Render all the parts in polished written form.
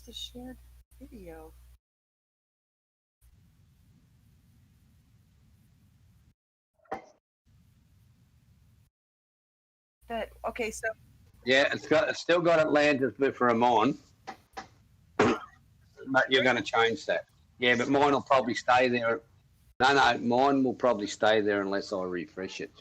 the shared video? That okay, so Yeah, it's still got Atlantis with Ramon, but you're going to change that. Yeah, but mine will probably stay there. No, mine will probably stay there unless I refresh it.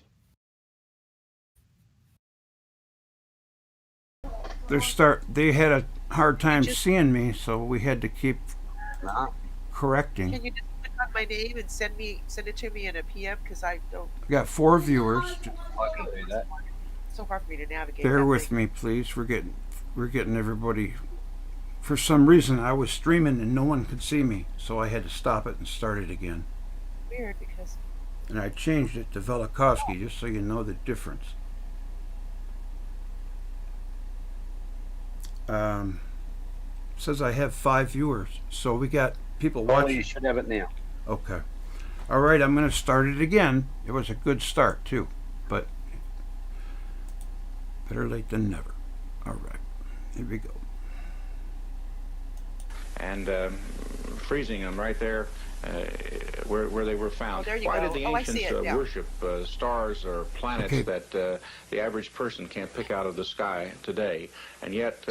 They had a hard time seeing me, so we had to keep correcting. Can you just click on my name and send it to me in a PM because I don't. I got 4 viewers. I can do that. It's so hard for me to navigate. Bear with me, please. We're getting everybody. For some reason, I was streaming and no one could see me, so I had to stop it and start it again. Weird because. And I changed it to Velikovsky just so you know the difference. Says I have 5 viewers, so we got people watching. Oh, you should have it now. Okay. All right, I'm going to start it again. It was a good start too, but better late than never. All right, here we go. And freezing them right there where they were found. Oh, Why did the ancients yeah. worship stars or planets that the average person can't pick out of the sky today? And yet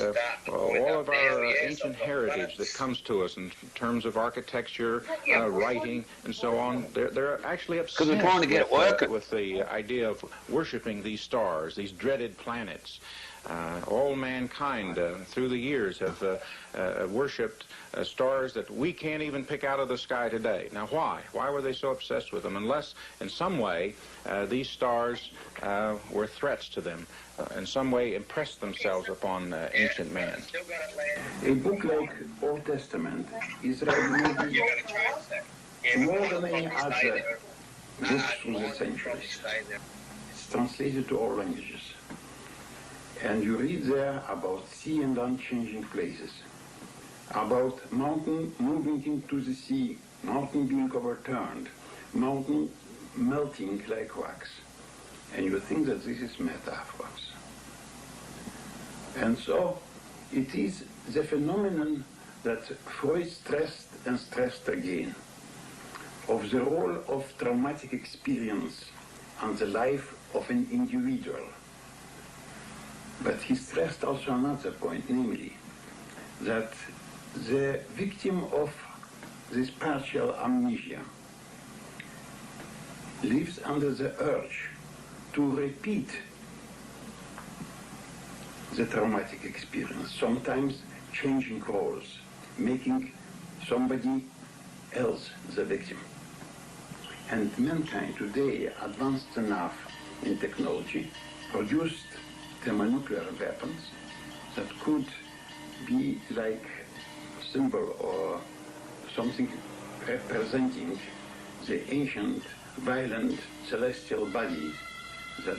all of our ancient heritage that comes to us in terms of architecture, writing, and so on, they're actually obsessed we're trying to get it working. with the idea of worshiping these stars, these dreaded planets. All mankind through the years have worshipped stars that we can't even pick out of the sky today. Now why? Why were they so obsessed with them? Unless in some way these stars were threats to them, in some way impressed themselves upon ancient man. A book like Old Testament is read more than any other books through the centuries. It's translated to all languages. And you read there about sea and unchanging places, about mountain moving into the sea, mountain being overturned, mountain melting like wax. And you think that this is metaphors. And so it is the phenomenon that Freud stressed and stressed again, of the role of traumatic experience on the life of an individual. But he stressed also another point, namely, that the victim of this partial amnesia lives under the urge to repeat the traumatic experience, sometimes changing roles, making somebody else the victim. And mankind today, advanced enough in technology, produced thermonuclear weapons that could be like symbol or something representing the ancient, violent, celestial bodies that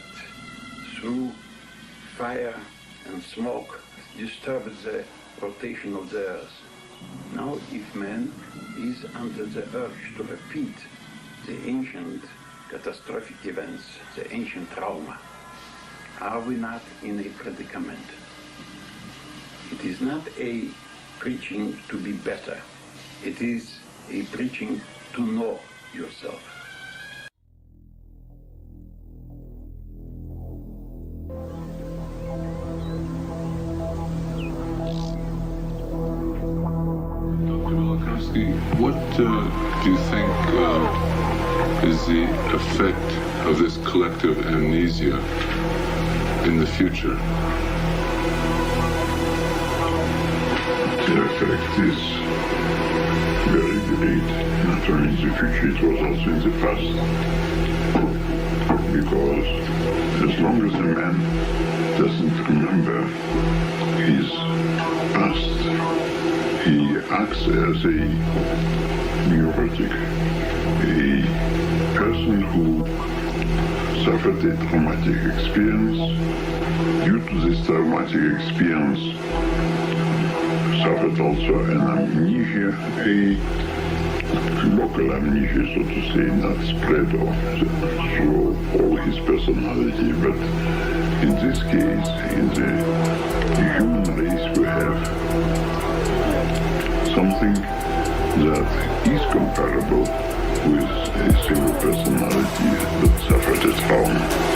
through fire and smoke disturbed the rotation of the earth. Now, if man is under the urge to repeat the ancient catastrophic events, the ancient trauma, are we not in a predicament? It is not a preaching to be better. It is a preaching to know yourself. Dr. Velikovsky, what do you think is the effect of this collective amnesia in the future? The effect is very great, not only in the future, it was also in the past. Because as long as a man doesn't remember his past, he acts as a neurotic, a person who suffered a traumatic experience. Due to this traumatic experience, suffered also an amnesia, a local amnesia, so to say, not spread through all his personality, but in this case, in the human race, we have something that is comparable with a single personality that suffered its own.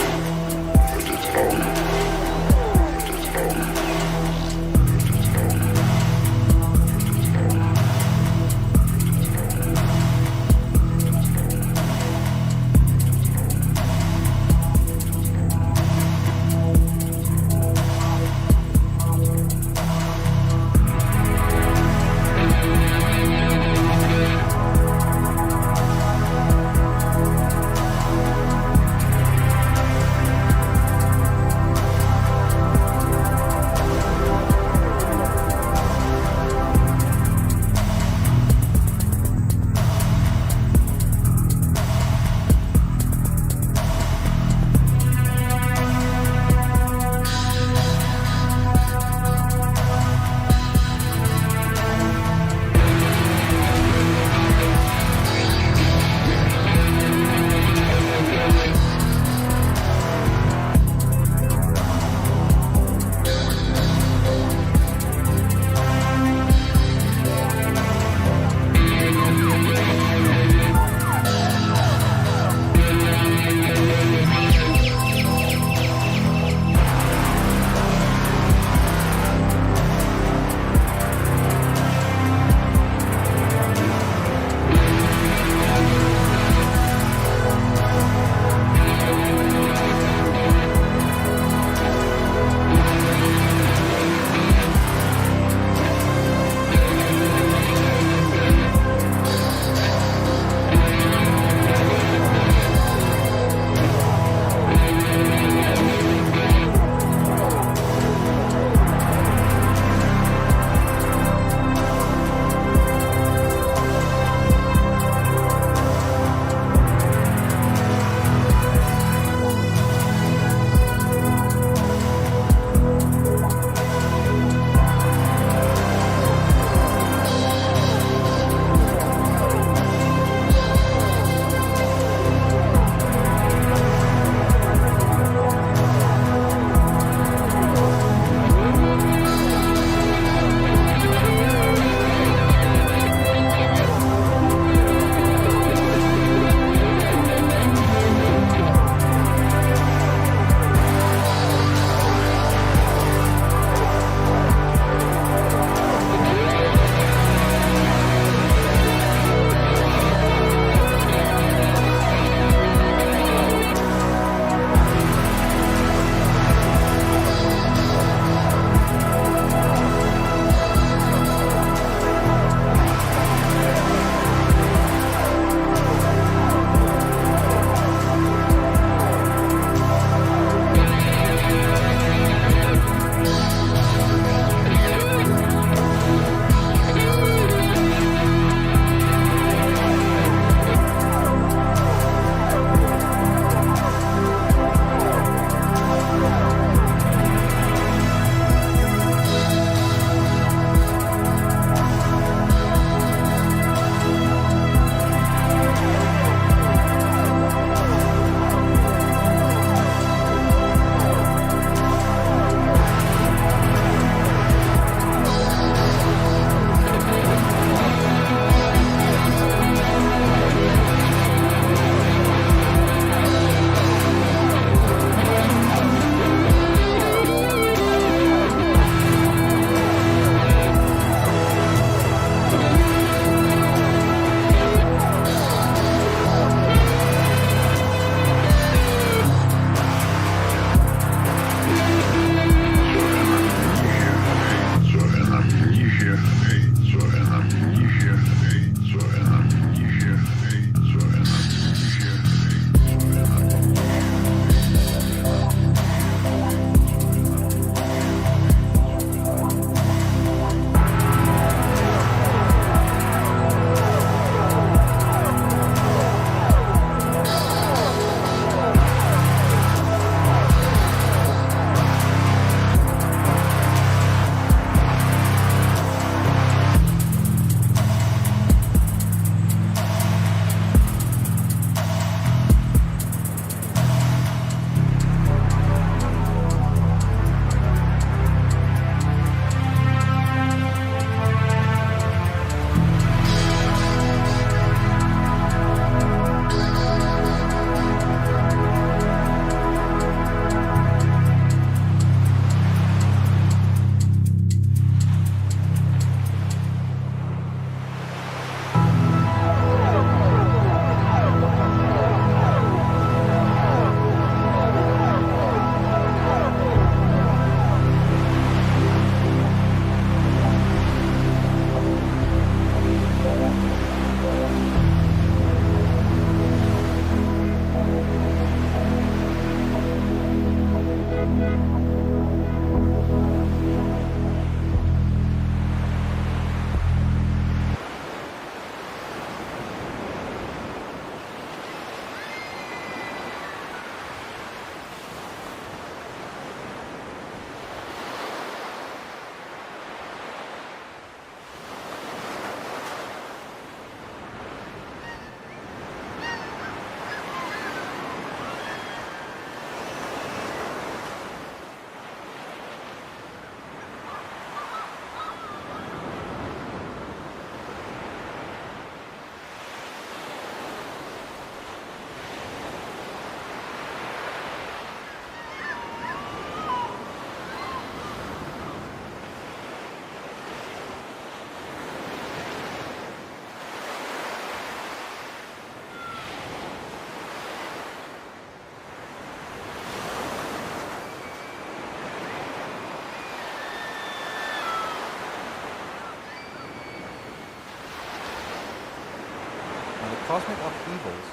cosmic upheavals,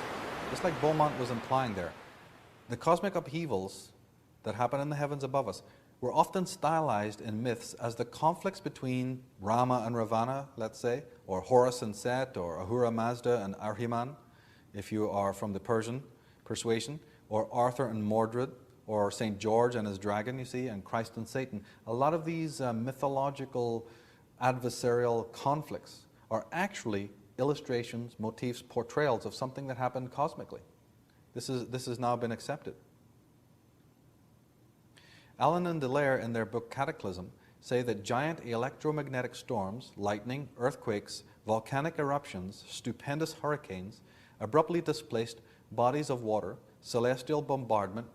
just like Beaumont was implying there, the cosmic upheavals that happen in the heavens above us were often stylized in myths as the conflicts between Rama and Ravana, let's say, or Horus and Set, or Ahura Mazda and Ahriman, if you are from the Persian persuasion, or Arthur and Mordred, or St. George and his dragon, you see, and Christ and Satan. A lot of these mythological adversarial conflicts are actually illustrations, motifs, portrayals of something that happened cosmically. This has now been accepted. Allen and Dallaire, in their book Cataclysm, say that giant electromagnetic storms, lightning, earthquakes, volcanic eruptions, stupendous hurricanes, abruptly displaced bodies of water, celestial bombardment,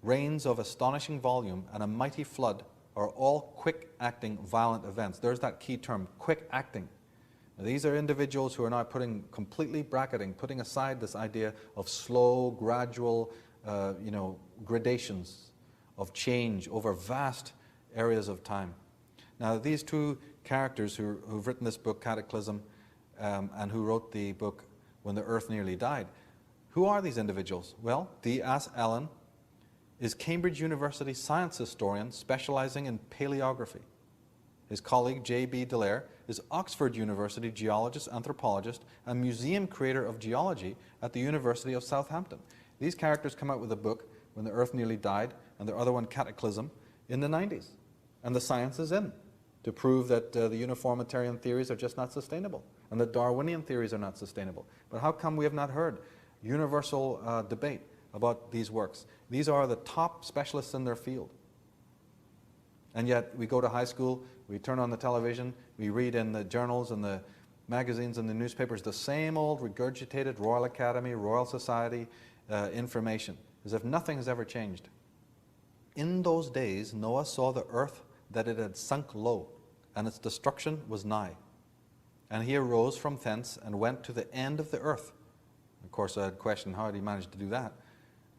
rains of astonishing volume, and a mighty flood are all quick-acting violent events. There's that key term, quick-acting. Now, these are individuals who are now putting aside this idea of slow, gradual, gradations of change over vast areas of time. Now, these two characters who've written this book, Cataclysm, and who wrote the book When the Earth Nearly Died, who are these individuals? Well, D.S. Allen is Cambridge University science historian specializing in paleography. His colleague J.B. Dallaire is Oxford University geologist, anthropologist, and museum creator of geology at the University of Southampton. These characters come out with a book, When the Earth Nearly Died, and their other one, Cataclysm, in the 90s. And the science is in to prove that the uniformitarian theories are just not sustainable, and that Darwinian theories are not sustainable. But how come we have not heard universal debate about these works? These are the top specialists in their field. And yet we go to high school, we turn on the television, we read in the journals and the magazines and the newspapers the same old regurgitated Royal Academy, Royal Society information, as if nothing has ever changed. In those days, Noah saw the earth that it had sunk low, and its destruction was nigh. And he arose from thence and went to the end of the earth. Of course, I had questioned how did he manage to do that.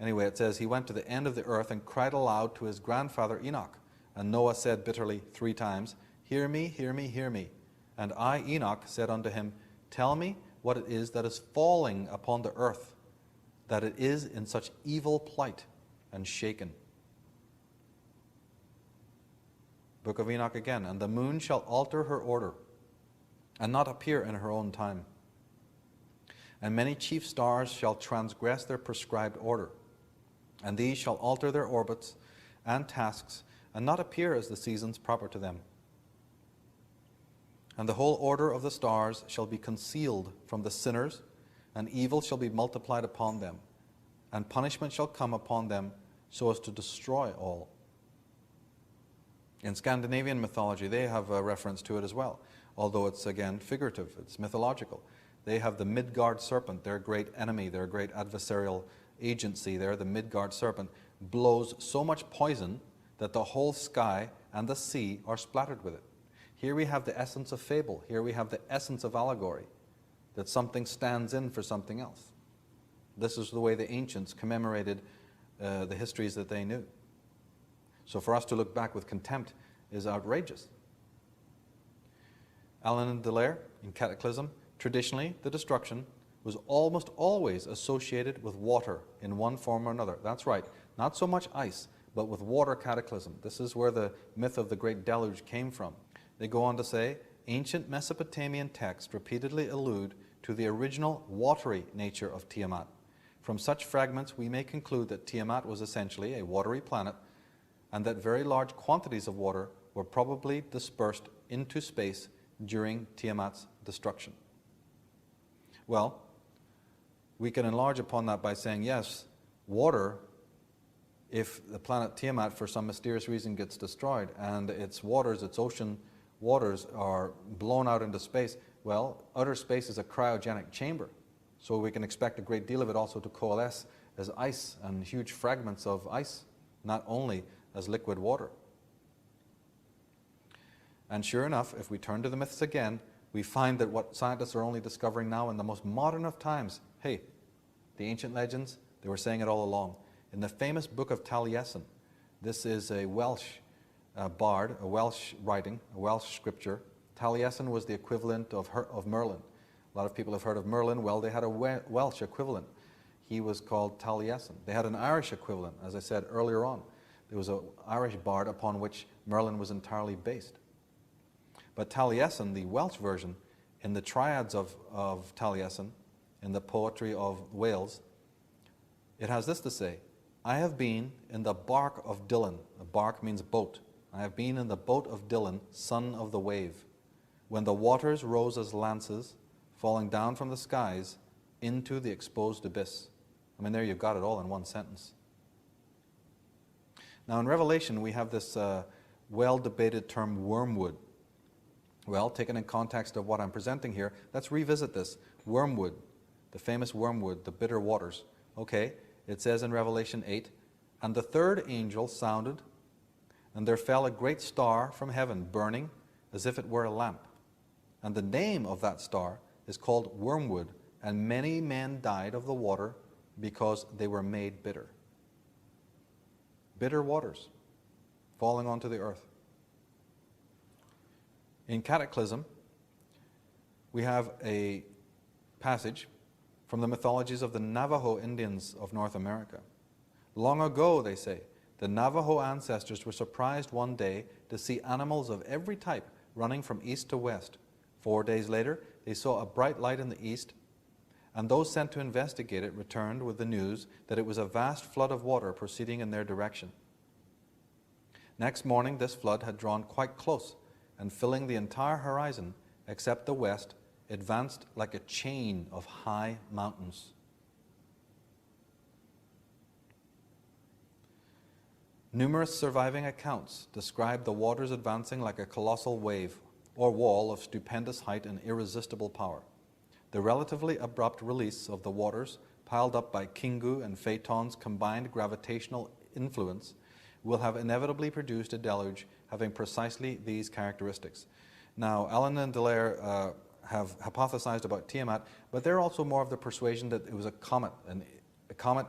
Anyway, it says he went to the end of the earth and cried aloud to his grandfather Enoch. And Noah said bitterly 3 times, Hear me, hear me, hear me. And I, Enoch, said unto him, Tell me what it is that is falling upon the earth, that it is in such evil plight and shaken. Book of Enoch again. And the moon shall alter her order, and not appear in her own time. And many chief stars shall transgress their prescribed order, and these shall alter their orbits and tasks, and not appear as the seasons proper to them. And the whole order of the stars shall be concealed from the sinners, and evil shall be multiplied upon them, and punishment shall come upon them so as to destroy all. In Scandinavian mythology, they have a reference to it as well, although it's again figurative, it's mythological. They have the Midgard serpent, their great enemy, their great adversarial agency there, the Midgard serpent, blows so much poison that the whole sky and the sea are splattered with it. Here we have the essence of fable. Here we have the essence of allegory, that something stands in for something else. This is the way the ancients commemorated the histories that they knew. So for us to look back with contempt is outrageous. Allen and Dallaire, in Cataclysm, traditionally the destruction was almost always associated with water in one form or another. That's right, not so much ice, but with water cataclysm. This is where the myth of the great deluge came from. They go on to say, ancient Mesopotamian texts repeatedly allude to the original watery nature of Tiamat. From such fragments, we may conclude that Tiamat was essentially a watery planet, and that very large quantities of water were probably dispersed into space during Tiamat's destruction. Well, we can enlarge upon that by saying, yes, water, if the planet Tiamat for some mysterious reason gets destroyed and its waters, its ocean waters are blown out into space, well, outer space is a cryogenic chamber. So we can expect a great deal of it also to coalesce as ice and huge fragments of ice, not only as liquid water. And sure enough, if we turn to the myths again, we find that what scientists are only discovering now in the most modern of times, hey, the ancient legends, they were saying it all along. In the famous book of Taliesin, this is a Welsh bard, a Welsh writing, a Welsh scripture. Taliesin was the equivalent of Merlin. A lot of people have heard of Merlin. Well, they had a Welsh equivalent. He was called Taliesin. They had an Irish equivalent, as I said earlier on. There was an Irish bard upon which Merlin was entirely based. But Taliesin, the Welsh version, in the triads of Taliesin, in the poetry of Wales, it has this to say: I have been in the bark of Dylan. The bark means boat. I have been in the boat of Dylan, son of the wave, when the waters rose as lances, falling down from the skies into the exposed abyss. I mean, there you've got it all in one sentence. Now, in Revelation, we have this well-debated term, wormwood. Well, taken in context of what I'm presenting here, let's revisit this. Wormwood, the famous wormwood, the bitter waters. Okay, it says in Revelation 8, and the third angel sounded, and there fell a great star from heaven, burning as if it were a lamp. And the name of that star is called wormwood, and many men died of the water because they were made bitter. Bitter waters falling onto the earth. In Cataclysm, we have a passage from the mythologies of the Navajo Indians of North America. Long ago, they say, the Navajo ancestors were surprised one day to see animals of every type running from east to west. 4 days later, they saw a bright light in the east, and those sent to investigate it returned with the news that it was a vast flood of water proceeding in their direction. Next morning, this flood had drawn quite close, and filling the entire horizon, except the west, advanced like a chain of high mountains. Numerous surviving accounts describe the waters advancing like a colossal wave, or wall of stupendous height and irresistible power. The relatively abrupt release of the waters, piled up by Kingu and Phaeton's combined gravitational influence, will have inevitably produced a deluge having precisely these characteristics. Now, Allen and Dallaire have hypothesized about Tiamat, but they're also more of the persuasion that it was a comet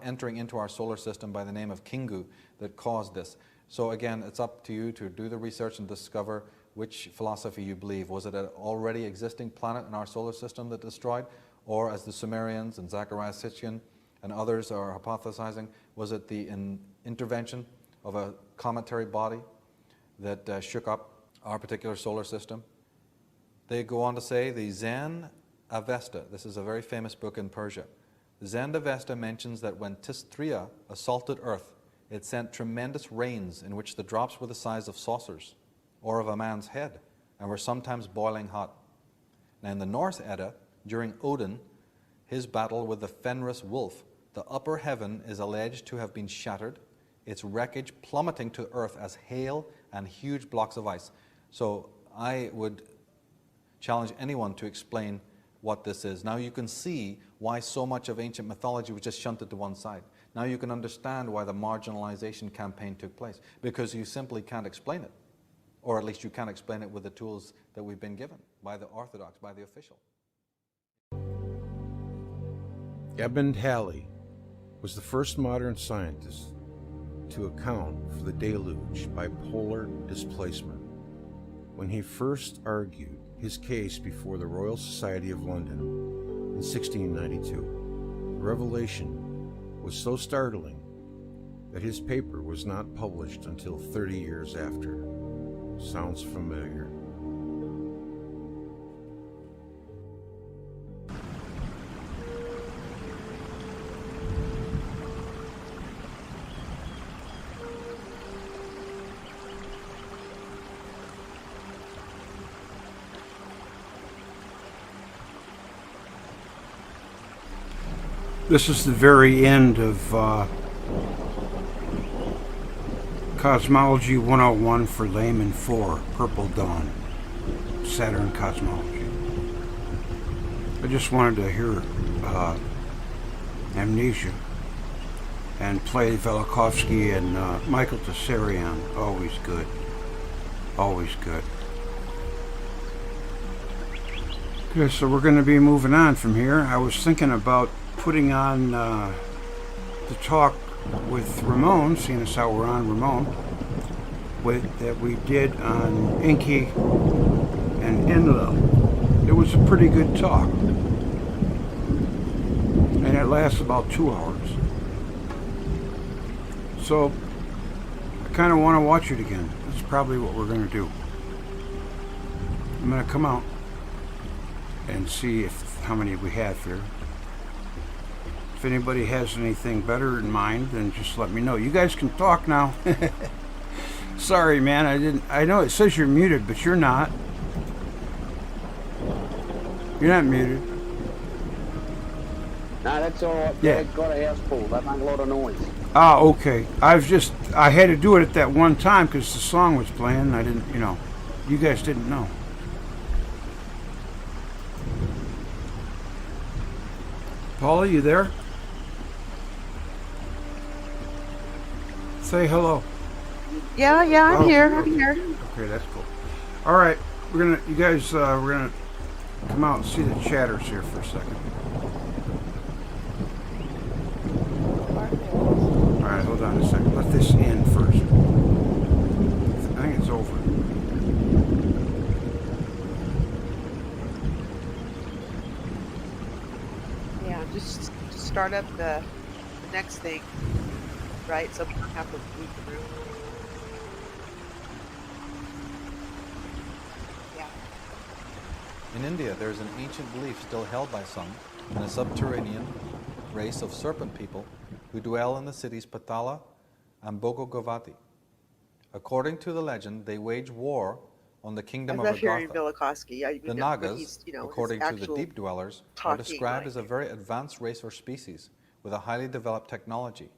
entering into our solar system by the name of Kingu that caused this. So again, it's up to you to do the research and discover which philosophy you believe. Was it an already existing planet in our solar system that destroyed? Or, as the Sumerians and Zecharia Sitchin and others are hypothesizing, was it the intervention of a cometary body that shook up our particular solar system? They go on to say the Zend Avesta, this is a very famous book in Persia. The Zend Avesta mentions that when Tisthria assaulted Earth, it sent tremendous rains in which the drops were the size of saucers or of a man's head and were sometimes boiling hot. Now in the Norse Edda, during Odin, his battle with the Fenris wolf, the upper heaven is alleged to have been shattered, its wreckage plummeting to earth as hail and huge blocks of ice. So I would challenge anyone to explain what this is. Now you can see why so much of ancient mythology was just shunted to one side. Now you can understand why the marginalization campaign took place, because you simply can't explain it. Or at least you can't explain it with the tools that we've been given by the orthodox, by the official. Edmund Halley was the first modern scientist to account for the deluge by polar displacement. When he first argued his case before the Royal Society of London in 1692, the revelation was so startling that his paper was not published until 30 years after. Sounds familiar? This is the very end of Cosmology 101 for Layman 4, Purple Dawn, Saturn Cosmology. I just wanted to hear Amnesia and play Velikovsky and Michael Tessarion. Always good. Always good. Okay, so we're going to be moving on from here. I was thinking about putting on the talk with Ramon, seeing as how we're on Ramon, that we did on Inky and Enlil. It was a pretty good talk. it lasts about 2 hours. So I kind of want to watch it again. That's probably what we're going to do. I'm going to come out and see how many we have here. If anybody has anything better in mind, then just let me know. You guys can talk now. Sorry, man. I know it says you're muted, but you're not. You're not muted. No, that's all right. Yeah. Dad's got a house full. That make a lot of noise. Ah, okay. I had to do it at that one time because the song was playing. I didn't, you guys didn't know. Paula, you there? Say hello. Yeah, I'm here. I'm here. Okay, that's cool. All right, we're gonna come out and see the chatters here for a second. All right, hold on a second. Let this end first. I think it's over. Yeah, just start up the next thing, right? So we don't have to leave the room. Yeah. In India, there is an ancient belief still held by some in a subterranean race of serpent people who dwell in the cities Patala and Bhogovati. According to the legend, they wage war on the kingdom of I'm not hearing Agartha. Velikovsky. The Nagas, according to the deep dwellers, are described as a very advanced race or species with a highly developed technology.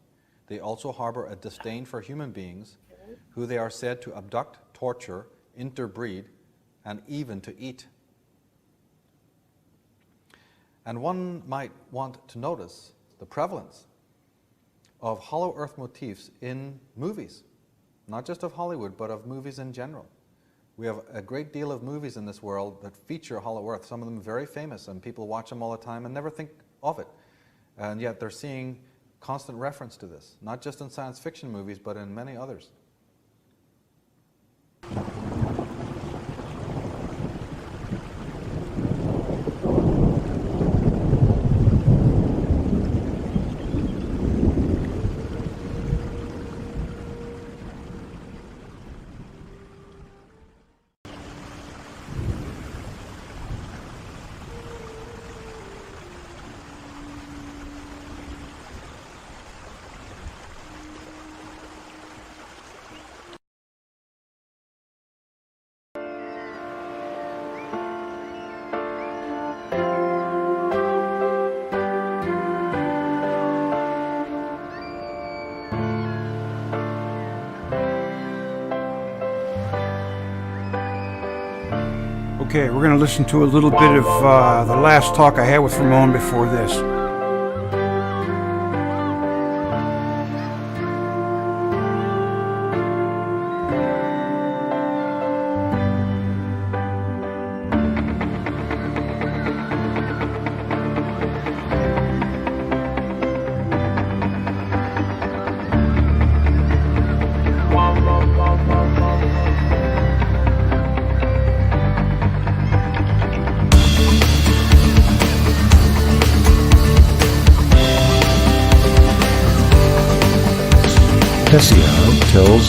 They also harbor a disdain for human beings, who they are said to abduct, torture, interbreed, and even to eat. And one might want to notice the prevalence of hollow earth motifs in movies, not just of Hollywood, but of movies in general. We have a great deal of movies in this world that feature hollow earth, some of them very famous, and people watch them all the time and never think of it. And yet they're seeing constant reference to this, not just in science fiction movies, but in many others. Okay, we're going to listen to a little bit of the last talk I had with Ramon before this. Hesiod tells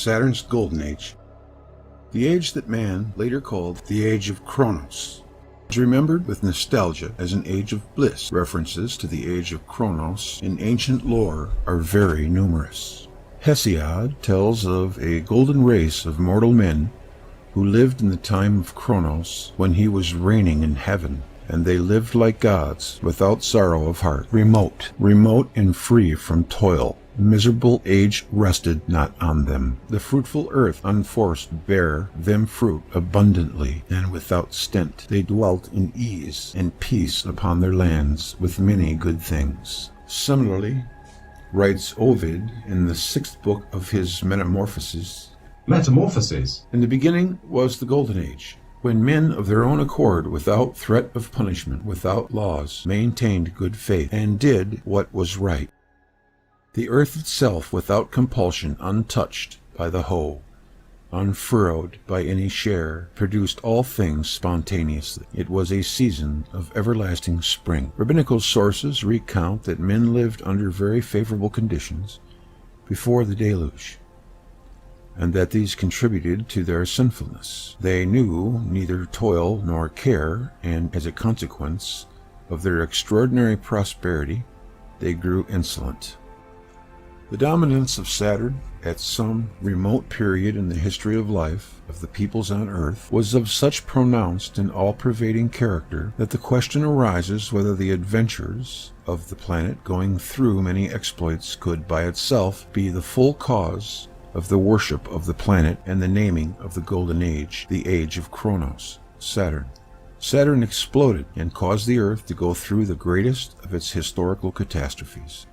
Saturn's golden age, the age that man later called the age of Kronos, is remembered with nostalgia as an age of bliss. References to the age of Kronos in ancient lore are very numerous. Hesiod tells of a golden race of mortal men who lived in the time of Kronos when he was reigning in heaven, and they lived like gods, without sorrow of heart, remote and free from toil. Miserable age rested not on them. The fruitful earth unforced bare them fruit abundantly, and without stint. They dwelt in ease and peace upon their lands, with many good things. Similarly, writes Ovid in the 6th book of his Metamorphoses, in the beginning was the golden age, when men of their own accord, without threat of punishment, without laws, maintained good faith, and did what was right. The earth itself, without compulsion, untouched by the hoe, unfurrowed by any share, produced all things spontaneously. It was a season of everlasting spring. Rabbinical sources recount that men lived under very favorable conditions before the deluge, and that these contributed to their sinfulness. They knew neither toil nor care, and as a consequence of their extraordinary prosperity, they grew insolent. The dominance of Saturn at some remote period in the history of life of the peoples on Earth was of such pronounced and all-pervading character that the question arises whether the adventures of the planet going through many exploits could by itself be the full cause of the worship of the planet and the naming of the Golden Age, the age of Kronos, Saturn. Saturn exploded and caused the Earth to go through the greatest of its historical catastrophes,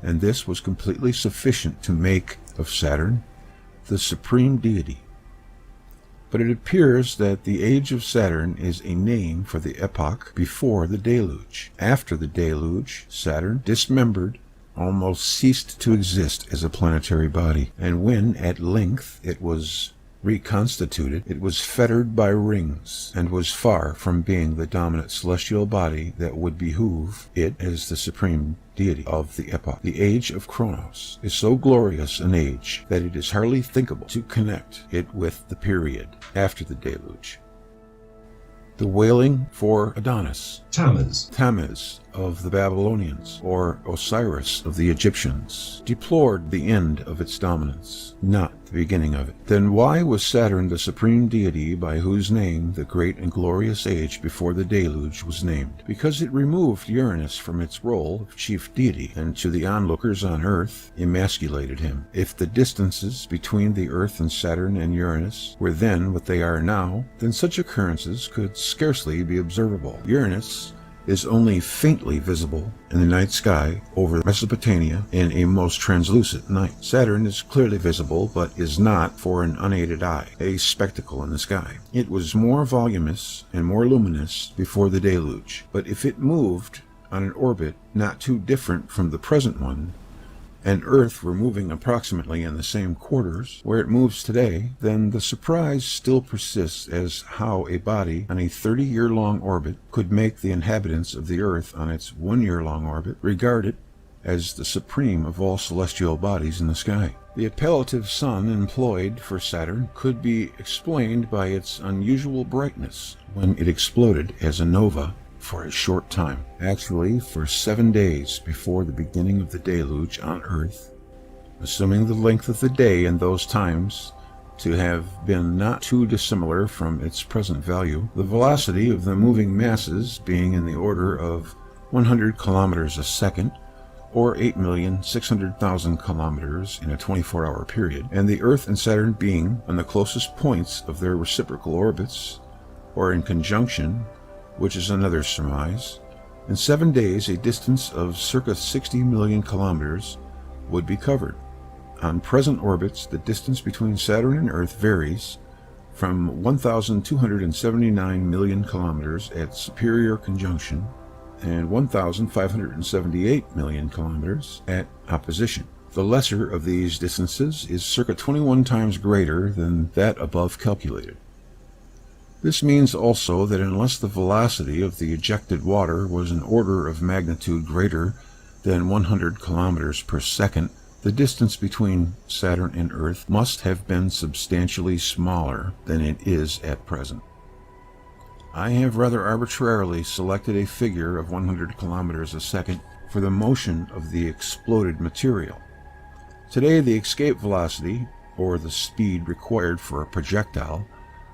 and this was completely sufficient to make of Saturn the supreme deity. But it appears that the age of Saturn is a name for the epoch before the deluge. After the deluge, Saturn, dismembered, almost ceased to exist as a planetary body, and when at length it was reconstituted, it was fettered by rings, and was far from being the dominant celestial body that would behoove it as the supreme deity of the epoch. The age of Kronos is so glorious an age that it is hardly thinkable to connect it with the period after the deluge. The wailing for Adonis, Tammuz of the Babylonians, or Osiris of the Egyptians, deplored the end of its dominance, not the beginning of it. Then why was Saturn the supreme deity by whose name the great and glorious age before the deluge was named? Because it removed Uranus from its role of chief deity, and to the onlookers on Earth emasculated him. If the distances between the Earth and Saturn and Uranus were then what they are now, then such occurrences could scarcely be observable. Uranus is only faintly visible in the night sky over Mesopotamia in a most translucent night. Saturn is clearly visible, but is not, for an unaided eye, a spectacle in the sky. It was more voluminous and more luminous before the deluge, but if it moved on an orbit not too different from the present one, and Earth were moving approximately in the same quarters where it moves today, then the surprise still persists as how a body on a 30-year-long orbit could make the inhabitants of the Earth on its 1-year-long orbit regard it as the supreme of all celestial bodies in the sky. The appellative sun employed for Saturn could be explained by its unusual brightness when it exploded as a nova for a short time, actually for 7 days before the beginning of the deluge on Earth, assuming the length of the day in those times to have been not too dissimilar from its present value, the velocity of the moving masses being in the order of 100 kilometers a second, or 8,600,000 kilometers in a 24-hour period, and the Earth and Saturn being on the closest points of their reciprocal orbits, or in conjunction, which is another surmise. In 7 days, a distance of circa 60 million kilometers would be covered. On present orbits, the distance between Saturn and Earth varies from 1,279 million kilometers at superior conjunction and 1,578 million kilometers at opposition. The lesser of these distances is circa 21 times greater than that above calculated. This means also that unless the velocity of the ejected water was an order of magnitude greater than 100 kilometers per second, The distance between Saturn and Earth must have been substantially smaller than it is at present. I have rather arbitrarily selected a figure of 100 kilometers a second for the motion of the exploded material. Today, the escape velocity, or the speed required for a projectile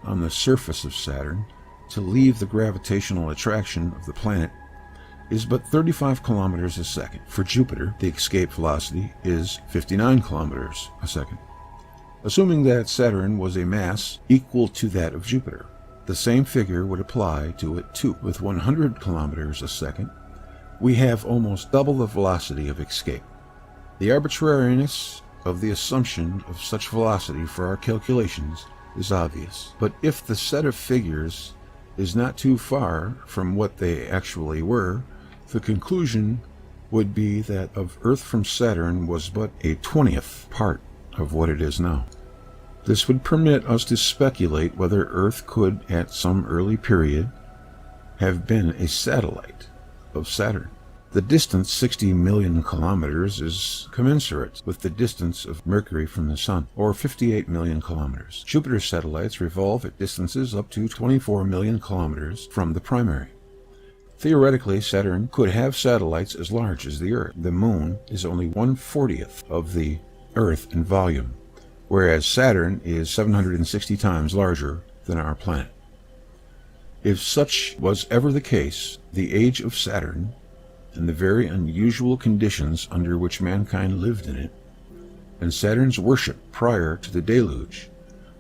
on the surface of Saturn to leave the gravitational attraction of the planet, is but 35 kilometers a second. For Jupiter, the escape velocity is 59 kilometers a second. Assuming that Saturn was a mass equal to that of Jupiter, the same figure would apply to it too. With 100 kilometers a second, we have almost double the velocity of escape. The arbitrariness of the assumption of such velocity for our calculations is obvious, but if the set of figures is not too far from what they actually were, the conclusion would be that of Earth from Saturn was but a 20th part of what it is now. This would permit us to speculate whether Earth could, at some early period, have been a satellite of Saturn. The distance, 60 million kilometers, is commensurate with the distance of Mercury from the Sun, or 58 million kilometers. Jupiter's satellites revolve at distances up to 24 million kilometers from the primary. Theoretically, Saturn could have satellites as large as the Earth. The Moon is only 1/40th of the Earth in volume, whereas Saturn is 760 times larger than our planet. If such was ever the case, the age of Saturn, and the very unusual conditions under which mankind lived in it, and Saturn's worship prior to the deluge,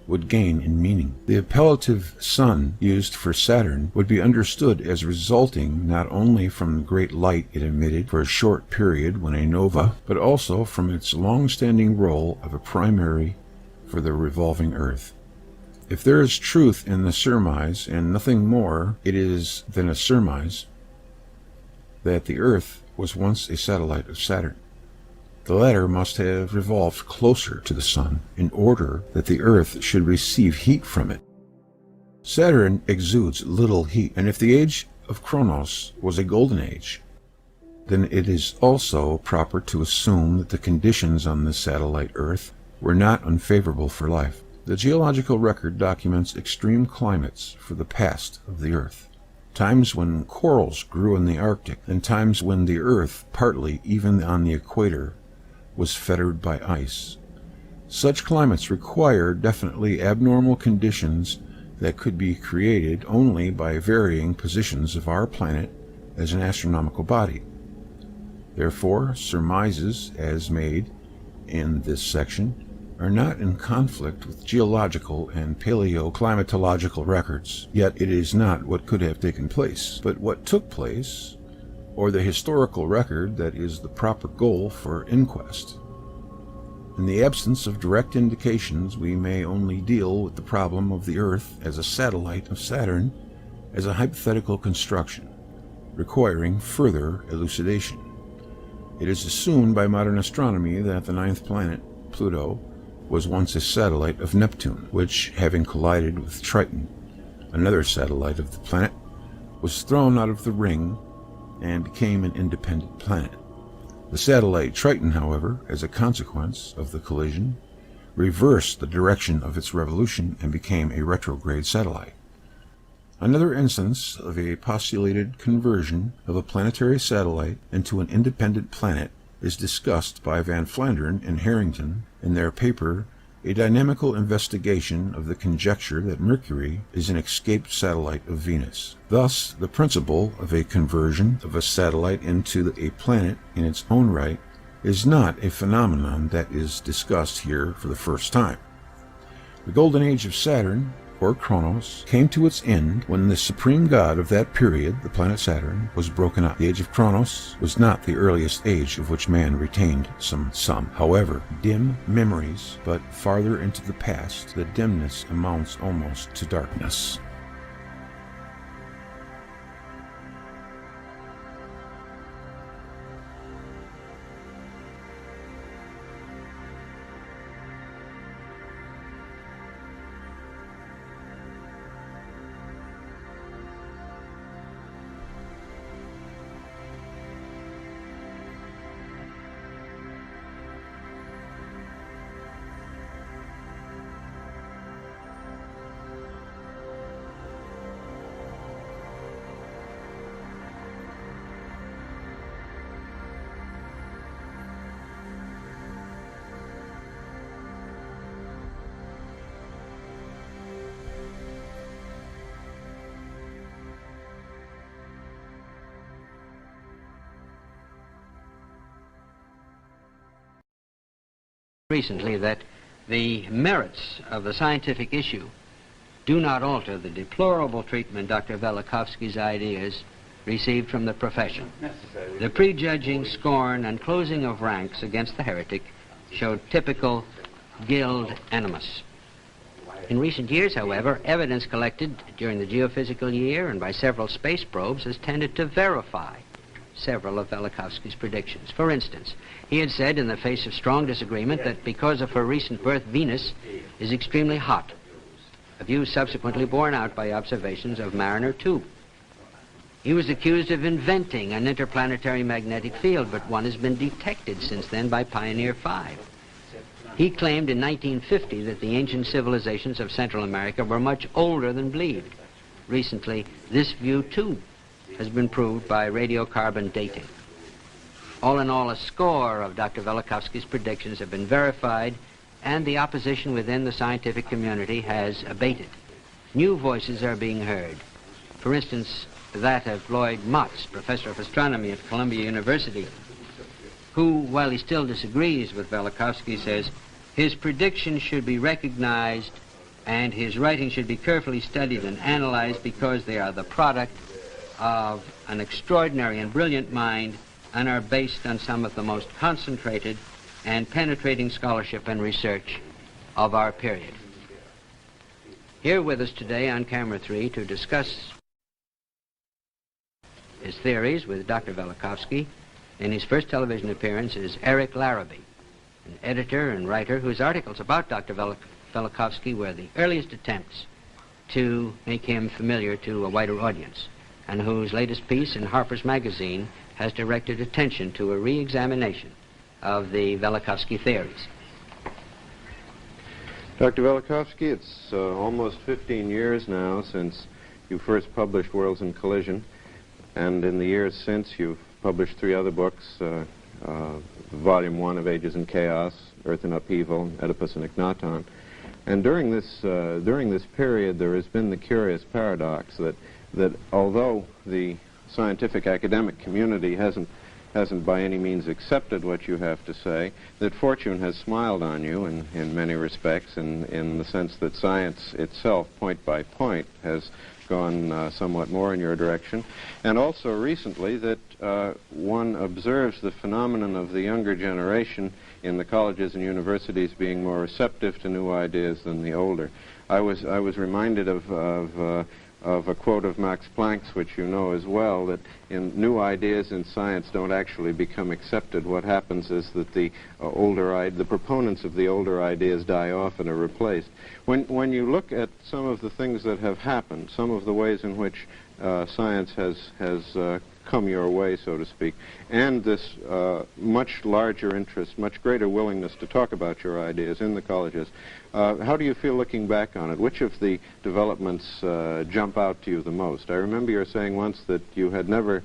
would gain in meaning. The appellative sun used for Saturn would be understood as resulting not only from the great light it emitted for a short period when a nova, but also from its long-standing role of a primary for the revolving Earth. If there is truth in the surmise, and nothing more it is than a surmise, that the Earth was once a satellite of Saturn, the latter must have revolved closer to the Sun in order that the Earth should receive heat from it. Saturn exudes little heat, and if the age of Kronos was a golden age, then it is also proper to assume that the conditions on the satellite Earth were not unfavorable for life. The geological record documents extreme climates for the past of the Earth. Times when corals grew in the Arctic, and times when the Earth, partly even on the equator, was fettered by ice. Such climates require definitely abnormal conditions that could be created only by varying positions of our planet as an astronomical body. Therefore, surmises as made in this section are not in conflict with geological and paleoclimatological records. Yet it is not what could have taken place, but what took place, or the historical record that is the proper goal for inquest. In the absence of direct indications, we may only deal with the problem of the Earth as a satellite of Saturn as a hypothetical construction, requiring further elucidation. It is assumed by modern astronomy that the ninth planet, Pluto, was once a satellite of Neptune, which, having collided with Triton, another satellite of the planet, was thrown out of the ring and became an independent planet. The satellite Triton, however, as a consequence of the collision, reversed the direction of its revolution and became a retrograde satellite. Another instance of a postulated conversion of a planetary satellite into an independent planet is discussed by Van Flandern and Harrington in their paper A Dynamical Investigation of the Conjecture that Mercury is an Escaped Satellite of Venus. Thus, the principle of a conversion of a satellite into a planet in its own right is not a phenomenon that is discussed here for the first time. The golden age of Saturn, or Kronos, came to its end when the supreme god of that period, the planet Saturn, was broken up. The age of Kronos was not the earliest age of which man retained some, however, dim memories, but farther into the past, the dimness amounts almost to darkness. recently that the merits of the scientific issue do not alter the deplorable treatment Dr. Velikovsky's ideas received from the profession. The prejudging scorn and closing of ranks against the heretic showed typical guild animus. In recent years, however, evidence collected during the geophysical year and by several space probes has tended to verify several of Velikovsky's predictions. For instance, he had said in the face of strong disagreement that because of her recent birth, Venus is extremely hot, a view subsequently borne out by observations of Mariner 2. He was accused of inventing an interplanetary magnetic field, but one has been detected since then by Pioneer 5. He claimed in 1950 that the ancient civilizations of Central America were much older than believed. Recently, this view, too, has been proved by radiocarbon dating. All in all, a score of Dr. Velikovsky's predictions have been verified, and the opposition within the scientific community has abated. New voices are being heard. For instance, that of Lloyd Motz, professor of astronomy at Columbia University, who, while he still disagrees with Velikovsky, says his predictions should be recognized and his writings should be carefully studied and analyzed because they are the product of an extraordinary and brilliant mind and are based on some of the most concentrated and penetrating scholarship and research of our period. Here with us today on Camera 3 to discuss his theories with Dr. Velikovsky in his first television appearance is Eric Larrabee, an editor and writer whose articles about Dr. Velikovsky were the earliest attempts to make him familiar to a wider audience, and whose latest piece in Harper's Magazine has directed attention to a re-examination of the Velikovsky theories. Dr. Velikovsky, it's almost 15 years now since you first published Worlds in Collision, and in the years since you've published 3 other books, Volume 1 of Ages and Chaos, Earth in Upheaval, Oedipus and Akhenaton. And during this period there has been the curious paradox that although the scientific academic community hasn't by any means accepted what you have to say, that fortune has smiled on you in many respects, in the sense that science itself, point by point, has gone somewhat more in your direction. And also recently that one observes the phenomenon of the younger generation in the colleges and universities being more receptive to new ideas than the older. I was reminded of a quote of Max Planck's, which you know as well, that new ideas in science don't actually become accepted. What happens is that the proponents of the older ideas die off and are replaced. When you look at some of the things that have happened, some of the ways in which science has come your way, so to speak, and this much larger interest, much greater willingness to talk about your ideas in the colleges, how do you feel looking back on it? Which of the developments jump out to you the most? I remember you saying once that you had never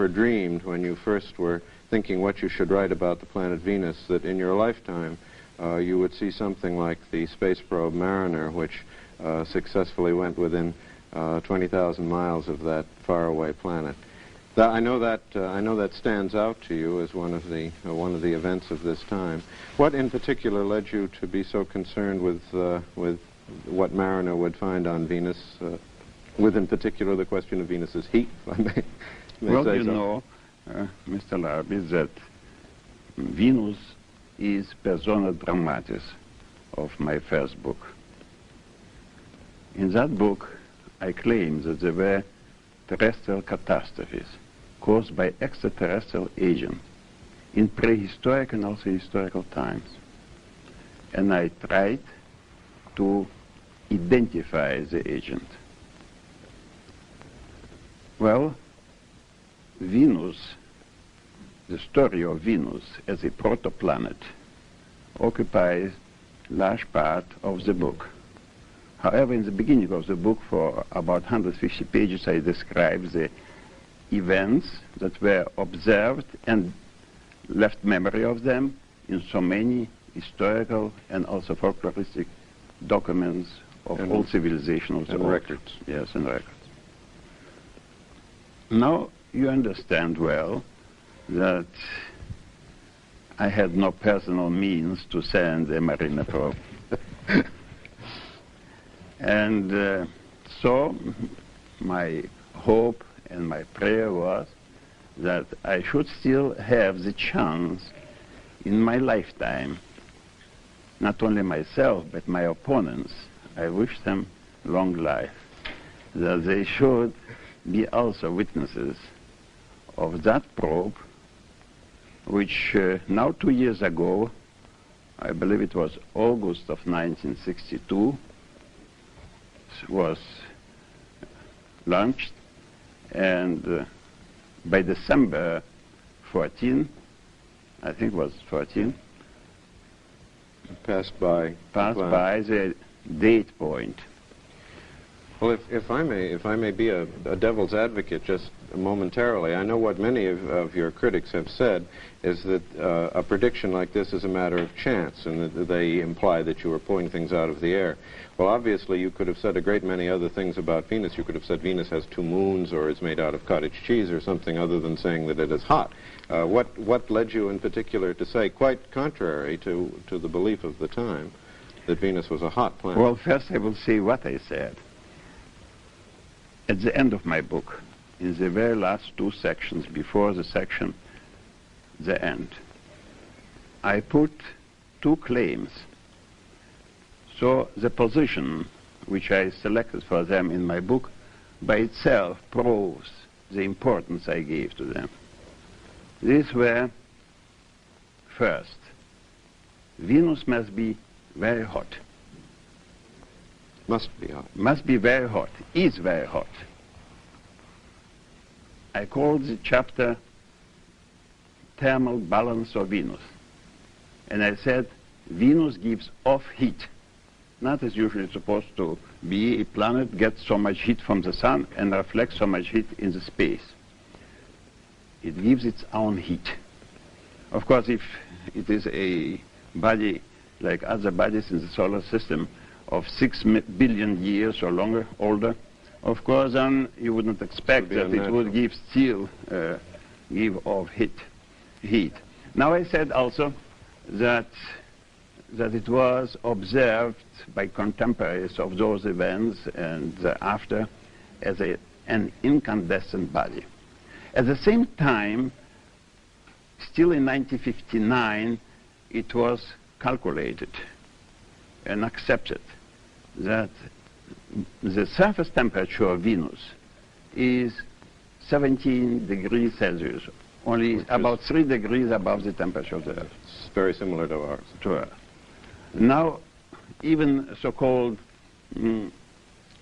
dreamed, when you first were thinking what you should write about the planet Venus, that in your lifetime you would see something like the space probe Mariner, which successfully went within 20,000 miles of that faraway planet. I know that stands out to you as one of the events of this time. What in particular led you to be so concerned with what Mariner would find on Venus, with in particular the question of Venus's heat, if I may well, say you so? know, Mr. Larrabee, that Venus is persona dramatis of my first book. In that book, I claim that there were terrestrial catastrophes caused by extraterrestrial agents in prehistoric and also historical times. And I tried to identify the agent. Well, Venus, the story of Venus as a protoplanet, occupies large part of the book. However, in the beginning of the book, for about 150 pages, I describe the events that were observed and left memory of them in so many historical and also folkloristic documents of all civilizations of the records. Yes, and records. Now you understand well that I had no personal means to send a marine probe. And so my hope and my prayer was that I should still have the chance in my lifetime, not only myself, but my opponents, I wish them long life, that they should be also witnesses of that probe, which now 2 years ago, I believe it was August of 1962, was launched, and by December 14, I think it was 14, passed by the date point. Well, if I may be a devil's advocate just momentarily, I know what many of your critics have said is that a prediction like this is a matter of chance, and that they imply that you are pulling things out of the air. Well, obviously, you could have said a great many other things about Venus. You could have said Venus has 2 moons, or is made out of cottage cheese, or something other than saying that it is hot. What led you in particular to say, quite contrary to the belief of the time, that Venus was a hot planet? Well, first I will say what I said. At the end of my book, in the very last 2 sections, before the section, the end, I put 2 claims. So the position which I selected for them in my book by itself proves the importance I gave to them. These were, first, Venus must be very hot. Must be hot. Must be very hot. Is very hot. I called the chapter Thermal Balance of Venus. And I said, Venus gives off heat. Not as usually supposed to be a planet, gets so much heat from the sun and reflects so much heat in the space. It gives its own heat. Of course, if it is a body like other bodies in the solar system of 6 billion years or longer, older, of course, then you wouldn't expect that it would give still give off heat. Now I said also that it was observed by contemporaries of those events and after as an incandescent body. At the same time, still in 1959, it was calculated and accepted that the surface temperature of Venus is 17 degrees Celsius, only about 3 degrees above the temperature of the Earth. It's very similar to ours. To Earth. Now, even so-called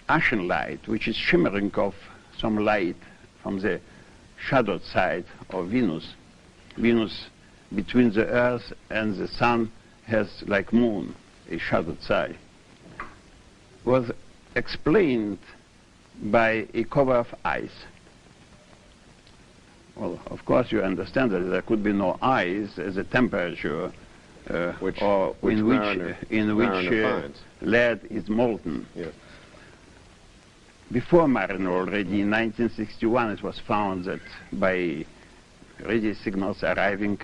ashen light, which is shimmering off some light from the shadowed side of Venus, Venus between the Earth and the Sun has, like moon, a shadowed side, was explained by a cover of ice. Well, of course, you understand that there could be no ice as a temperature in which lead is molten. Yes. Before Mariner, already in 1961, it was found that by radio signals arriving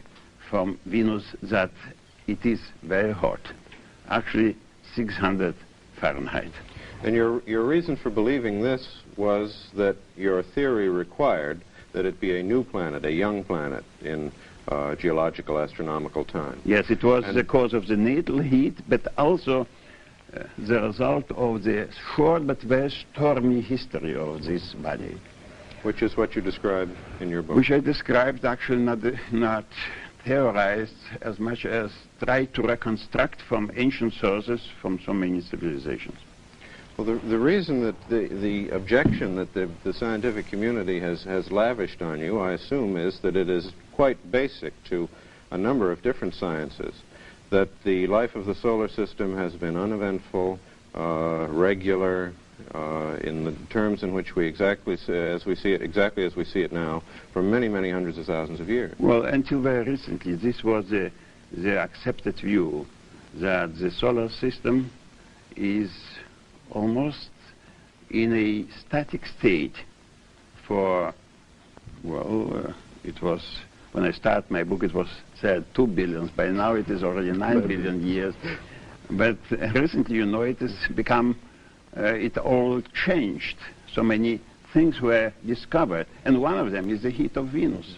from Venus that it is very hot, actually 600 Fahrenheit. And your reason for believing this was that your theory required that it be a new planet, a young planet in geological astronomical time. Yes, it was the cause of the natal heat, but also the result of the short but very stormy history of this body. Which is what you described in your book. Which I described, actually not theorized as much as tried to reconstruct from ancient sources from so many civilizations. Well, the reason that the objection that the scientific community has lavished on you, I assume, is that it is quite basic to a number of different sciences, that the life of the solar system has been uneventful, regular, in the terms in which we exactly as we see it now, for many, many hundreds of thousands of years. Well, until very recently, this was the accepted view that the solar system is almost in a static state for, well, it was When I started my book, it was said 2 billion. By now, it is already 9 billion years. But recently, you know, it has become, it all changed. So many things were discovered, and one of them is the heat of Venus.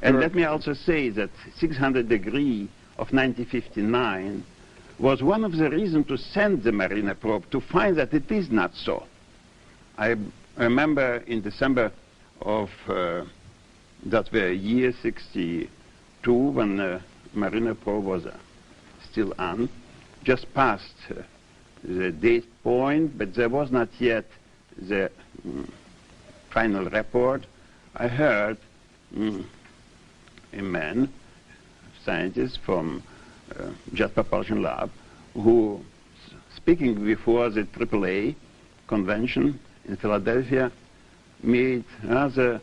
And let me also say that 600 degree of 1959 was one of the reasons to send the Mariner probe to find that it is not so. I remember in December of that were year 62, when the Mariner probe was still on, just past the date point, but there was not yet the final report. I heard a man, scientist from Jet Propulsion Lab, who, speaking before the AAA convention in Philadelphia, made rather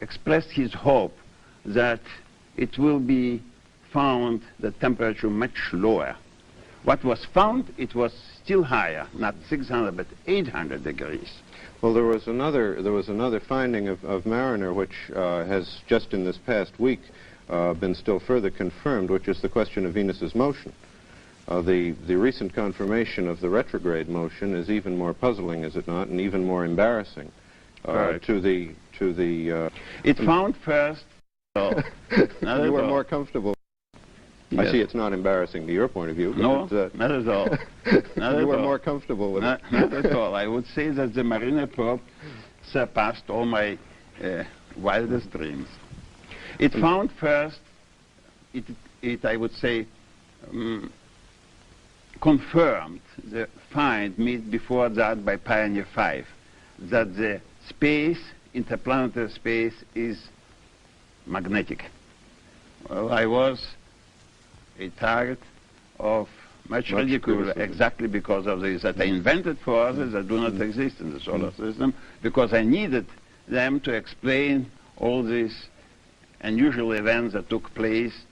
expressed his hope that it will be found the temperature much lower. What was found, it was still higher, not 600 but 800 degrees. Well, there was another finding of Mariner, which has just in this past week been still further confirmed, which is the question of Venus's motion. The recent confirmation of the retrograde motion is even more puzzling, is it not, and even more embarrassing to the. It found first. Oh, you were more comfortable. Yes. I see it's not embarrassing to your point of view. No, not at all. You were more comfortable with it. Not at all. I would say that the Mariner probe surpassed all my wildest dreams. It found first, I would say, confirmed the find made before that by Pioneer 5, that the space, interplanetary space, is magnetic. Well, I was a target of much ridicule exactly because of this, that I invented forces that do not exist in the solar system, because I needed them to explain all these unusual events that took place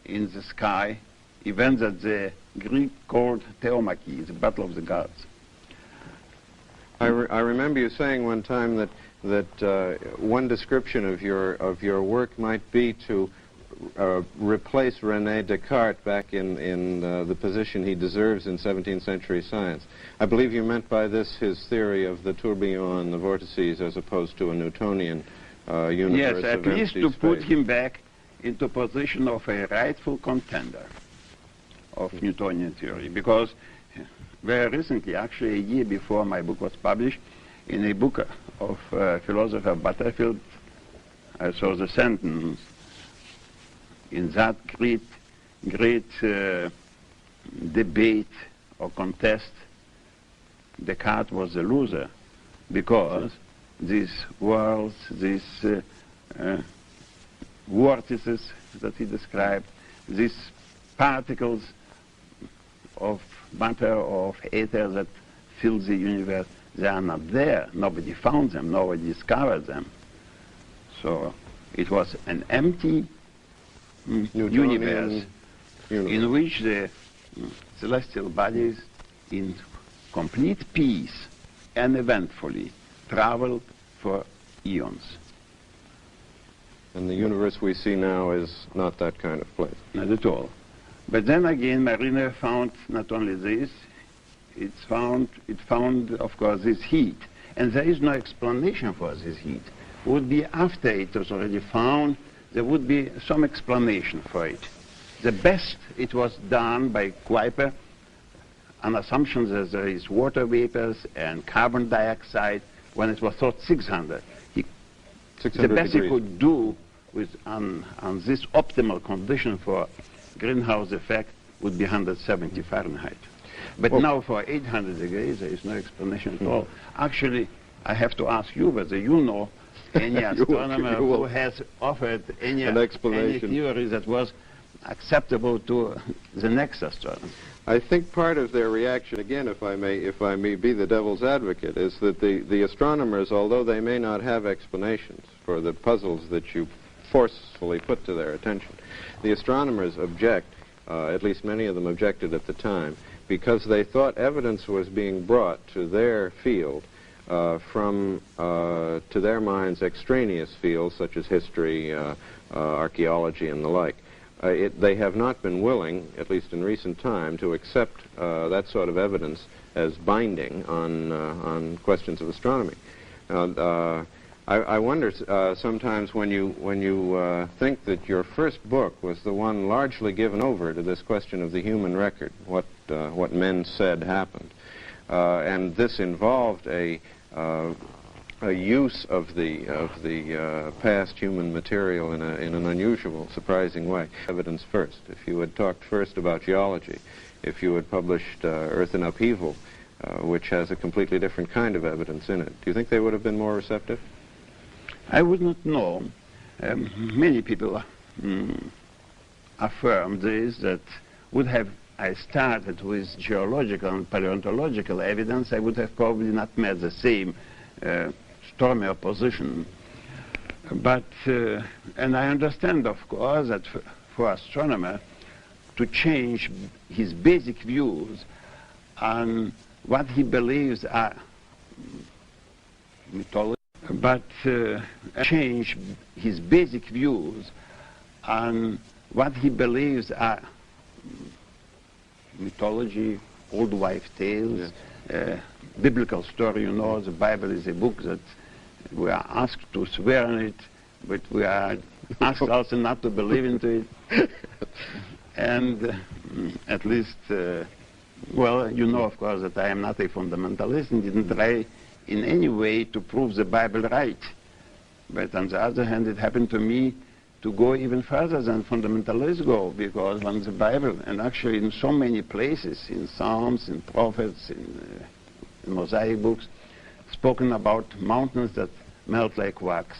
in the sky, events that the Greek called theomachy, the battle of the gods. I remember you saying one time that one description of your work might be to replace René Descartes back in the position he deserves in 17th century science. I believe you meant by this his theory of the tourbillon, the vortices, as opposed to a Newtonian universe. Yes, at least to put him back into position of a rightful contender of Newtonian theory, because very recently, actually a year before my book was published, in a book of philosopher Butterfield, I saw the sentence, in that great debate or contest, Descartes was the loser, because these worlds, these vortices that he described, these particles of matter or of ether that fill the universe, they are not there. Nobody found them, nobody discovered them. So it was an empty universe in which the celestial bodies in complete peace and eventfully traveled for eons. And the universe we see now is not that kind of place. Not at all. But then again, Mariner found not only this, it found, of course, this heat. And there is no explanation for this heat. It would be after it was already found, there would be some explanation for it. The best it was done by Kuiper on assumptions that there is water vapors and carbon dioxide when it was thought 600. The best he could do with on this optimal condition for greenhouse effect would be 170 Fahrenheit. But now for 800 degrees, there is no explanation at all. Actually, I have to ask you whether you know any astronomer who has offered any theory that was acceptable to the next astronomer. I think part of their reaction, again, if I may be the devil's advocate, is that the astronomers, although they may not have explanations for the puzzles that you forcefully put to their attention, the astronomers object, at least many of them objected at the time, because they thought evidence was being brought to their field from, to their minds, extraneous fields such as history, archaeology, and the like. They have not been willing, at least in recent time, to accept that sort of evidence as binding on questions of astronomy. I wonder sometimes when you think that your first book was the one largely given over to this question of the human record, what men said happened, and this involved a use of the past human material in an unusual, surprising way. Evidence first. If you had talked first about geology, if you had published Earth in Upheaval, which has a completely different kind of evidence in it, do you think they would have been more receptive? I would not know. Many people affirm this, that would have I started with geological and paleontological evidence, I would have probably not met the same stormy opposition. But, and I understand, of course, that for astronomer to change his basic views on what he believes are mythology, but change his basic views on what he believes are mythology, old wife tales, biblical story. You know, the Bible is a book that we are asked to swear on it, but we are asked also not to believe into it. And at least, well, you know, of course, that I am not a fundamentalist and didn't try in any way to prove the Bible right. But on the other hand, it happened to me to go even further than fundamentalists go, because when the Bible, and actually in so many places, in Psalms, in prophets, in Mosaic books, spoken about mountains that melt like wax,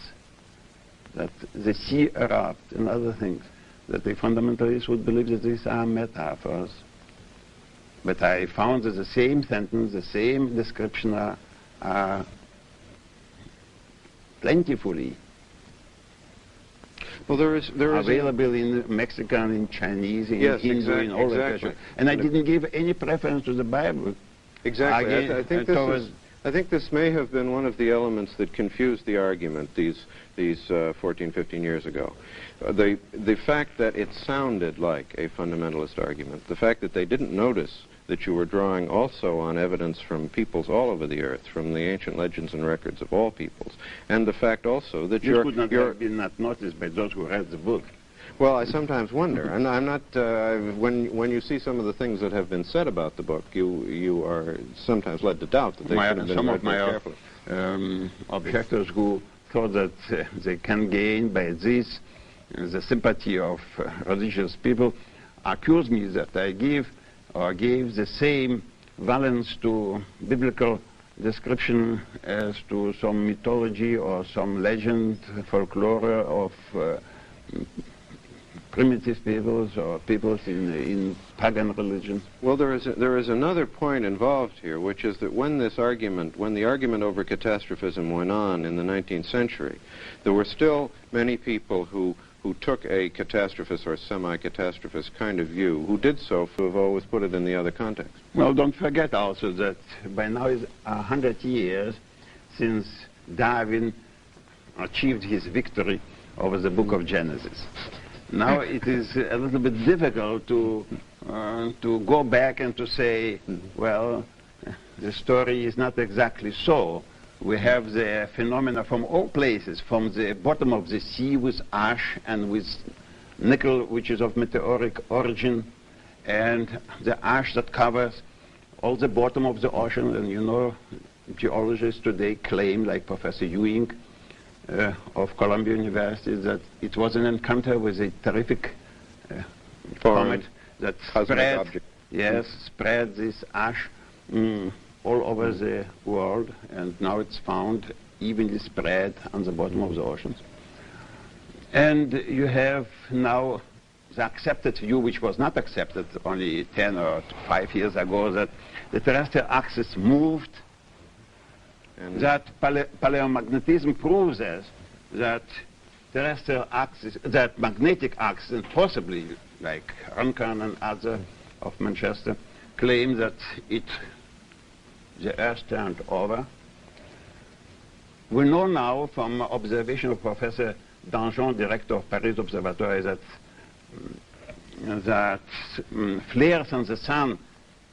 that the sea erupt, and other things, that the fundamentalists would believe that these are metaphors. But I found that the same sentence, the same description are plentifully available in Mexican, in Chinese, in Hindu, in all the and I didn't give any preference to the Bible. Exactly. Again, I think this may have been one of the elements that confused the argument these 14, 15 years ago. The fact that it sounded like a fundamentalist argument, the fact that they didn't notice that you were drawing also on evidence from peoples all over the earth, from the ancient legends and records of all peoples, and the fact also that you could not have been not noticed by those who read the book. Well, I sometimes wonder, and I'm not. When you see some of the things that have been said about the book, you are sometimes led to doubt that they should have been read very carefully. Objectors who thought that they can gain by this the sympathy of religious people accuse me that I gave the same valence to biblical description as to some mythology or some legend, folklore of primitive peoples or peoples in pagan religions. Well, there is another point involved here, which is that when the argument over catastrophism went on in the 19th century, there were still many people who took a catastrophist or semi-catastrophist kind of view, who did so, who have always put it in the other context. Well, don't forget also that by now it's 100 years since Darwin achieved his victory over the book of Genesis. Now it is a little bit difficult to go back and to say, well, the story is not exactly so. We have the phenomena from all places, from the bottom of the sea with ash and with nickel, which is of meteoric origin, and the ash that covers all the bottom of the ocean. And you know, geologists today claim, like Professor Ewing of Columbia University, that it was an encounter with a terrific comet that spread this ash all over the world, and now it's found evenly spread on the bottom of the oceans. And you have now the accepted view, which was not accepted only 10 or 5 years ago, that the terrestrial axis moved, and that paleomagnetism proves us that terrestrial axis, that magnetic axis, and possibly like Hancock and other of Manchester, claim that the Earth turned over, We know now from observation of Professor Danjon, director of Paris Observatory, that flares on the sun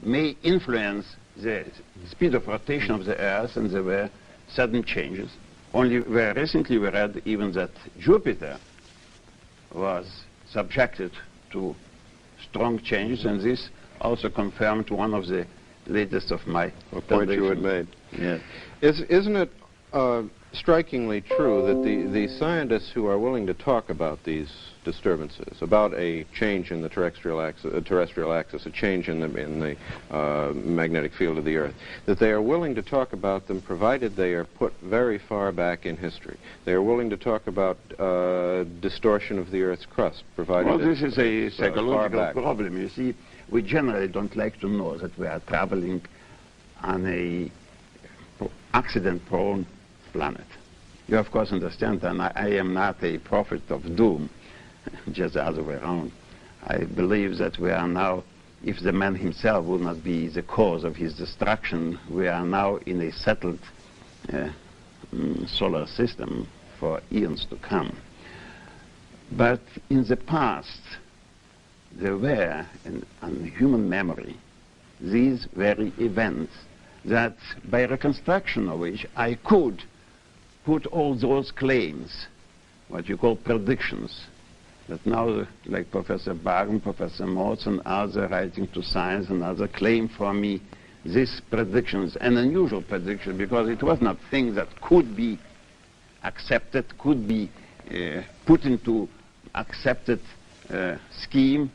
may influence the speed of rotation of the Earth, and there were sudden changes. Only very recently we read even that Jupiter was subjected to strong changes, and this also confirmed one of the latest of my point you had made. Yes. Isn't it strikingly true that the scientists who are willing to talk about these disturbances, about a change in the terrestrial axis, a change in the magnetic field of the Earth, that they are willing to talk about them provided they are put very far back in history? They are willing to talk about distortion of the Earth's crust, provided well, this is a far psychological back. problem. You see, we generally don't like to know that we are traveling on a accident-prone planet. You of course understand that I am not a prophet of doom, just the other way around. I believe that we are now, if the man himself would not be the cause of his destruction, we are now in a settled solar system for eons to come. But in the past, there were, in human memory, these very events that by reconstruction of which I could put all those claims, what you call predictions, that now, like Professor Barton, Professor Morse, and others writing to Science and others claim for me these predictions, an unusual prediction, because it was not things that could be accepted, could be put into accepted scheme.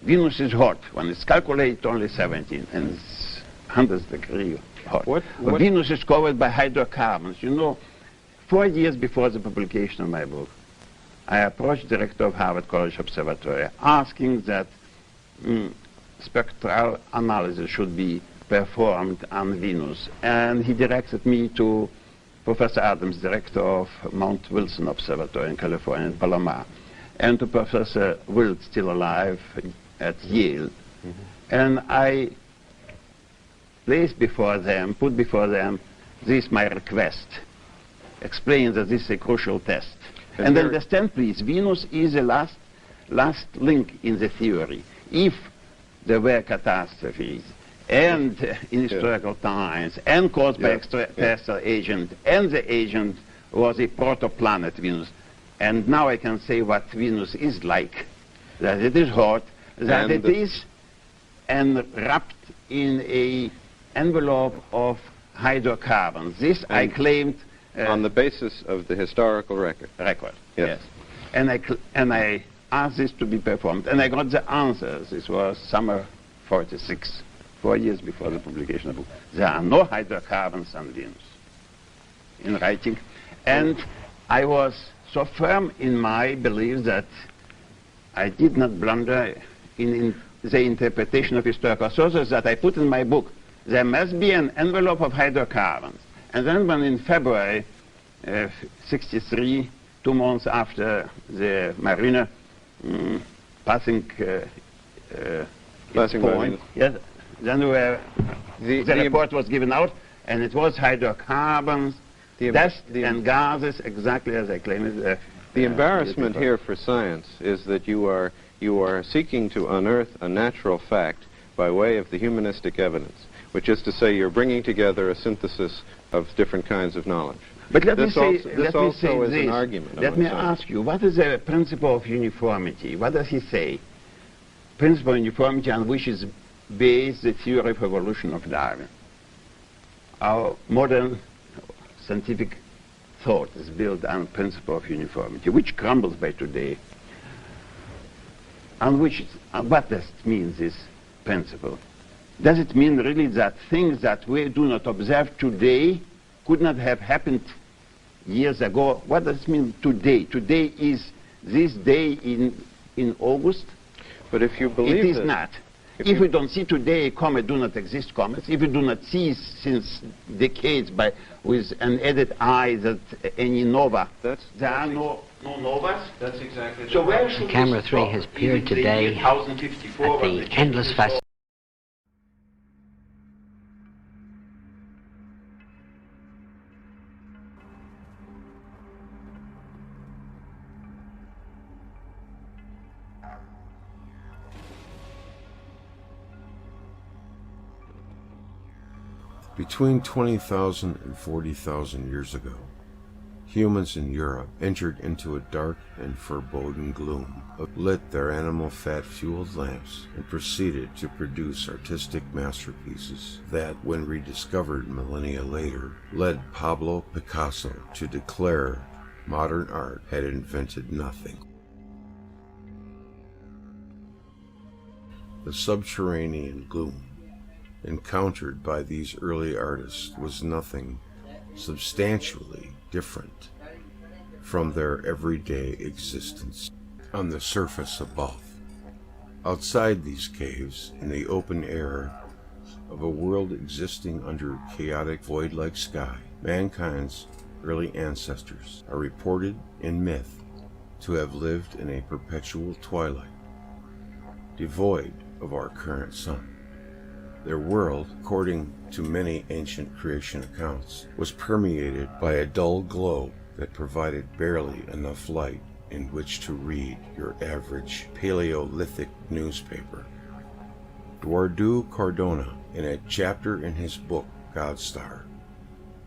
Venus is hot. When it's calculated, only 17, and it's 100 degrees hot. What? Venus is covered by hydrocarbons. You know, 4 years before the publication of my book, I approached the director of Harvard College Observatory asking that spectral analysis should be performed on Venus. And he directed me to Professor Adams, director of Mount Wilson Observatory in California, in Palomar, and to Professor Wilt, still alive, at Yale. Mm-hmm. And I placed before them, put before them, this my request, explain that this is a crucial test. And understand, please, Venus is the last link in the theory. If there were catastrophes, and in historical times, and caused by extraterrestrial agent, and the agent was a protoplanet, Venus, and now I can say what Venus is like, that it is hot, that it is wrapped in a envelope of hydrocarbons. This I claimed on the basis of the historical record. Yes. And I asked this to be performed, and I got the answers. This was summer 46, 4 years before the publication of the book. There are no hydrocarbons on Venus, in writing. And I was so firm in my belief that I did not blunder in the interpretation of historical sources that I put in my book. There must be an envelope of hydrocarbons. And then when in February 63, 2 months after the Mariner passing point, yes, then the report was given out, and it was hydrocarbons, dust and gases, exactly as I claimed it. The embarrassment here for science is that you are seeking to unearth a natural fact by way of the humanistic evidence, which is to say you're bringing together a synthesis of different kinds of knowledge. But let me say this also is an argument. Let me ask you, what is the principle of uniformity? What does he say? Principle of uniformity on which is based the theory of evolution of Darwin. Our modern scientific thought is built on principle of uniformity, which crumbles by today. And what does it mean, this principle? Does it mean really that things that we do not observe today could not have happened years ago? What does it mean today? Today is this day in August? But if you believe it is not. If we don't see today a comet, do not exist comets. If we do not see since decades with an added eye that any nova, there are no novas. That's exactly. So where should Camera 3 has appeared today at the endless fascination. Between 20,000 and 40,000 years ago, humans in Europe entered into a dark and foreboding gloom, lit their animal fat-fueled lamps, and proceeded to produce artistic masterpieces that, when rediscovered millennia later, led Pablo Picasso to declare modern art had invented nothing. The subterranean gloom encountered by these early artists was nothing substantially different from their everyday existence on the surface above. Outside these caves, in the open air of a world existing under chaotic void-like sky, mankind's early ancestors are reported in myth to have lived in a perpetual twilight, devoid of our current sun. Their world, according to many ancient creation accounts, was permeated by a dull glow that provided barely enough light in which to read your average Paleolithic newspaper. Eduardo Cardona, in a chapter in his book Godstar,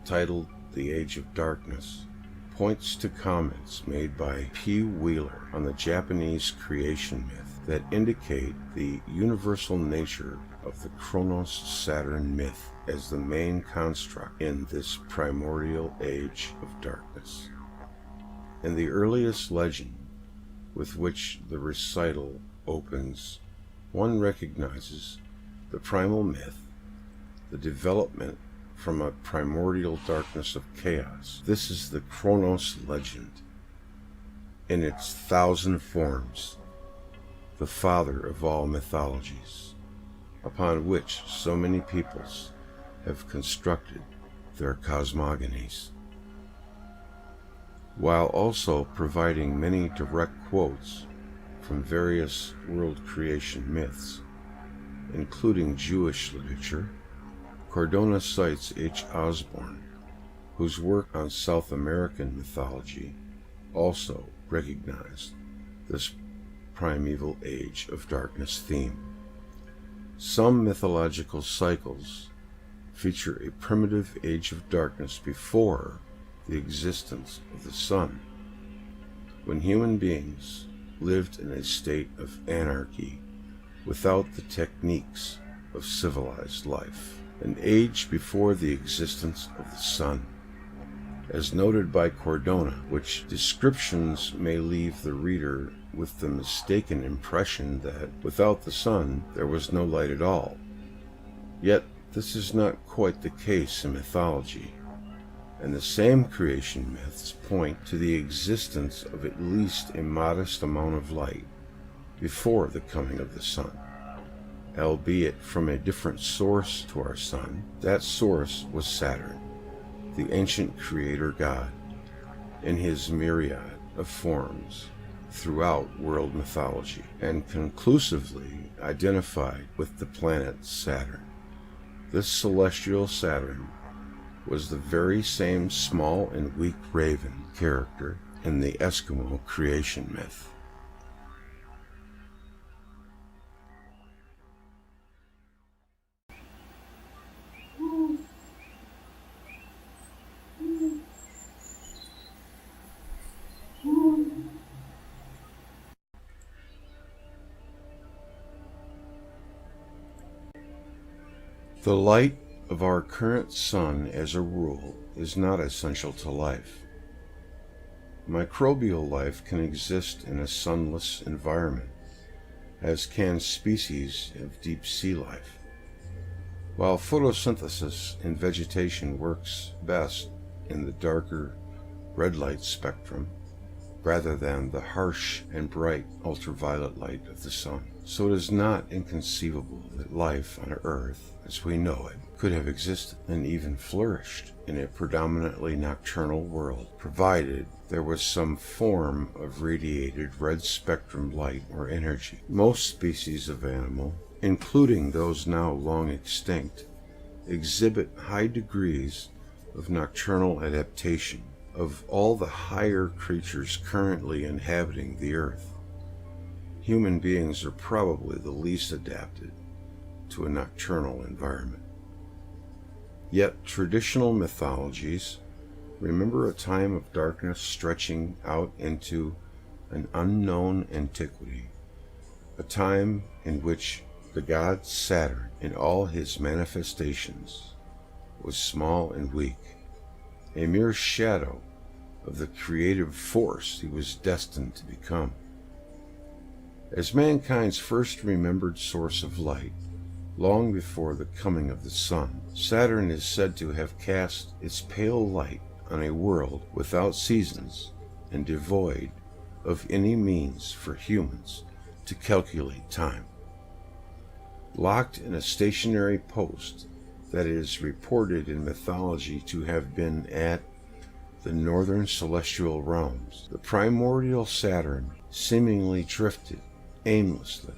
titled The Age of Darkness, points to comments made by P. Wheeler on the Japanese creation myth that indicate the universal nature of the Kronos-Saturn myth as the main construct in this primordial age of darkness. In the earliest legend with which the recital opens, one recognizes the primal myth, the development from a primordial darkness of chaos. This is the Kronos legend in its 1,000 forms, the father of all mythologies, upon which so many peoples have constructed their cosmogonies, while also providing many direct quotes from various world creation myths, including Jewish literature. Cardona cites H. Osborne, whose work on South American mythology also recognized this primeval age of darkness theme. Some mythological cycles feature a primitive age of darkness before the existence of the sun, when human beings lived in a state of anarchy without the techniques of civilized life, an age before the existence of the sun. As noted by Cardona, which descriptions may leave the reader with the mistaken impression that without the sun there was no light at all. Yet this is not quite the case in mythology, and the same creation myths point to the existence of at least a modest amount of light before the coming of the sun, albeit from a different source to our sun. That source was Saturn, the ancient creator god, in his myriad of forms throughout world mythology, and conclusively identified with the planet Saturn. This celestial Saturn was the very same small and weak raven character in the Eskimo creation myth. The light of our current sun, as a rule, is not essential to life. Microbial life can exist in a sunless environment, as can species of deep sea life. While photosynthesis in vegetation works best in the darker red light spectrum, rather than the harsh and bright ultraviolet light of the sun, so it is not inconceivable that life on Earth, as we know it, could have existed and even flourished in a predominantly nocturnal world, provided there was some form of radiated red spectrum light or energy. Most species of animal, including those now long extinct, exhibit high degrees of nocturnal adaptation. Of all the higher creatures currently inhabiting the Earth, human beings are probably the least adapted to a nocturnal environment. Yet traditional mythologies remember a time of darkness stretching out into an unknown antiquity, a time in which the god Saturn, in all his manifestations, was small and weak, a mere shadow of the creative force he was destined to become. As mankind's first remembered source of light, long before the coming of the sun, Saturn is said to have cast its pale light on a world without seasons and devoid of any means for humans to calculate time. Locked in a stationary post that is reported in mythology to have been at the northern celestial realms, the primordial Saturn seemingly drifted aimlessly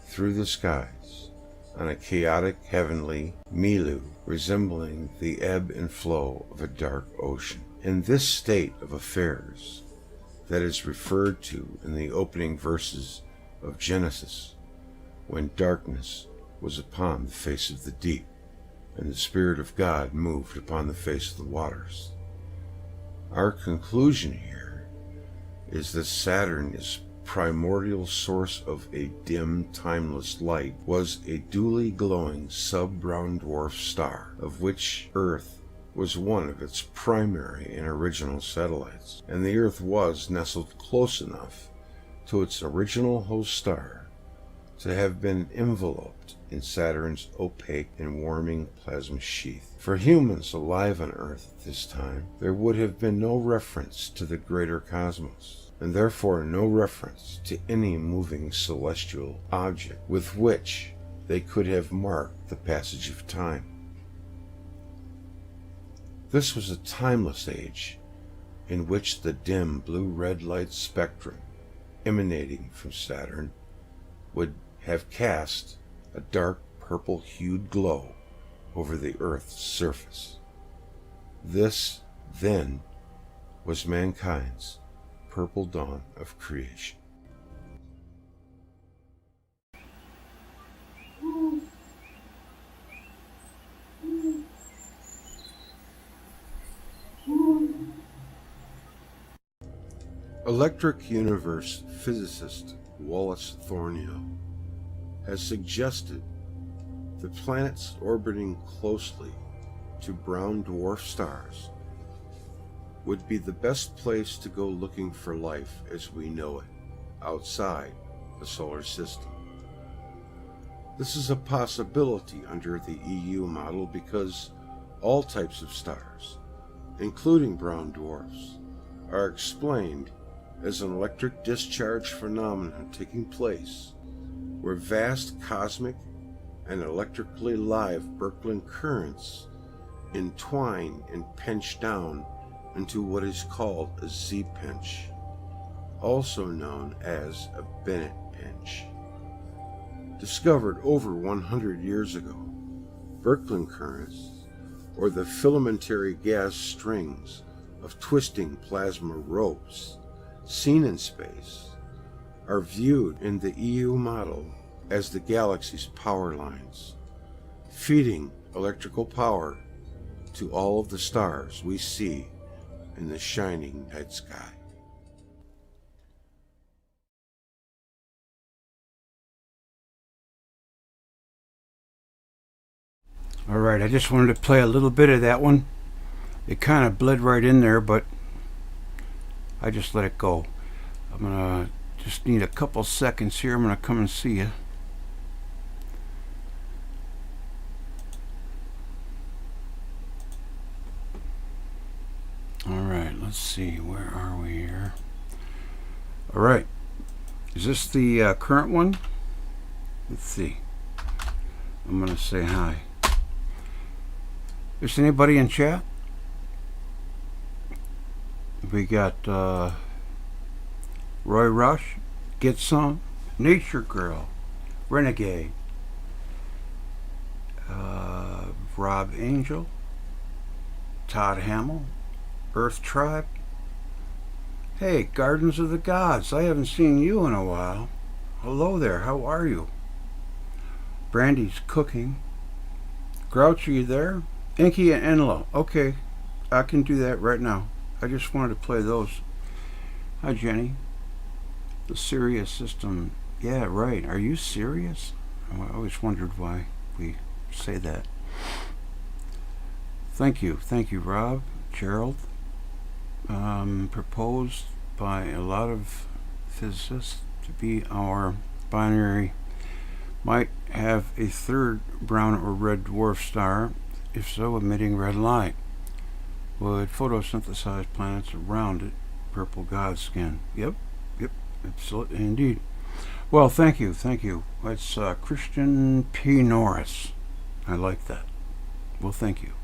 through the skies on a chaotic heavenly milieu resembling the ebb and flow of a dark ocean. In this state of affairs that is referred to in the opening verses of Genesis, when darkness was upon the face of the deep, and the Spirit of God moved upon the face of the waters. Our conclusion here is that Saturn's primordial source of a dim, timeless light was a duly glowing sub-brown dwarf star, of which Earth was one of its primary and original satellites, and the Earth was nestled close enough to its original host star to have been enveloped in Saturn's opaque and warming plasma sheath. For humans alive on Earth at this time, there would have been no reference to the greater cosmos, and therefore no reference to any moving celestial object with which they could have marked the passage of time. This was a timeless age in which the dim blue-red light spectrum emanating from Saturn would have cast a dark purple-hued glow over the Earth's surface. This, then, was mankind's purple dawn of creation. Electric universe physicist Wallace Thornhill has suggested the planets orbiting closely to brown dwarf stars would be the best place to go looking for life as we know it outside the solar system. This is a possibility under the EU model because all types of stars, including brown dwarfs, are explained as an electric discharge phenomenon taking place where vast cosmic and electrically live Birkeland currents entwine and pinch down into what is called a Z-pinch, also known as a Bennett pinch. Discovered over 100 years ago, Birkeland currents, or the filamentary gas strings of twisting plasma ropes seen in space, are viewed in the EU model as the galaxy's power lines, feeding electrical power to all of the stars we see in the shining night sky. All right, I just wanted to play a little bit of that one. It kind of bled right in there, but I just let it go. I'm gonna just need a couple seconds here. I'm gonna come and see you. All right, let's see. Where are we here? All right. Is this the current one? Let's see. I'm gonna say hi. Is anybody in chat? We got Roy Rush, Get Some, Nature Girl, Renegade, Rob Angel, Todd Hamill, Earth Tribe. Hey, Gardens of the Gods, I haven't seen you in a while. Hello there, how are you? Brandy's cooking. Grouch, are you there? Inky and Enlil. Okay, I can do that right now. I just wanted to play those. Hi, Jenny. The Sirius system. Yeah, right. Are you serious? I always wondered why we say that. Thank you, Rob. Gerald. Proposed by a lot of physicists to be our binary might have a third brown or red dwarf star, if so emitting red light. Would photosynthesize planets around it, purple god skin. Yep, absolutely, indeed. Well, thank you. It's Christian P. Norris. I like that. Well, thank you.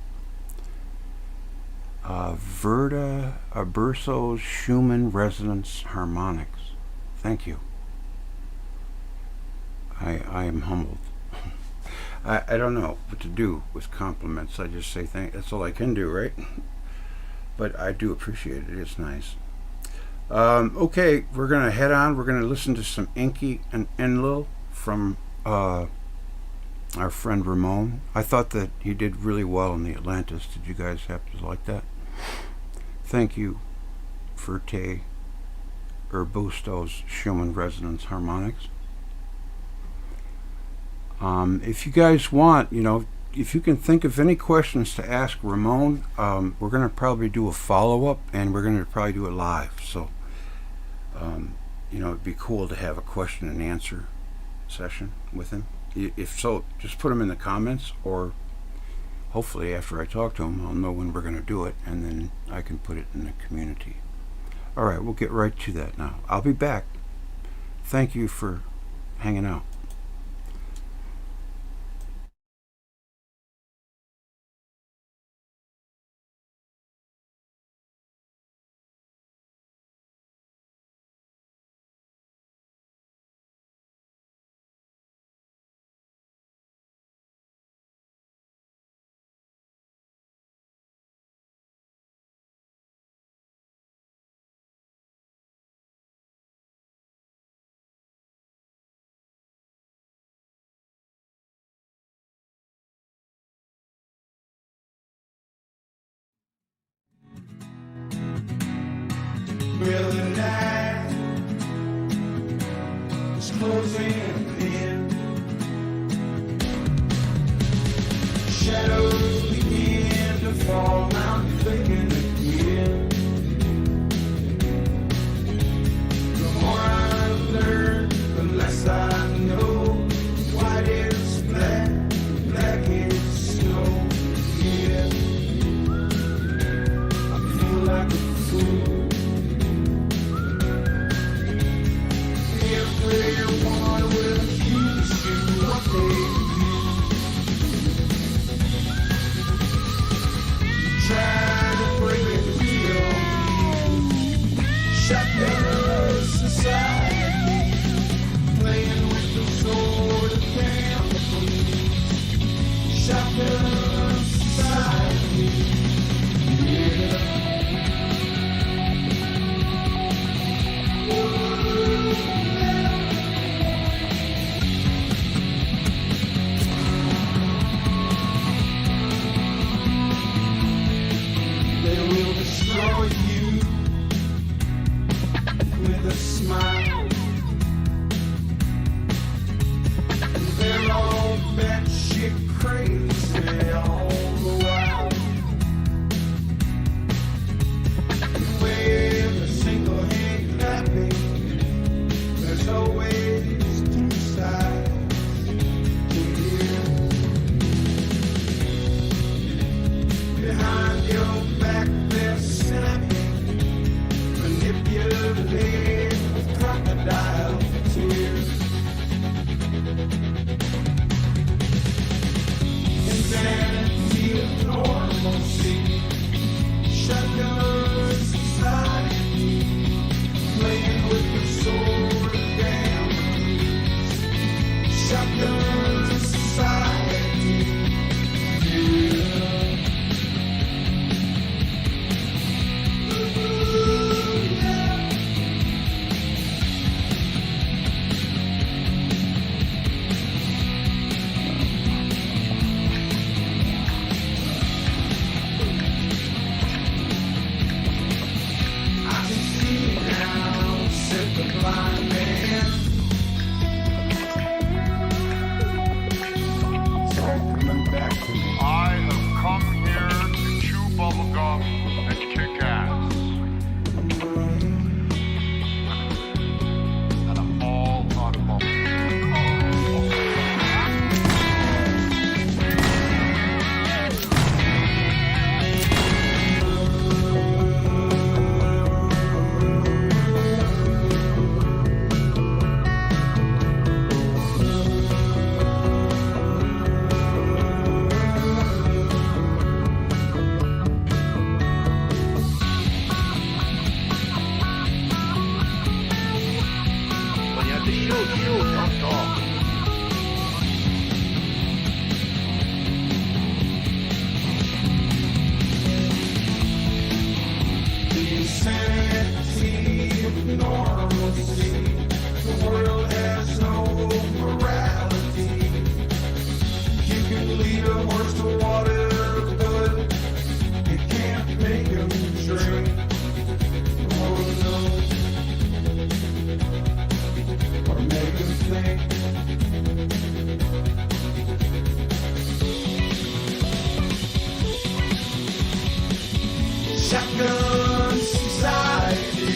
Verda Aburso's Schumann Resonance Harmonics. Thank you. I am humbled. I don't know what to do with compliments. I just say thank. That's all I can do, right? But I do appreciate it. It's nice. Okay, we're going to head on. We're going to listen to some Inky and Enlil from our friend Ramon. I thought that he did really well in the Atlantis. Did you guys happen to like that? Thank you, Verte Urbusto's Schumann Resonance Harmonics. If you guys want, if you can think of any questions to ask Ramon, we're going to probably do a follow-up, and we're going to probably do it live. So, it'd be cool to have a question and answer session with him. If so, just put them in the comments, or hopefully after I talk to him, I'll know when we're going to do it, and then I can put it in the community. All right, we'll get right to that now. I'll be back. Thank you for hanging out. Well, the night is closing in. Shadows begin to fall. I'm thinking again. The more I learn, the less I know. White is black, black is snow. Yeah, I feel like a fool. Everyone will accuse you what they do. Try to break it real. Shotgun society, playing with the sword of family. Shotgun society, yeah. Destroy you with a smile. They're all batshit crazy all the while. With a single hand clapping, there's always two sides to hear. Behind your back snapping, manipulated with crocodile tears. Insanity of normalcy, shotgun society, playing with the sword of families. Shotgun society, yeah. Buck up and kick ass. And I'm all out of bubbles. When you have to shoot, don't talk. Insanity of normalcy. The world has no morality. You can lead a horse to water, but you can't make him drink. Oh no. Or make him think. Shotgun society.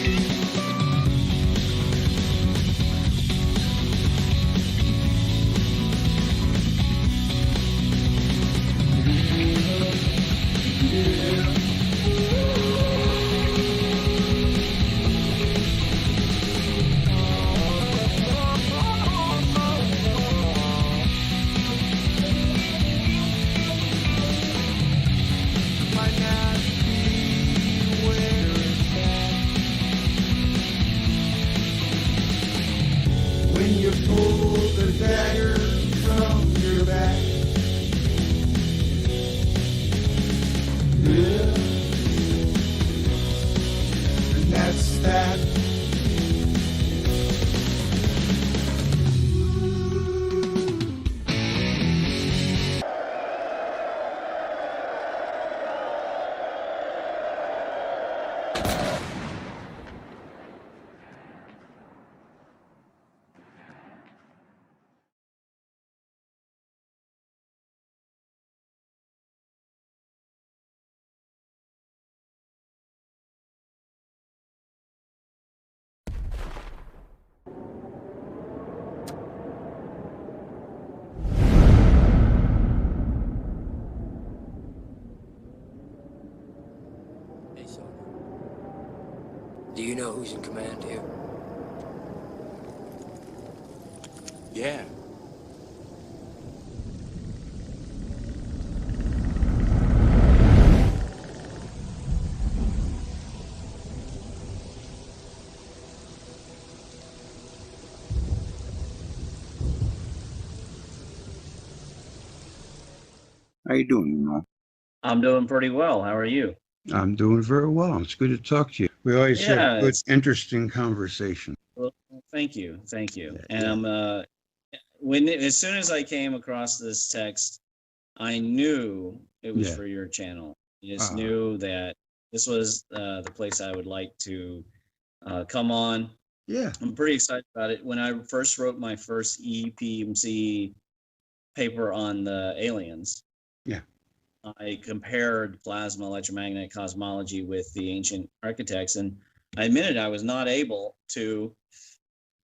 Might not be where it's at. When you pull the dagger from your back. Yeah. And that's that. Hey, son. Do you know who's in command here? Yeah. How you doing, Mo? I'm doing pretty well. How are you? I'm doing very well. It's good to talk to you. We always Yeah, have good, interesting conversation. Well, thank you. And as soon as I came across this text, I knew it was for your channel. I just knew that this was the place I would like to come on. Yeah. I'm pretty excited about it. When I first wrote my first EPMC paper on the aliens, Yeah. I compared plasma electromagnetic cosmology with the ancient architects, and I admitted I was not able to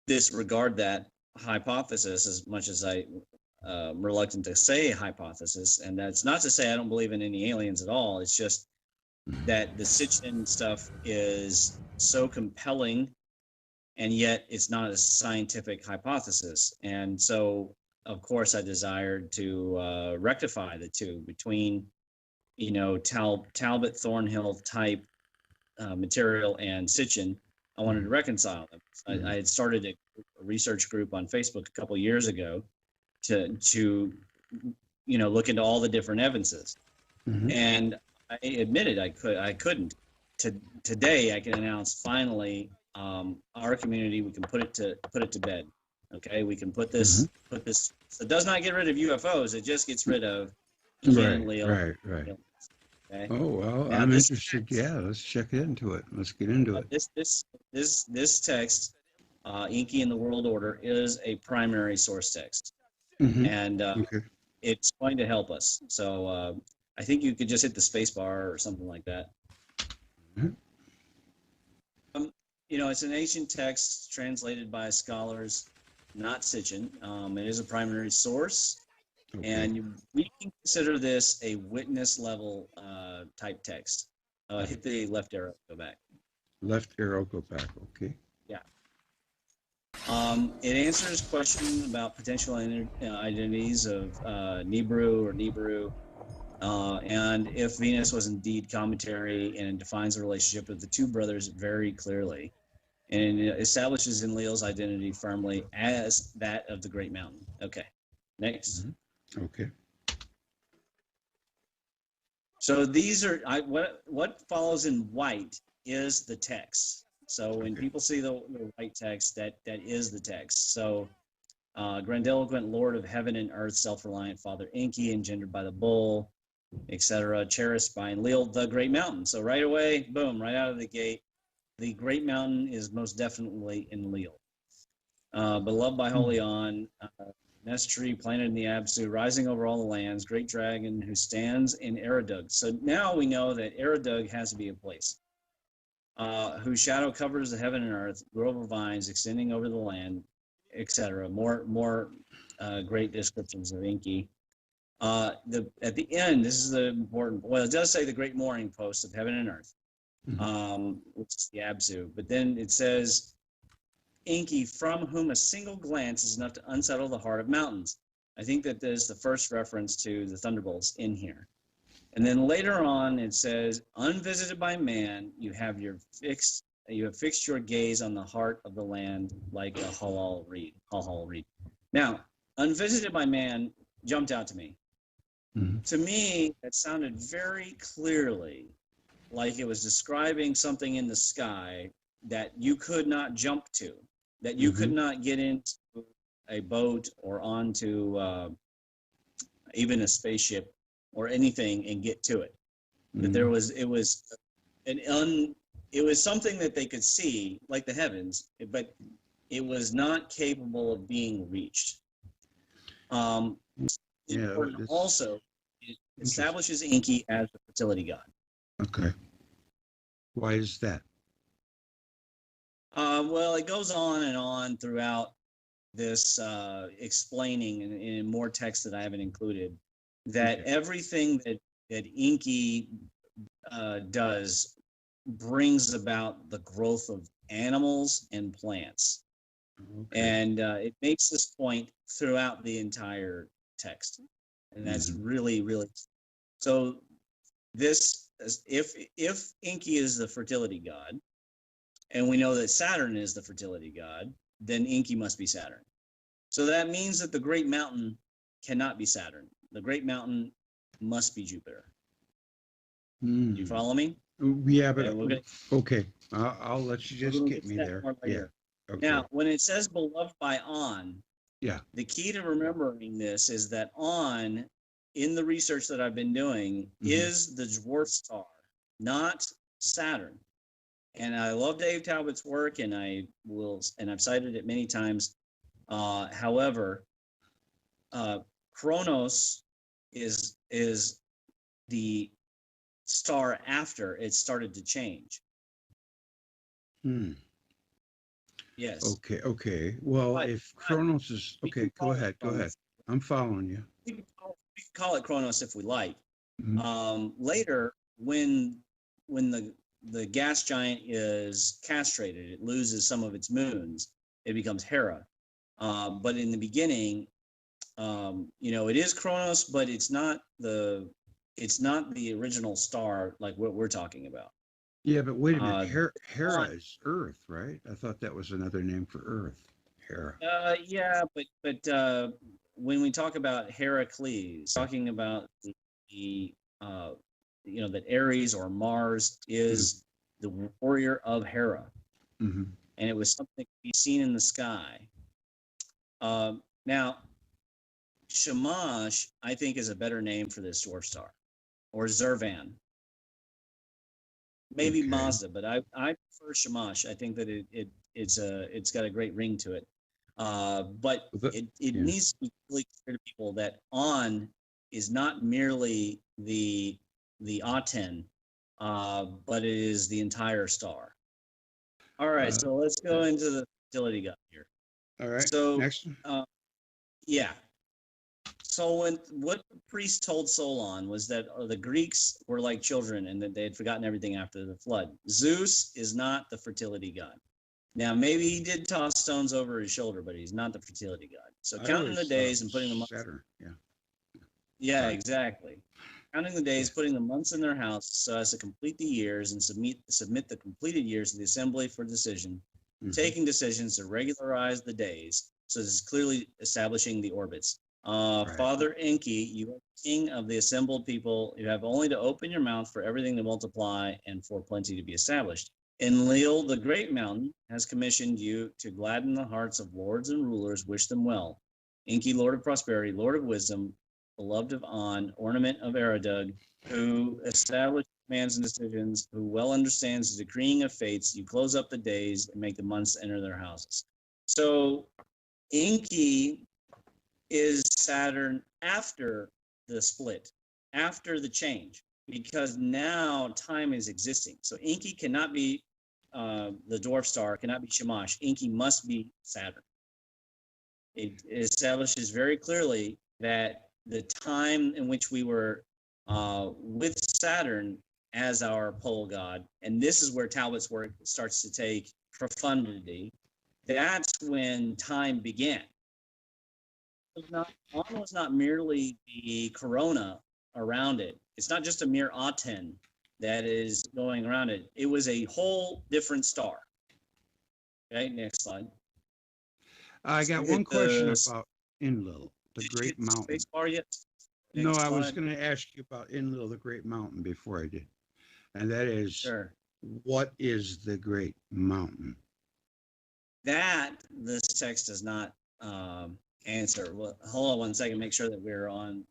disregard that hypothesis as much as I'm reluctant to say hypothesis. And that's not to say I don't believe in any aliens at all. It's just that the Sitchin stuff is so compelling, and yet it's not a scientific hypothesis. And so, of course, I desired to rectify the two between, Talbot Thornhill type material and Sitchin. I wanted to reconcile them. I had started a research group on Facebook a couple years ago to look into all the different evidences. And I admitted I couldn't. Today I can announce finally our community, we can put it to bed. Okay, we can put this. So it does not get rid of UFOs. It just gets rid of Enlil. Right. Okay. Oh well, Now I'm this interested. Yeah, let's check into it. Let's get into it. This text, Inky and the World Order, is a primary source text, and it's going to help us. So I think you could just hit the space bar or something like that. Mhm. It's an ancient text translated by scholars, not Sitchin. It is a primary source, and we can consider this a witness level type text. Hit the left arrow, go back. Left arrow, go back. Okay. Yeah. It answers questions about potential identities of Nibiru or Nibiru, and if Venus was indeed cometary, and it defines the relationship of the two brothers very clearly, and it establishes Enlil's identity firmly as that of the Great Mountain. Okay, next. Okay. So these are what follows in white is the text. So when people see the white text, that is the text. So grandiloquent Lord of heaven and earth, self-reliant Father Inky, engendered by the bull, etc., cherished by Enlil, the Great Mountain. So right away, boom, right out of the gate, the Great Mountain is most definitely Enlil. Beloved by Holy On, nest tree planted in the Absu, rising over all the lands, great dragon who stands in Eridug. So now we know that Eridug has to be a place. Whose shadow covers the heaven and earth, grove of vines extending over the land, etc. More great descriptions of Inky. At the end, this is the important. Well, it does say the great mooring post of heaven and earth, which is the Absu. But then it says, Inky, from whom a single glance is enough to unsettle the heart of mountains. I think that there's the first reference to the thunderbolts in here. And then later on, it says, unvisited by man, you have fixed your gaze on the heart of the land like a halal reed. Now, unvisited by man jumped out to me. To me, it sounded very clearly like it was describing something in the sky that you could not jump to, that you could not get into a boat or onto even a spaceship or anything and get to it. That it was something that they could see, like the heavens, but it was not capable of being reached. Also, it establishes Inky as the fertility god. Okay. Why is that? Well, it goes on and on throughout this, explaining in more text that I haven't included, that everything that Inky does brings about the growth of animals and plants. And it makes this point throughout the entire text. And that's really, really, so this, if Inky is the fertility god, and we know that Saturn is the fertility god, then Inky must be Saturn. So that means that the Great Mountain cannot be Saturn. The Great Mountain must be Jupiter. Do you follow me? Yeah, but okay. I'll let you just get me there. Yeah. Okay. Now, when it says beloved by On, the key to remembering this is that On, in the research that I've been doing, is the dwarf star, not Saturn. And I love Dave Talbot's work, and I've cited it many times. However, Kronos is the star after it started to change. Yes. Okay. Well, if Kronos is okay, go ahead. I'm following you. We can call it Kronos if we like. Later, when the gas giant is castrated, it loses some of its moons. It becomes Hera. But in the beginning, it is Kronos, but it's not the original star like what we're talking about. Yeah, but wait a minute. Hera is Earth, right? I thought that was another name for Earth. Hera. Yeah, but when we talk about Heracles, talking about that Ares or Mars is the warrior of Hera, and it was something to be seen in the sky. Now, Shamash, I think, is a better name for this dwarf star, or Zervan. Maybe Mazda, but I prefer Shamash. I think that it's got a great ring to it. But it needs to be really clear to people that On is not merely the Aten, but it is the entire star. All right, so let's go into the fertility god here. All right. So next. yeah. So what the priest told Solon was that the Greeks were like children and that they had forgotten everything after the flood. Zeus is not the fertility god. Now, maybe he did toss stones over his shoulder, but he's not the fertility god. So counting the days and putting them up. Saturn, yeah. Yeah, exactly. Counting the days, putting the months in their house so as to complete the years and submit the completed years to the assembly for decision, taking decisions to regularize the days, so this is clearly establishing the orbits. Father Inky, you are king of the assembled people. You have only to open your mouth for everything to multiply and for plenty to be established. Enlil, the great mountain, has commissioned you to gladden the hearts of lords and rulers, wish them well. Inky, lord of prosperity, lord of wisdom, beloved of On, ornament of Eridug, who establishes commands and decisions, who well understands the decreeing of fates, you close up the days and make the months enter their houses. So Inky is Saturn after the split, after the change, because now time is existing. So Inky cannot be the dwarf star, cannot be Shamash. Inky must be Saturn. It establishes very clearly that the time in which we were with Saturn as our pole god, and this is where Talbot's work starts to take profundity, that's when time began. On was not merely the corona around it. It's not just a mere Aten that is going around it. It was a whole different star. Okay, next slide. I got one question about Enlil, the Great Mountain. Space bar yet? No, Next I was slide. going to ask you about Enlil, the Great Mountain, before I did. And that is, Sure. What is the Great Mountain? That this text does not answer. Well, hold on one second. Make sure that we're on.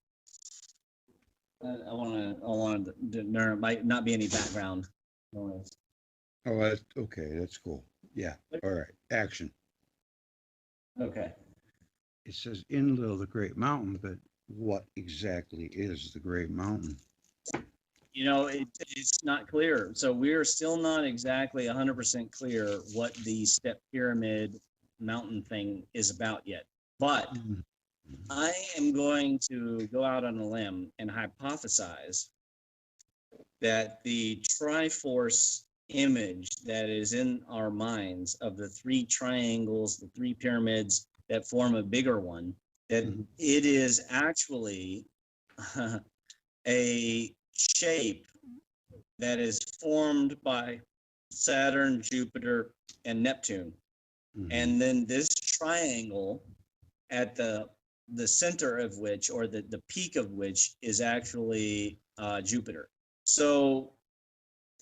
I want to. There might not be any background noise. Oh, okay. That's cool. Yeah. All right. Action. Okay. It says Enlil, the Great Mountain, but what exactly is the Great Mountain? You know, it's not clear. So we're still not exactly 100% clear what the step pyramid mountain thing is about yet. But I am going to go out on a limb and hypothesize that the Triforce image that is in our minds of the three triangles, the three pyramids that form a bigger one, that it is actually a shape that is formed by Saturn, Jupiter, and Neptune. And then this triangle at the center of which, or the peak of which, is actually Jupiter. So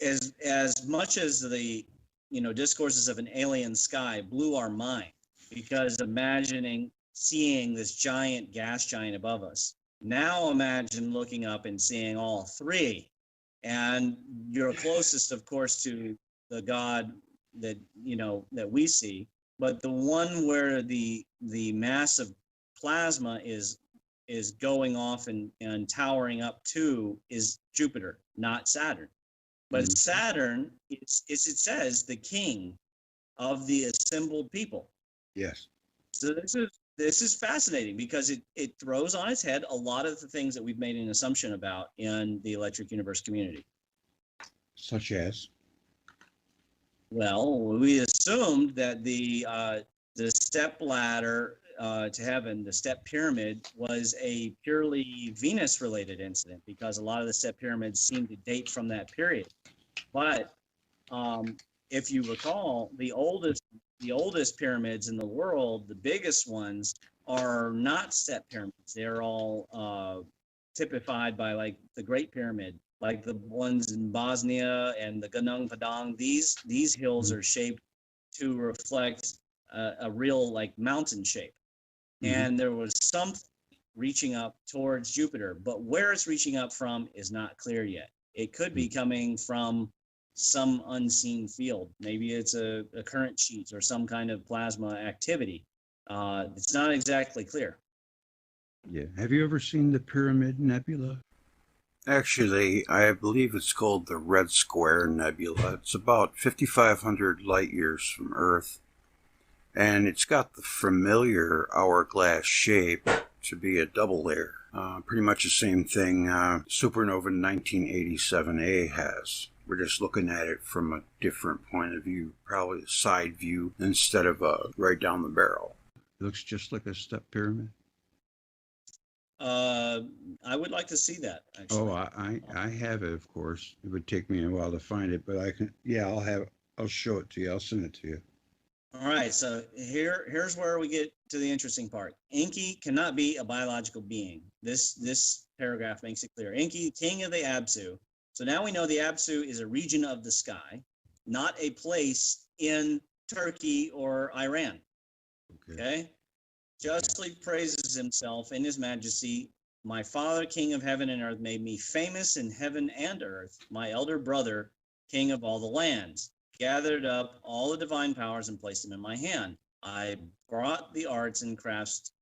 as much as the discourses of an alien sky blew our mind, because seeing this giant gas giant above us, now imagine looking up and seeing all three, and you're closest, of course, to the god that that we see, but the one where the massive plasma is going off and towering up to is Jupiter, not Saturn. But Saturn is, it says, the king of the assembled people. Yes. So this is fascinating, because it throws on its head a lot of the things that we've made an assumption about in the electric universe community. Such as? Well, we assumed that the step ladder to heaven, the step pyramid, was a purely Venus-related incident, because a lot of the step pyramids seem to date from that period. But if you recall, the oldest pyramids in the world, the biggest ones, are not step pyramids. They're all typified by, like, the Great Pyramid, like the ones in Bosnia and the Gunung Padang. These hills are shaped to reflect a real, like, mountain shape. And there was something reaching up towards Jupiter, but where it's reaching up from is not clear yet. It could be coming from some unseen field. Maybe it's a current sheet or some kind of plasma activity. It's not exactly clear. Yeah. Have you ever seen the Pyramid Nebula? Actually, I believe it's called the Red Square Nebula. It's about 5,500 light years from Earth, and it's got the familiar hourglass shape to be a double layer. Pretty much the same thing supernova 1987A has. We're just looking at it from a different point of view, probably a side view instead of right down the barrel. It looks just like a step pyramid. I would like to see that, actually. Oh, I have it, of course. It would take me a while to find it, but I can. Yeah, I'll show it to you. I'll send it to you. All right, so here's where we get to the interesting part. Inky cannot be a biological being. This paragraph makes it clear. Inky, king of the Absu. So now we know the Absu is a region of the sky, not a place in Turkey or Iran. Okay? Justly praises himself in his majesty. My father, king of heaven and earth, made me famous in heaven and earth. My elder brother, king of all the lands, gathered up all the divine powers and placed them in my hand. I brought the arts and crafts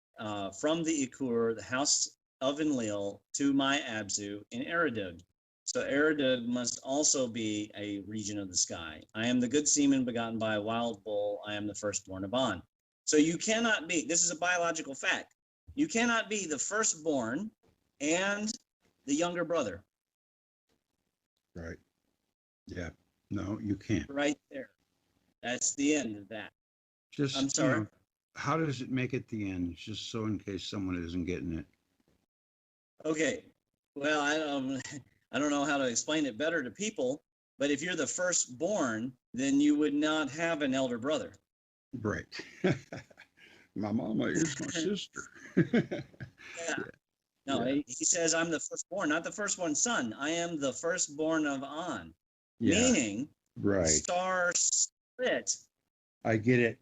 from the Ikur, the house of Enlil, to my Absu in Eridu. So Eridu must also be a region of the sky. I am the good seaman begotten by a wild bull. I am the firstborn of On. So you cannot be, this is a biological fact, you cannot be the firstborn and the younger brother. Right. Yeah. No, you can't. Right there. That's the end of that. Just, I'm sorry. You know, how does it make it the end? Just so in case someone isn't getting it. Okay. Well, I don't know how to explain it better to people, but if you're the firstborn, then you would not have an elder brother. Right. My mama is my sister. Yeah. No, he says I'm the firstborn, not the firstborn son. I am the firstborn of On. Yeah. Meaning, Right. star split. I get it.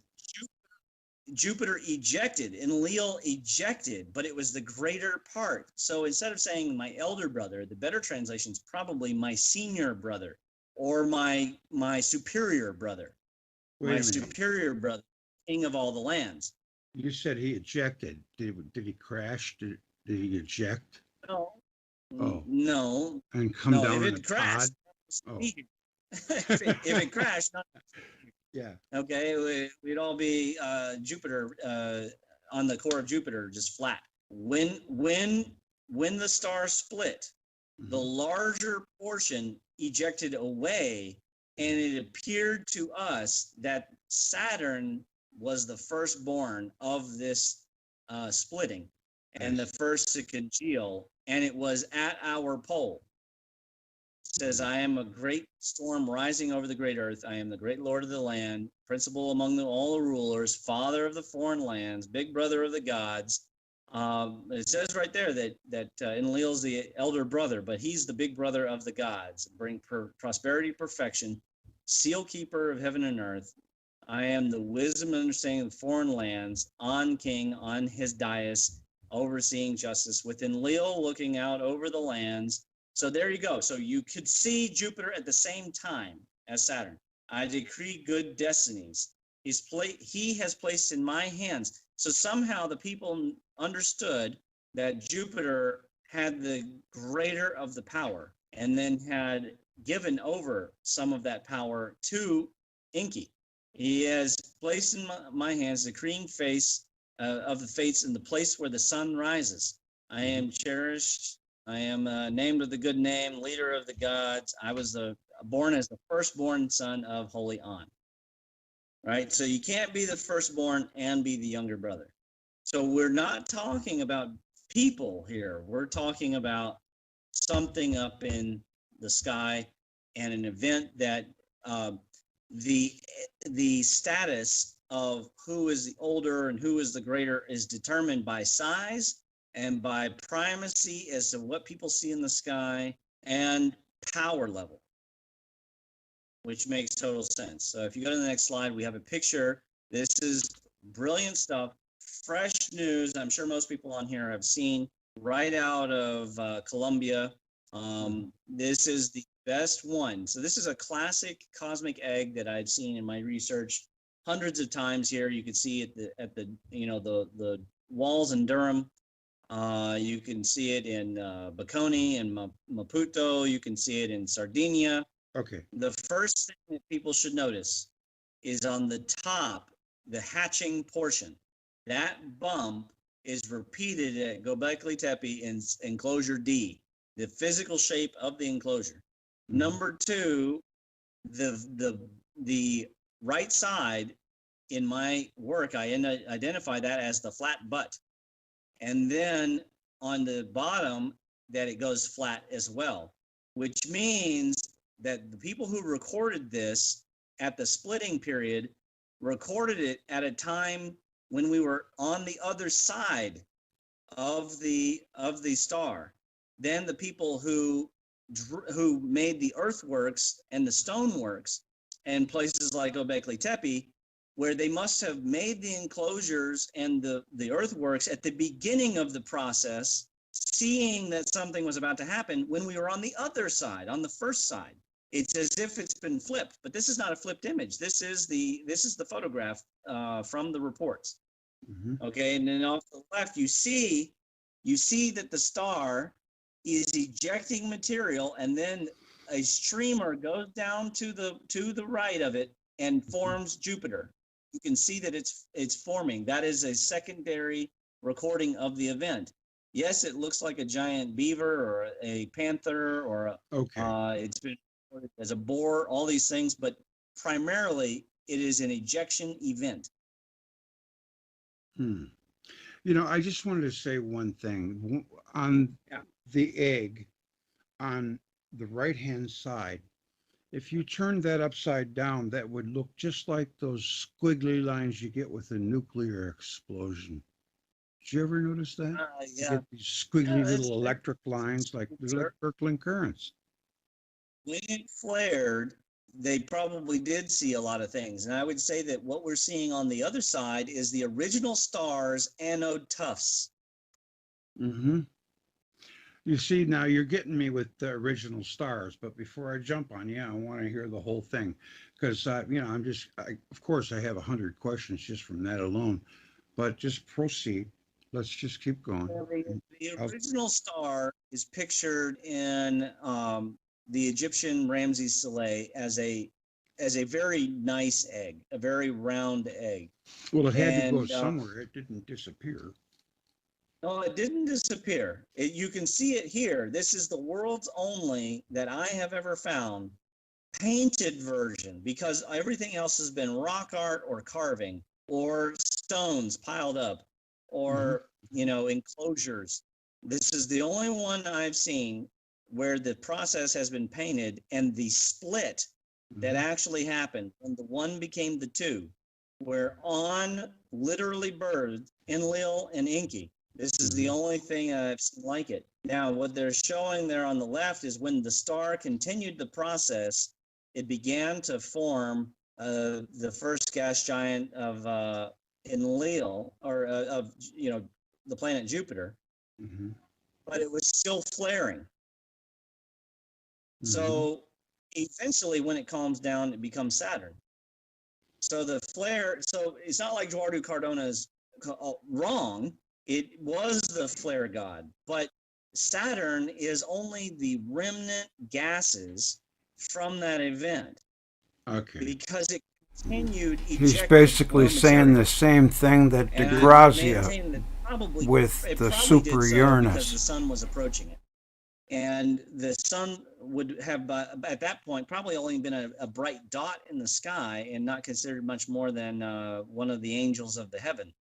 Jupiter ejected, Enlil ejected, but it was the greater part. So instead of saying my elder brother, the better translation is probably my senior brother or my superior brother. Wait a minute. Superior brother, king of all the lands. You said he ejected. Did he crash? Did he eject? No. Oh. No. And come down in a pod? Oh. if it crashed, not yeah. Okay, we'd all be Jupiter on the core of Jupiter, just flat. When the star split, the larger portion ejected away, and it appeared to us that Saturn was the firstborn of this splitting, and the first to congeal, and it was at our pole. It says, I am a great storm rising over the great earth. I am the great lord of the land, principal among all the rulers, father of the foreign lands, big brother of the gods. It says right there that Enlil's the elder brother, but he's the big brother of the gods. Bring prosperity, perfection, seal keeper of heaven and earth. I am the wisdom and understanding of the foreign lands, on king, on his dais, overseeing justice, with Enlil looking out over the lands. So there you go. So you could see Jupiter at the same time as Saturn. I decree good destinies. He has placed in my hands. So somehow the people understood that Jupiter had the greater of the power and then had given over some of that power to Inky. He has placed in my hands the decreeing face of the fates in the place where the sun rises. I am cherished. I am named with the good name, leader of the gods. I was born as the firstborn son of Holy On. Right? So you can't be the firstborn and be the younger brother. So we're not talking about people here. We're talking about something up in the sky and an event that the status of who is the older and who is the greater is determined by size and by primacy as to what people see in the sky and power level, which makes total sense. So if you go to the next slide, we have a picture. This is brilliant stuff, fresh news. I'm sure most people on here have seen right out of Colombia. This is the best one. So this is a classic cosmic egg that I've seen in my research hundreds of times here. You can see at the the walls in Durham. You can see it in Baconi and Maputo. You can see it in Sardinia. Okay. The first thing that people should notice is on the top, the hatching portion. That bump is repeated at Göbekli Tepe in enclosure D, the physical shape of the enclosure. Number two, the right side in my work, I identify that as the flat butt. And then on the bottom, that it goes flat as well, which means that the people who recorded this at the splitting period recorded it at a time when we were on the other side of the star. Then the people who made the earthworks and the stoneworks and places like Göbekli Tepe, where they must have made the enclosures and the earthworks at the beginning of the process, seeing that something was about to happen when we were on the other side, on the first side. It's as if it's been flipped, but this is not a flipped image. This is the photograph from the reports. Okay, and then off the left, you see that the star is ejecting material, and then a streamer goes down to the right of it and forms Jupiter. You can see that it's forming. That is a secondary recording of the event. Yes, it looks like a giant beaver or a panther or it's been recorded as a boar, all these things, but primarily it is an ejection event. You know, I just wanted to say one thing. On the egg, on the right-hand side, if you turned that upside down, that would look just like those squiggly lines you get with a nuclear explosion. Did you ever notice that? You get these squiggly little electric lines like Kirkland currents. When it flared, they probably did see a lot of things. And I would say that what we're seeing on the other side is the original star's anode tufts. You see, now you're getting me with the original stars, but before I jump on you, I want to hear the whole thing because, you know, of course, I have 100 questions just from that alone, but just proceed. Let's just keep going. The original star is pictured in the Egyptian Ramses Saleh as a very nice egg, a very round egg. Well, it had to go somewhere. It didn't disappear. No, it didn't disappear. You can see it here. This is the world's only that I have ever found painted version, because everything else has been rock art or carving or stones piled up or, you know, enclosures. This is the only one I've seen where the process has been painted, and the split that actually happened when the one became the two, where on literally birds, Enlil and Inky. This is the only thing I've seen like it. Now, what they're showing there on the left is when the star continued the process, it began to form the first gas giant of Enlil, or of, you know, the planet Jupiter, but it was still flaring. So eventually, when it calms down, it becomes Saturn. So the flare, so it's not like Eduardo Cardona is wrong. It was the flare god, but Saturn is only the remnant gases from that event. Okay. Because it continued. He's basically saying the same thing that de Grazia with the Super Uranus. Because the sun was approaching it. And the sun would have, at that point, probably only been a bright dot in the sky and not considered much more than one of the angels of the heaven.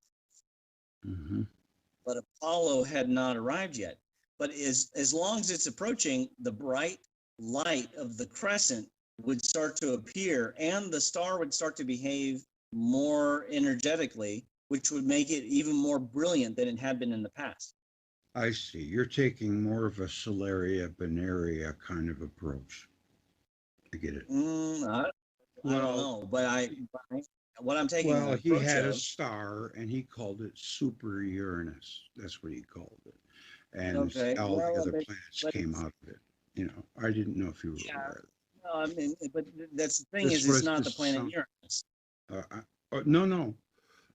But Apollo had not arrived yet. But as long as it's approaching, the bright light of the crescent would start to appear, and the star would start to behave more energetically, which would make it even more brilliant than it had been in the past. I see. You're taking more of a Solaria Benaria kind of approach. I get it. I don't know, but what I'm taking. Well, he had a star, and he called it Super Uranus. That's what he called it. And all the other planets came out of it. You know, I didn't know if you were aware of that. No, I mean, but that's the thing, is it's not the planet Uranus. No.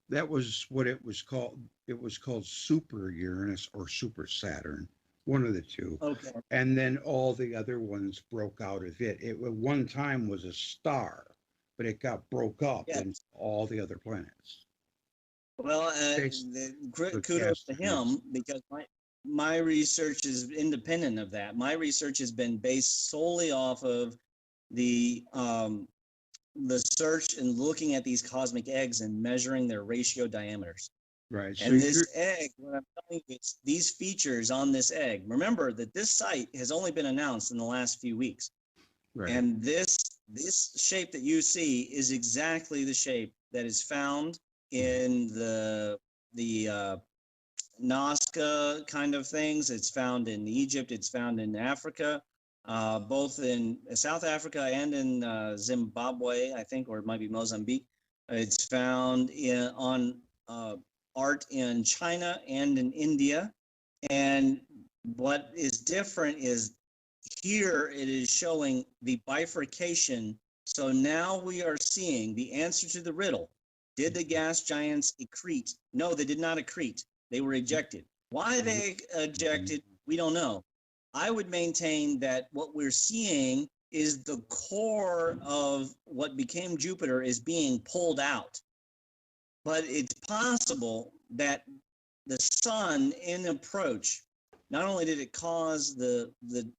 That was what it was called. It was called Super Uranus or Super Saturn, one of the two. Okay. And then all the other ones broke out of it. It at one time was a star, but it got broke up Yes. into all the other planets. Well, Based- kudos to cast- him, because my research is independent of that. My research has been based solely off of the search and looking at these cosmic eggs and measuring their ratio diameters. Right. So And this you're, egg, what I'm telling you, it's these features on this egg. Remember that this site has only been announced in the last few weeks. right. And this shape that you see is exactly the shape that is found in the Nazca kind of things. It's found in Egypt. It's found in Africa, both in South Africa and in Zimbabwe, I think, or it might be Mozambique. It's found on art in China and in India. And what is different is here it is showing the bifurcation. So now we are seeing the answer to the riddle. Did the gas giants accrete? No, they did not accrete. They were ejected. Why they ejected, we don't know. I would maintain that what we're seeing is the core of what became Jupiter is being pulled out. But it's possible that the sun in approach, not only did it cause the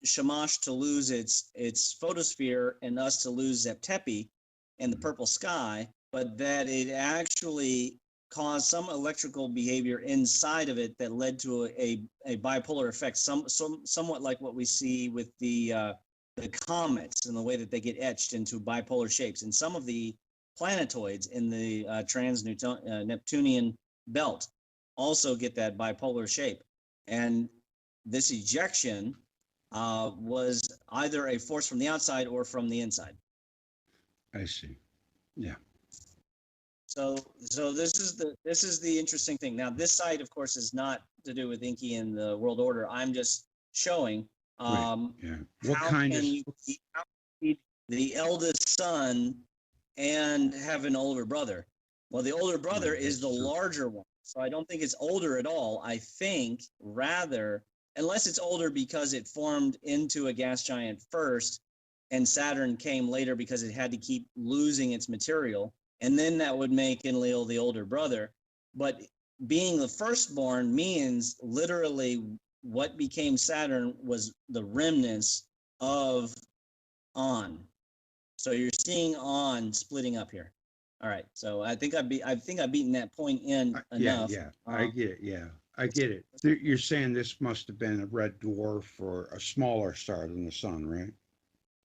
Shamash to lose its photosphere and us to lose Zeptepi and the purple sky, but that it actually caused some electrical behavior inside of it that led to a bipolar effect, somewhat like what we see with the comets and the way that they get etched into bipolar shapes. And some of the planetoids in the Neptunian belt also get that bipolar shape. And this ejection was either a force from the outside or from the inside. I see. Yeah. So this is the interesting thing. Now, this site, of course, is not to do with Inky and the world order. I'm just showing Right. Yeah. What how kind can of you be the eldest son and have an older brother? Well, the older brother Right, is the that's true. larger one. So I don't think it's older at all. I think rather, unless it's older because it formed into a gas giant first and Saturn came later because it had to keep losing its material, and then that would make Enlil the older brother. But being the firstborn means literally what became Saturn was the remnants of On. So you're seeing On splitting up here. All right. So I think I've beaten that point in enough. Yeah. I get it. Yeah. I get it. You're saying this must have been a red dwarf or a smaller star than the sun, right?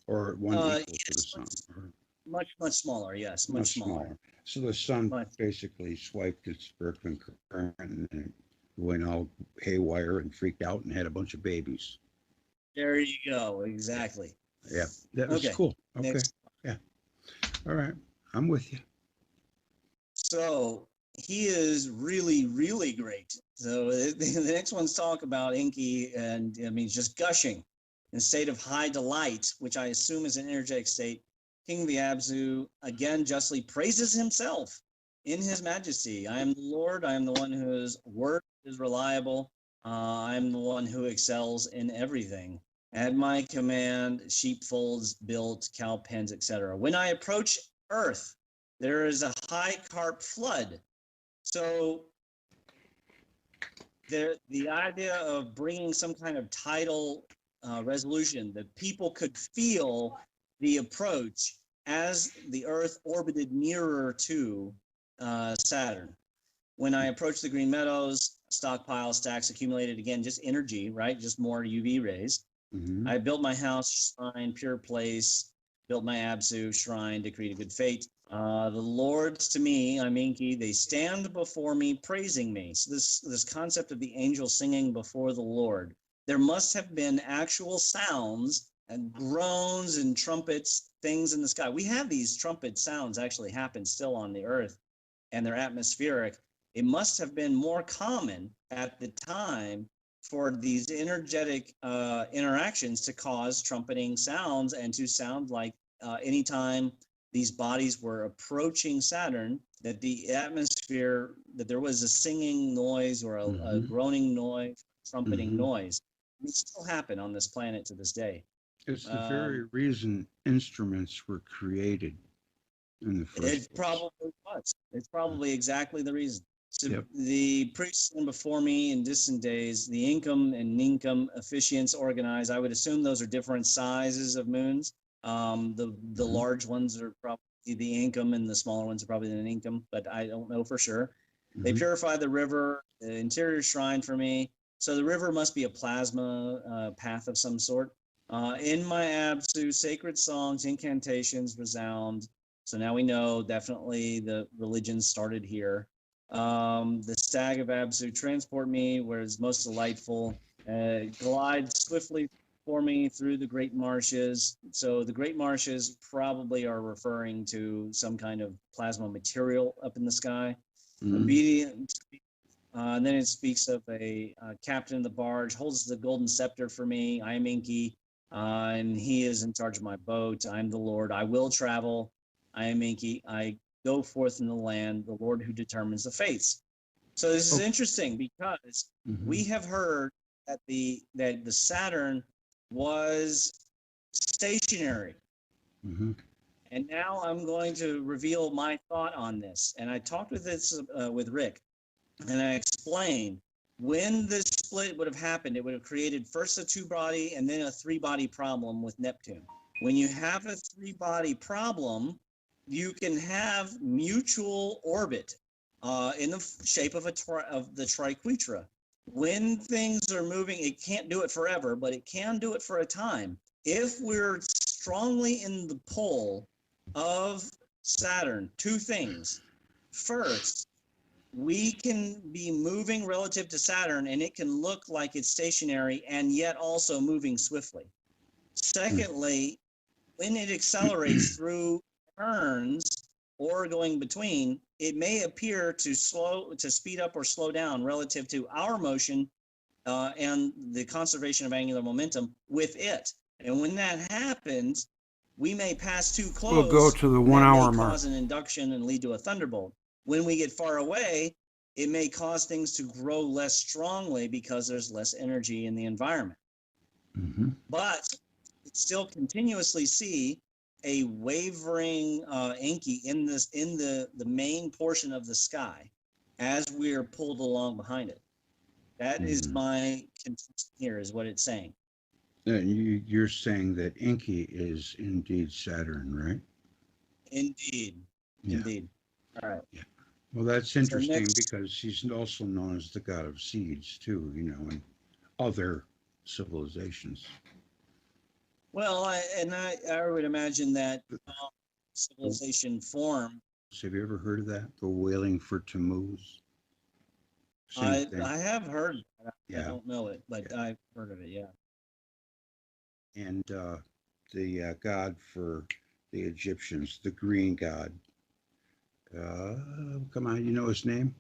Or one equal to the sun. Or Much smaller. Yes, much smaller. So the sun basically swiped its Berkman current and it went all haywire and freaked out and had a bunch of babies. There you go. Exactly. Yeah, that was Okay, cool. Okay, next. yeah. All right, I'm with you. So he is really, really great. So the next one's talk about Inky, and I mean, just gushing in a state of high delight, which I assume is an energetic state. King Viabzu again justly praises himself in his majesty. I am the Lord. I am the one whose word is reliable. I am the one who excels in everything. At my command, sheepfolds built, cow pens, etc. When I approach Earth, there is a high carp flood. So the idea of bringing some kind of tidal resolution that people could feel the approach as the Earth orbited nearer to Saturn. When I approached the Green Meadows, stockpile stacks accumulated, again, just energy, right? Just more UV rays. Mm-hmm. I built my house, shrine, pure place, built my Absu, shrine, decreed a good fate. The lords to me, I'm Inky, they stand before me praising me. So this concept of the angel singing before the Lord. There must have been actual sounds and groans and trumpets, things in the sky. We have these trumpet sounds actually happen still on the Earth, and they're atmospheric. It must have been more common at the time for these energetic interactions to cause trumpeting sounds and to sound like anytime these bodies were approaching Saturn, that the atmosphere, that there was a singing noise or a groaning noise, trumpeting noise. And it still happen on this planet to this day. It's the very reason instruments were created in the first place. It probably was. It's probably exactly the reason. So Yep. the priests before me in distant days, the Inkum and Ninkum officiants organized. I would assume those are different sizes of moons. The large ones are probably the Inkum, and the smaller ones are probably the Ninkum, but I don't know for sure. They purify the river, the interior shrine for me. So the river must be a plasma path of some sort. In my Absu, sacred songs, incantations resound. So now we know definitely the religion started here. The stag of Absu transport me where it's most delightful. Glide swiftly for me through the great marshes. So the great marshes probably are referring to some kind of plasma material up in the sky. Obedient. And then it speaks of a captain of the barge, holds the golden scepter for me. I am Inky, and he is in charge of my boat. I am the Lord. I will travel. I am Inky. I go forth in the land, the Lord who determines the fates. So this is interesting because we have heard that the Saturn was stationary. And now I'm going to reveal my thought on this. And I talked with this with Rick, and I explained when this split would have happened, it would have created first a 2-body and then a 3-body problem with Neptune. When you have a 3-body problem, you can have mutual orbit in the shape of the triquetra. When things are moving, it can't do it forever, but it can do it for a time. If we're strongly in the pole of Saturn, 2 things. First, we can be moving relative to Saturn, and it can look like it's stationary and yet also moving swiftly. Secondly, when it accelerates through turns or going between, it may appear to speed up or slow down relative to our motion and the conservation of angular momentum with it. And when that happens, we may pass too close. We'll go to the 1 hour mark. Cause an induction and lead to a thunderbolt. When we get far away, it may cause things to grow less strongly because there's less energy in the environment. But you still continuously see a wavering Enki in the main portion of the sky as we are pulled along behind it. That is my contention here, is what it's saying. You're saying that Inky is indeed Saturn, right? Indeed. Yeah. Indeed. All right. Yeah. Well, that's interesting next- because he's also known as the god of seeds too, you know, in other civilizations. Well, I would imagine that civilization form. Have you ever heard of that? The wailing for Tammuz? I Same thing. have heard that. I Yeah. don't know it, but I've heard of it, yeah. And the god for the Egyptians, the green god. Come on, you know his name?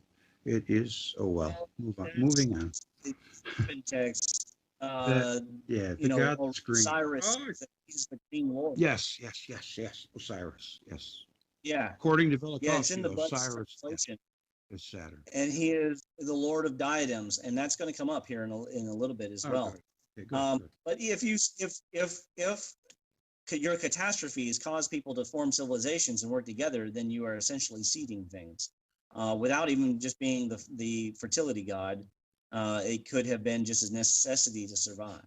It is, oh well, moving on. Text. Yeah, you the know, god that's green. Osiris, he's the green lord. Yes, Osiris, yes. Yeah. According to Yeah, it's in Velikovsky, the Butts Osiris translation. is Saturn. And he is the Lord of Diadems, and that's going to come up here in a little bit as well. Okay, good. But if your catastrophes cause people to form civilizations and work together, then you are essentially seeding things without even just being the fertility god. It could have been just a necessity to survive.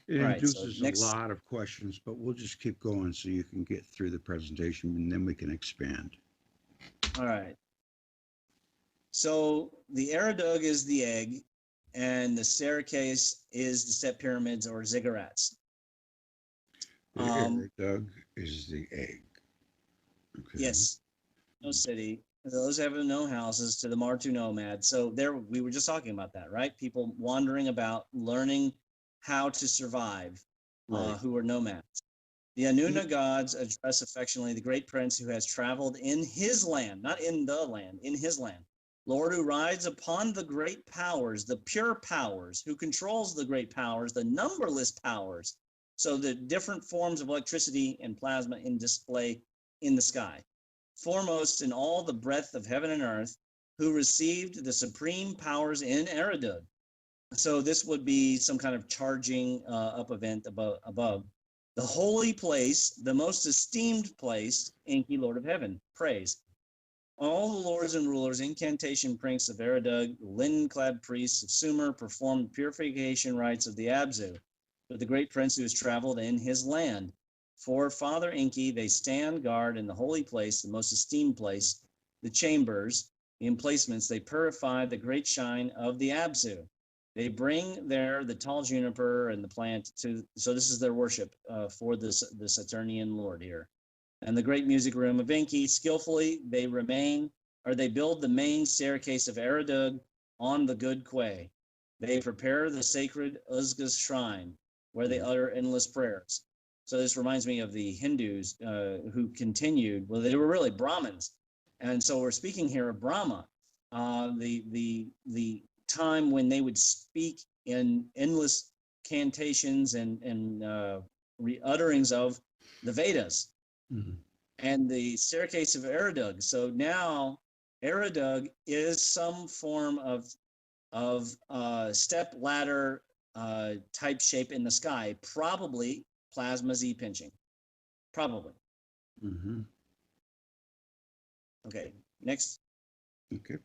It Right, induces so next- a lot of questions, but we'll just keep going so you can get through the presentation and then we can expand. All right. So the Eridug is the egg, and the staircase is the step pyramids or ziggurats. The Doug is the egg. Okay. Yes. No city. Those have no houses to the Martu nomad. So there, we were just talking about that, right? People wandering about, learning how to survive, Right. who are nomads. The Anuna gods address affectionately the great prince who has traveled in his land, not in the land, in his land. Lord who rides upon the great powers, the pure powers, who controls the great powers, the numberless powers. So the different forms of electricity and plasma in display in the sky, foremost in all the breadth of heaven and earth, who received the supreme powers in Eridug. So this would be some kind of charging up event above. The holy place, the most esteemed place, Inky, Lord of Heaven, praise. All the lords and rulers, incantation prinks of Eridug, linen-clad priests of Sumer performed purification rites of the Abzu, with the great prince who has traveled in his land. For Father Inky, they stand guard in the holy place, the most esteemed place, the chambers, the emplacements. They purify the great shine of the Abzu. They bring there the tall juniper and the plant to, so this is their worship for the Saturnian Lord here. And the great music room of Inky, skillfully they build the main staircase of Eridug on the good quay. They prepare the sacred Uzga's shrine, where they utter endless prayers. So this reminds me of the Hindus who continued, well, they were really Brahmins. And so we're speaking here of Brahma, the time when they would speak in endless cantations and re-utterings of the Vedas. Mm-hmm. And the staircase of Eridug. So now Eridug is some form of step ladder type shape in the sky, probably plasma Z pinching. Probably. Mm-hmm. Okay, next. Okay.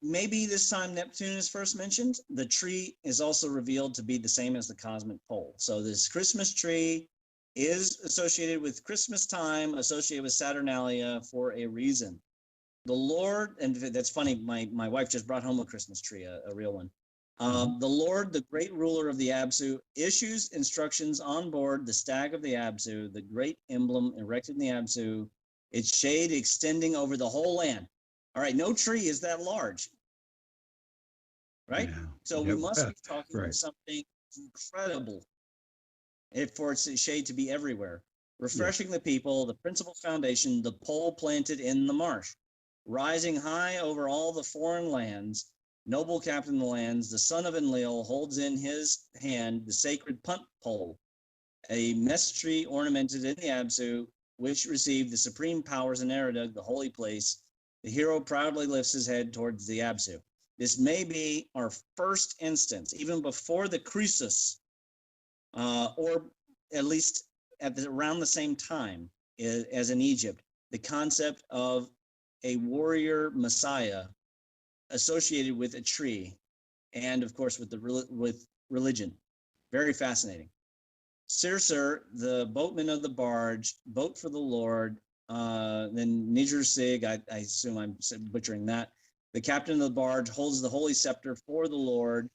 Maybe this time Neptune is first mentioned. The tree is also revealed to be the same as the cosmic pole. So this Christmas tree is associated with Christmas time, associated with Saturnalia for a reason. The Lord, and that's funny, my wife just brought home a Christmas tree, a real one. The Lord, the great ruler of the Abzu, issues instructions on board the stag of the Abzu, the great emblem erected in the Abzu, its shade extending over the whole land. All right, no tree is that large, right? Yeah. So Yep. we must be talking Right. about something incredible for its shade to be everywhere. Refreshing the people, the principal foundation, the pole planted in the marsh, rising high over all the foreign lands, noble captain of the lands, the son of Enlil holds in his hand the sacred punt pole, a mess tree ornamented in the Abzu, which received the supreme powers in Eridug, the holy place. The hero proudly lifts his head towards the Abzu. This may be our first instance, even before the Croesus, or at least around the same time as in Egypt, the concept of a warrior messiah associated with a tree, and of course with religion. Very fascinating. Circer, the boatman of the barge, boat for the Lord. Then Niger Sig, I assume I'm butchering that. The captain of the barge holds the holy scepter for the Lord.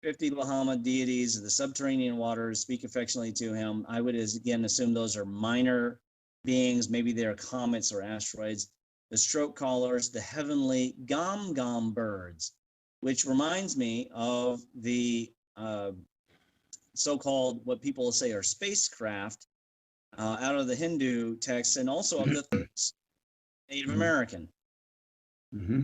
50 Bahama deities of the subterranean waters speak affectionately to him. I would again assume those are minor beings. Maybe they are comets or asteroids. The stroke callers, the heavenly gom birds, which reminds me of the so-called, what people say are spacecraft out of the Hindu texts, and also of the Native American. Mm-hmm.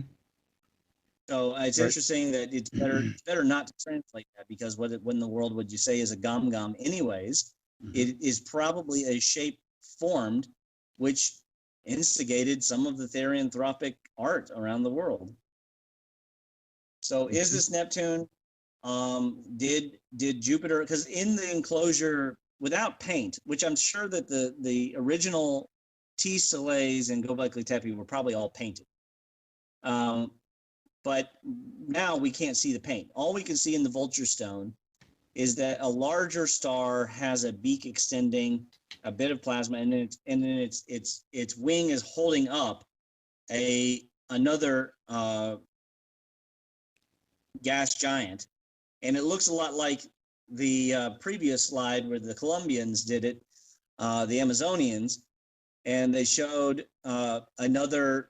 So it's interesting that it's better not to translate that, because what in the world would you say is a gom anyways? It is probably a shape formed which instigated some of the therianthropic art around the world. So is this Neptune? Did Jupiter, because in the enclosure without paint, which I'm sure that the original T Soleils and Gobekli Tepe were probably all painted. But now we can't see the paint. All we can see in the Vulture Stone is that a larger star has a beak extending, a bit of plasma, and then its wing is holding up another gas giant, and it looks a lot like the previous slide where the Colombians did it, the Amazonians, and they showed another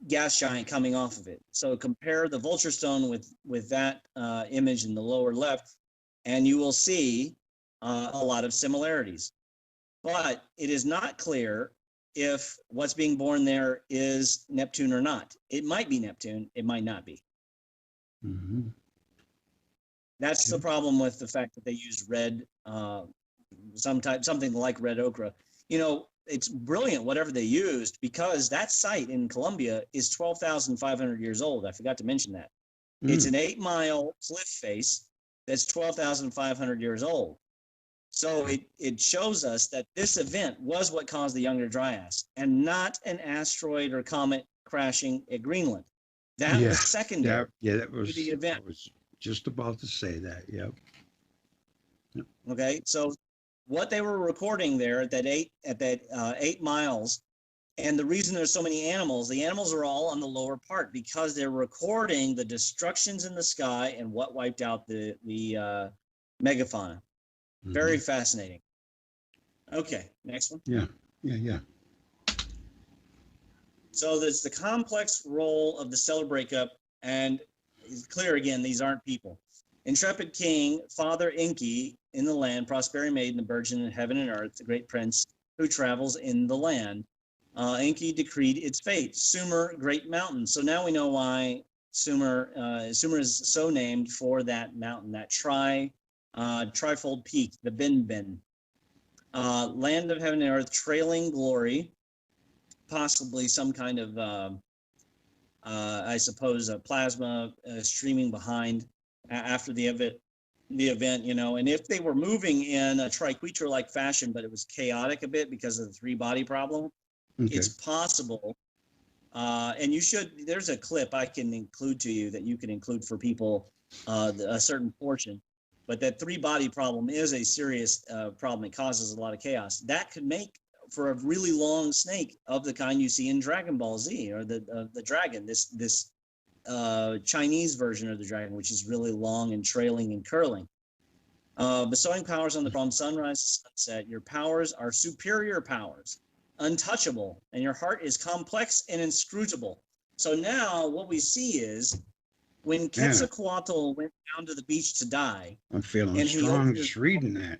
gas giant coming off of it. So compare the Vulture Stone with that image in the lower left, and you will see a lot of similarities. But it is not clear if what's being born there is Neptune or not. It might be Neptune, it might not be. Mm-hmm. That's the problem with the fact that they used red, something like red ochre. it's brilliant whatever they used, because that site in Colombia is 12,500 years old. I forgot to mention that. It's an 8-mile cliff face that's 12,500 years old. So it shows us that this event was what caused the Younger Dryas, and not an asteroid or comet crashing at Greenland. That was secondary. That was to the event. I was just about to say that. Yep. Okay, so what they were recording there at that 8 miles, and the reason there's so many animals, the animals are all on the lower part because they're recording the destructions in the sky and what wiped out the megafauna. Very fascinating. Okay, next one. Yeah. So there's the complex role of the stellar breakup, and it's clear again, these aren't people. Intrepid king, Father Inky in the land, prosperity maiden, the virgin in heaven and earth, the great prince who travels in the land. Enki decreed its fate. Sumer, great mountain. So now we know why Sumer is so named for that mountain, that trifold peak, the Bin. Land of heaven and earth, trailing glory, possibly some kind of, I suppose, a plasma streaming behind after the event, and if they were moving in a triquetra-like fashion, but it was chaotic a bit because of the 3-body problem, it's possible. And there's a clip I can include to you that you can include for people, a certain portion, but that 3-body problem is a serious problem. It causes a lot of chaos. That could make for a really long snake of the kind you see in Dragon Ball Z, or the dragon, this Chinese version of the dragon, which is really long and trailing and curling. Bestowing powers on the from sunrise to sunset, your powers are superior powers, untouchable, and your heart is complex and inscrutable. So now what we see is when Quetzalcoatl went down to the beach to die. I'm feeling strong just reading that.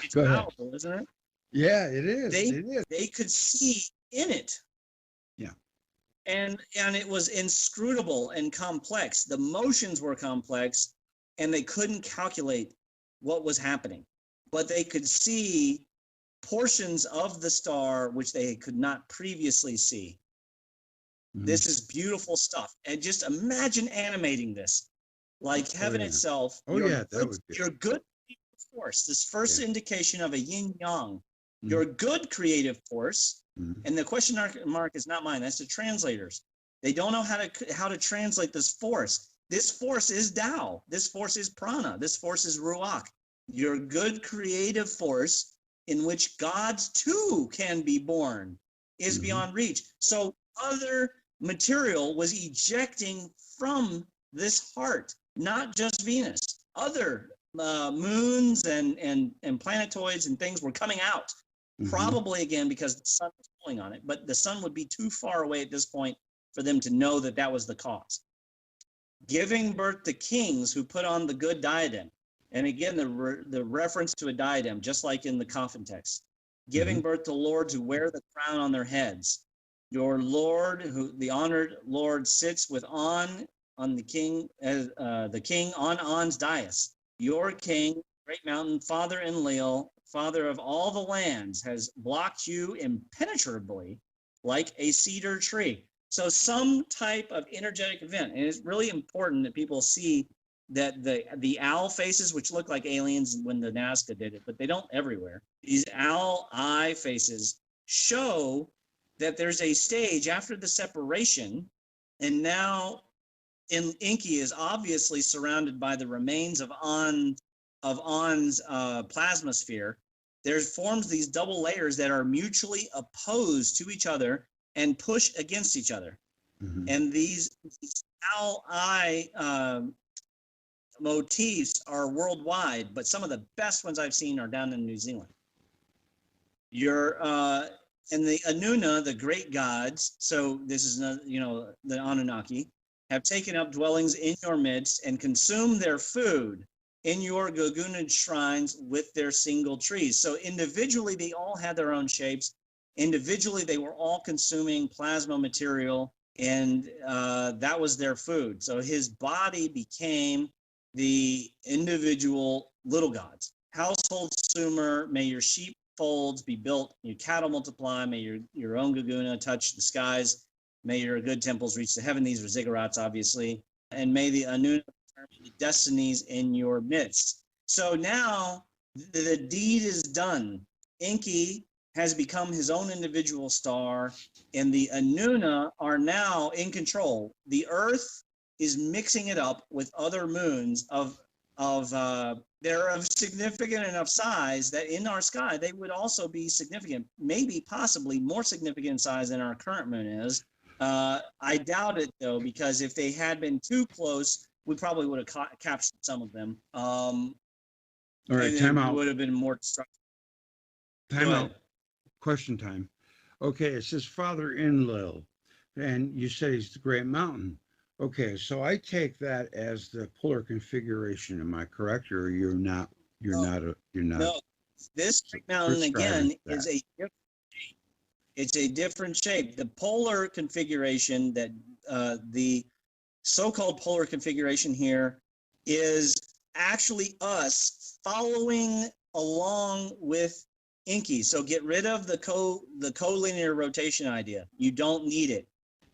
It's powerful, isn't it? Yeah, it is. They could see in it. Yeah. And it was inscrutable and complex. The motions were complex, and they couldn't calculate what was happening. But they could see portions of the star which they could not previously see. This is beautiful stuff. And just imagine animating this. Like heaven itself. Your good force. This first indication of a yin-yang. Your good creative force. And the question mark is not mine. That's the translators. They don't know how to translate this force. This force is Tao. This force is prana. This force is ruach. Your good creative force, in which gods too can be born, is beyond reach. So other material was ejecting from this heart, not just Venus. Other moons and planetoids and things were coming out. Probably again because the sun was pulling on it, but the sun would be too far away at this point for them to know that that was the cause. Giving birth to kings who put on the good diadem. And again, the reference to a diadem, just like in the coffin text. Giving birth to lords who wear the crown on their heads. Your lord, the honored lord, sits with on the king on On's dais. Your king, great mountain, Father Enlil, father of all the lands, has blocked you impenetrably like a cedar tree. So some type of energetic event. And it's really important that people see that the owl faces, which look like aliens when the Nazca did it, but they don't everywhere. These owl eye faces show that there's a stage after the separation, and now Inky is obviously surrounded by the remains of On's plasma sphere. There forms these double layers that are mutually opposed to each other and push against each other. And these owl eye motifs are worldwide, but some of the best ones I've seen are down in New Zealand. And the Anuna, the great gods, so this is, the Anunnaki, have taken up dwellings in your midst and consumed their food in your Gogunid shrines with their single trees. So individually, they all had their own shapes. Individually, they were all consuming plasma material, and that was their food. So his body became the individual little gods. Household Sumer, may your sheep folds be built. Your cattle multiply. May your own Gaguna touch the skies. May your good temples reach the heaven. These are ziggurats, obviously. And may the Anuna determine the destinies in your midst. So now the deed is done. Inky has become his own individual star, and the Anuna are now in control. The Earth is mixing it up with other moons they're of significant enough size that in our sky they would also be significant, maybe possibly more significant size than our current moon is. I doubt it though, because if they had been too close, we probably would have captured some of them. All right, time out. Would have been more destructive. Time out. Question time. Okay, it says Father Enlil, and you said he's the Great Mountain. Okay, so I take that as the polar configuration. Am I correct, or you're not? You're not. No, this Great Mountain again is a different shape. It's a different shape. The polar configuration that the so-called polar configuration here is actually us following along with Inky. So get rid of the collinear rotation idea. You don't need it.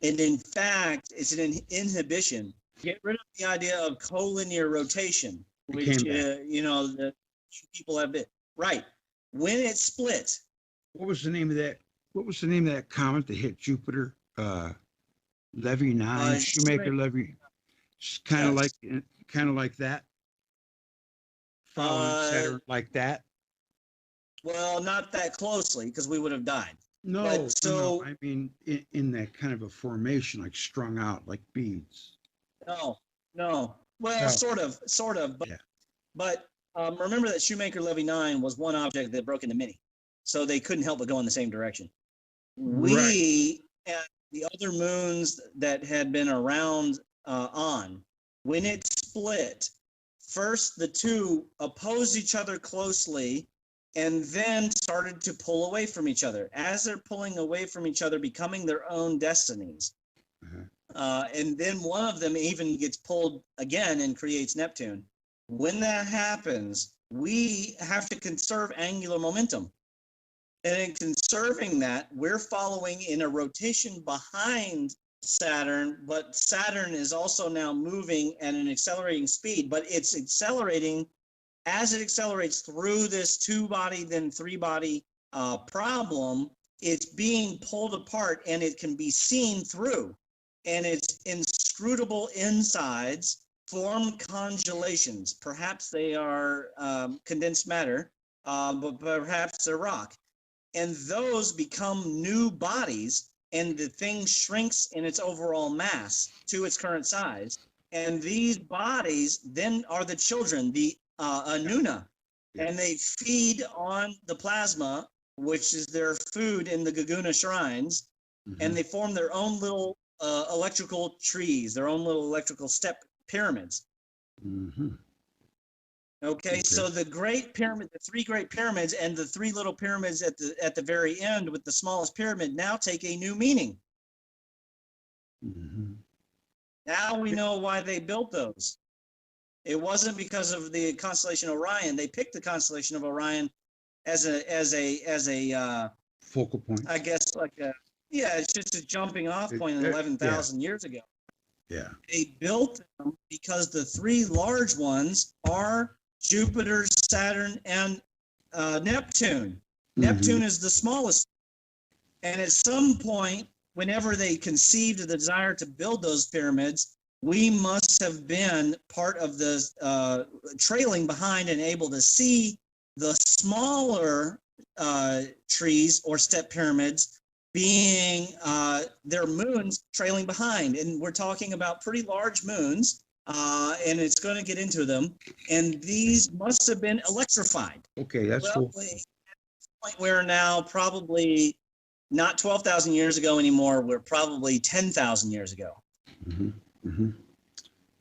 And in fact, it's an inhibition. Get rid of the idea of collinear rotation, which the people have been right. When it split. What was the name of that? What was the name of that comet that hit Jupiter? Levy 9, Shoemaker Levy. Kind of like that. Following Saturn like that. Well, not that closely, because we would have died. No, I mean in that kind of a formation, like strung out, like beads. No. Well, sort of, but remember that Shoemaker Levy 9 was one object that broke into many, so they couldn't help but go in the same direction. We and the other moons that had been around when it split, first the two opposed each other closely, and then started to pull away from each other. As they're pulling away from each other, becoming their own destinies. And then one of them even gets pulled again and creates Neptune. When that happens, we have to conserve angular momentum. And in conserving that, we're following in a rotation behind Saturn, but Saturn is also now moving at an accelerating speed, but it's accelerating as it accelerates through this 2-body, then 3-body problem. It's being pulled apart, and it can be seen through. And its inscrutable insides form congealations. Perhaps they are condensed matter, but perhaps they're rock. And those become new bodies, and the thing shrinks in its overall mass to its current size. And these bodies then are the children, the Anuna, and they feed on the plasma, which is their food in the Gaguna shrines, and they form their own little electrical trees, their own little electrical step pyramids. Okay, so the Great Pyramid, the 3 Great Pyramids, and the 3 little pyramids at the very end with the smallest pyramid now take a new meaning. Now we know why they built those. It wasn't because of the constellation Orion. They picked the constellation of Orion as a focal point. I guess it's just a jumping off point in 11,000 years ago. Yeah. They built them because the 3 large ones are Jupiter, Saturn, and Neptune. Neptune is the smallest. And at some point, whenever they conceived the desire to build those pyramids, we must have been part of the trailing behind and able to see the smaller trees or step pyramids being their moons trailing behind. And we're talking about pretty large moons, and it's going to get into them. And these must have been electrified. Okay, that's cool. At this point, we're now probably not 12,000 years ago anymore. We're probably 10,000 years ago.